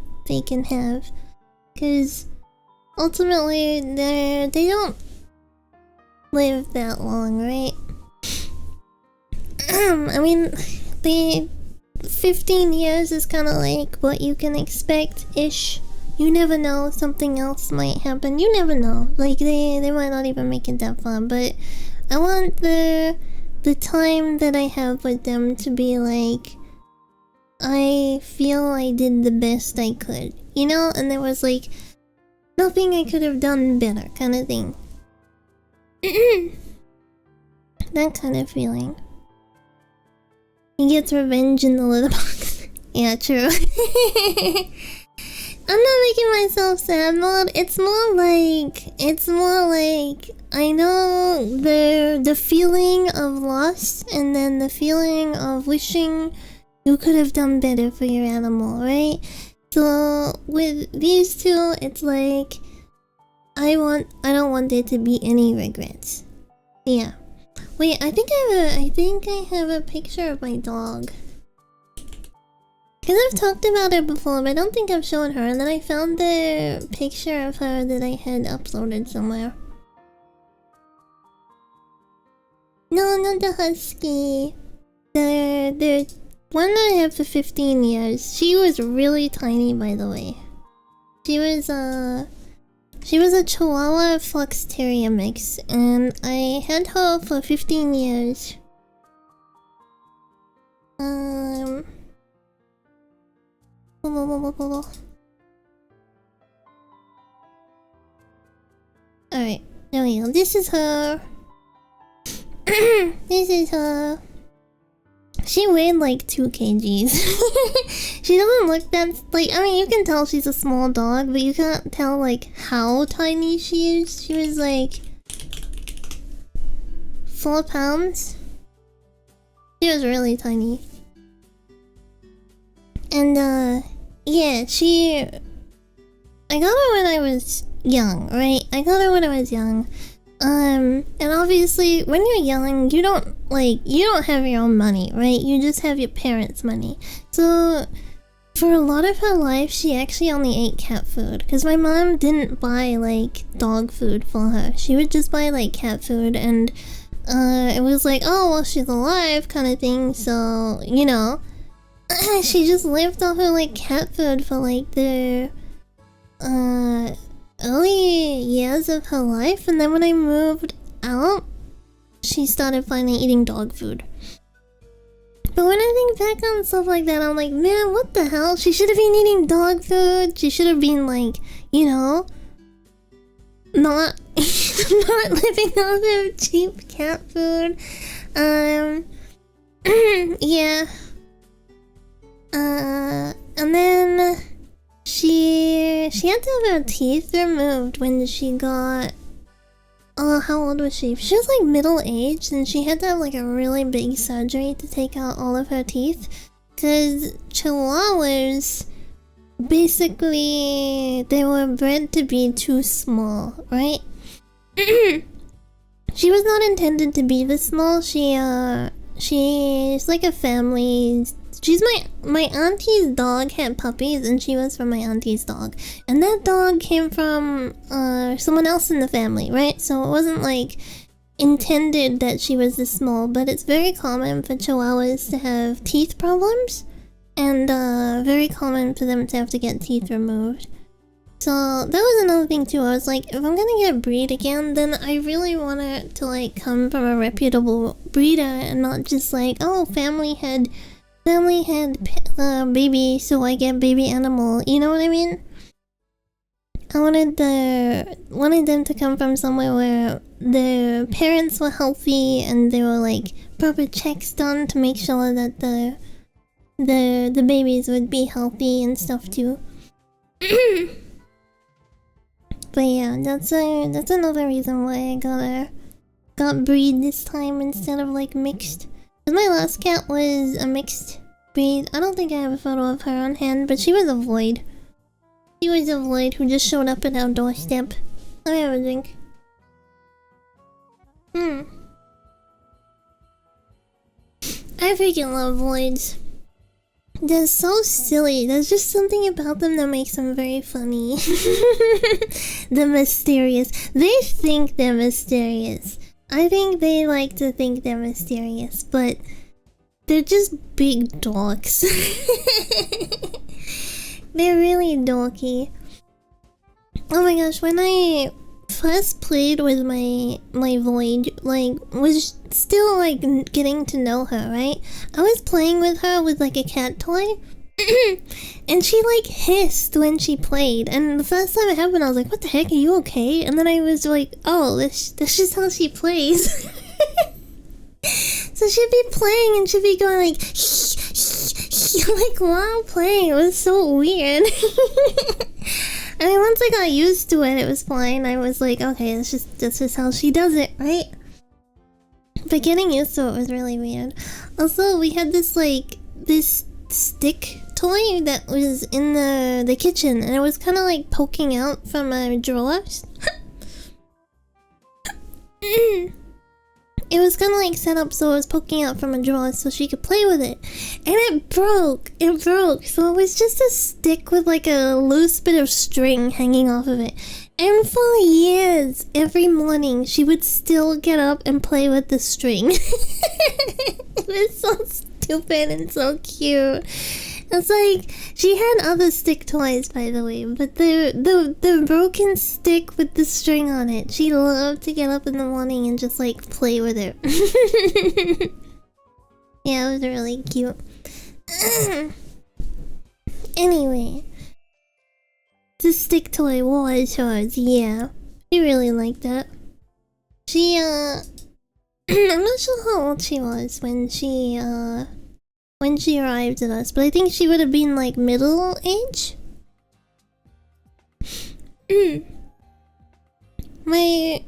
have. Cause ultimately they don't live that long, right? I mean, the 15 years is kind of like what you can expect-ish. You never know, something else might happen. You never know. Like, they might not even make it that far. But I want the time that I have with them to be like, I feel I did the best I could. You know? And there was like, nothing I could have done better kind of thing. That kind of feeling. He gets revenge in the litter box. Yeah, true. I'm not making myself sad, Mod. It's more like I know the feeling of loss and then the feeling of wishing you could have done better for your animal, right? So with these two, it's like I don't want there to be any regrets. Yeah. Wait, I think I have a picture of my dog. Cause I've talked about her before, but I don't think I've shown her. And then I found the picture of her that I had uploaded somewhere. No, not the husky. The one I have for 15 years. She was really tiny, by the way. She was a Chihuahua Fox Terrier mix, and I had her for 15 years. Alright, there we go. This is her. This is her. She weighed like 2 kgs. She doesn't look that, like, I mean, you can tell she's a small dog, but you can't tell, like, how tiny she is. She was, like, 4 pounds. She was really tiny. And, yeah, I got her when I was young, right? And obviously, when you're young, you don't have your own money, right? You just have your parents' money. So, for a lot of her life, she actually only ate cat food. Because my mom didn't buy, like, dog food for her. She would just buy, like, cat food. And it was like, oh, well, she's alive kind of thing. So, you know, she just lived off of, like, cat food for, like, the early years of her life. And then when I moved out, she started finally eating dog food. But when I think back on stuff like that, I'm like, man, what the hell? She should have been eating dog food. She should have been like, you know, not not living off of cheap cat food. Yeah. And then she had to have her teeth removed when she got. Oh, how old was she? She was like middle-aged and she had to have like a really big surgery to take out all of her teeth. Cause chihuahuas, basically, they were bred to be too small, right? She was not intended to be this small. She's like a family. She's my auntie's dog had puppies and she was from my auntie's dog. And that dog came from someone else in the family, right? So it wasn't like intended that she was this small, but it's very common for chihuahuas to have teeth problems. And very common for them to have to get teeth removed. So that was another thing too. I was like, if I'm gonna get a breed again, then I really want it to like come from a reputable breeder and not just like, oh, family had baby, so I get baby animal. You know what I mean? I wanted them to come from somewhere where the parents were healthy and there were like proper checks done to make sure that the babies would be healthy and stuff too. But yeah, that's another reason why I got breed this time instead of like mixed. My last cat was a mixed breed. I don't think I have a photo of her on hand, but she was a void. She was a void who just showed up at our doorstep. Let me have a drink. I freaking love voids. They're so silly. There's just something about them that makes them very funny. They're mysterious. They think they're mysterious. I think they like to think they're mysterious, but they're just big dogs. They're really dorky. Oh my gosh, when I first played with my Void, like, was still like getting to know her, right? I was playing with her with like a cat toy. And she like hissed when she played, and the first time it happened I was like, what the heck, are you okay? And then I was like, oh, that's just how she plays. So she'd be playing and she'd be going like like while playing. It was so weird. I mean, once I got used to it, it was fine. I was like, okay, that's just how she does it, right? But getting used to it was really weird. Also, we had this stick toy that was in the kitchen, and it was kind of like poking out from a drawer. It was kind of like set up so it was poking out from a drawer so she could play with it. And it broke. So it was just a stick with like a loose bit of string hanging off of it. And for years, every morning, she would still get up and play with the string. It was so stupid and so cute. It's like, she had other stick toys, by the way, but the broken stick with the string on it, she loved to get up in the morning and just like play with it. Yeah, it was really cute. Anyway, the stick toy was hers, yeah. She really liked that. She, I'm not sure how old she was when she arrived at us, but I think she would have been like middle age. My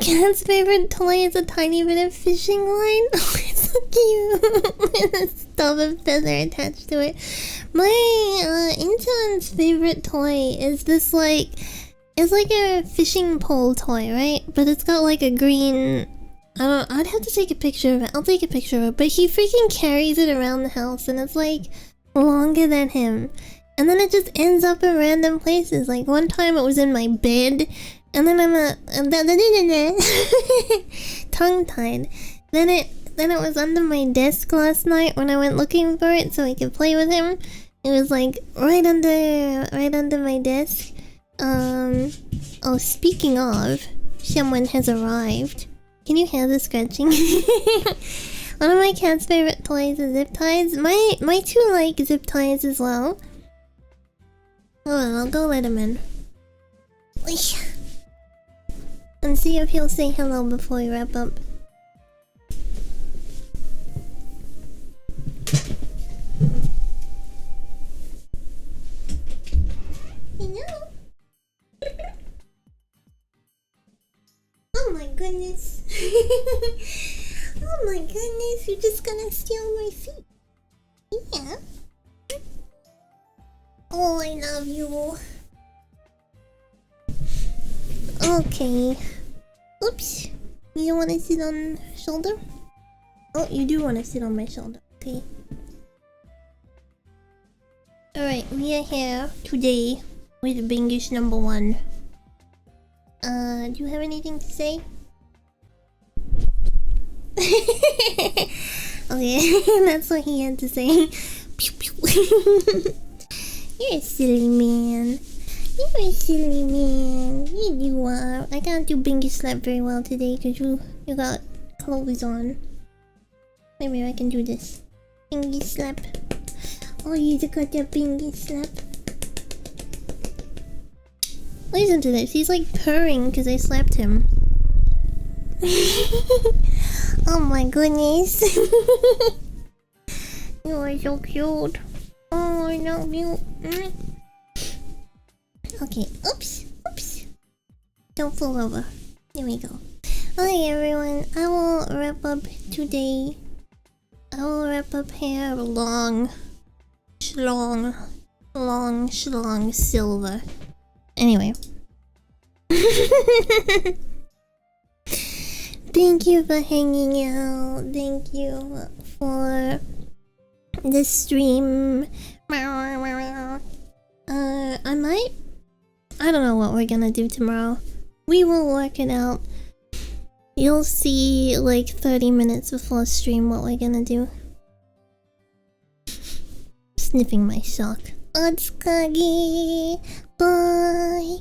cat's favorite toy is a tiny bit of fishing line. Oh, it's so cute. With a stub and feather attached to it. My intern's favorite toy is this like, it's like a fishing pole toy, right? But it's got like a green, I'd have to take a picture of it. I'll take a picture of it. But he freaking carries it around the house, and it's like longer than him. And then it just ends up in random places. Like one time it was in my bed, and then tongue-tied. Then it was under my desk last night when I went looking for it so I could play with him. It was like right under my desk. Oh, speaking of, someone has arrived. Can you hear the scratching? One of my cat's favorite toys is zip ties. My two like zip ties as well. Hold on, I'll go let him in. And see if he'll say hello before we wrap up. Hello? Oh my goodness. Oh my goodness, you're just gonna steal my feet. Yeah. Oh, I love you. Okay. Oops. You don't want to sit on shoulder? Oh, you do want to sit on my shoulder. Okay. Alright, we are here today with Bingish number 1. Do you have anything to say? Okay, that's what he had to say. Pew, pew. You're a silly man. You're a silly man. You are. I can't do bingy slap very well today because you got clothes on. Maybe I can do this. Bingy slap. Oh, you just got that bingy slap. Listen to this. He's like purring because I slapped him. Oh my goodness. You are so cute. Oh, I love you. Okay, oops. Don't fall over. There we go. Okay, everyone. I will wrap up today. I will wrap up here long silver. Anyway. Thank you for hanging out. Thank you for the stream. I don't know what we're gonna do tomorrow. We will work it out. You'll see like 30 minutes before stream what we're gonna do. Sniffing my sock. Otsuki. Bye.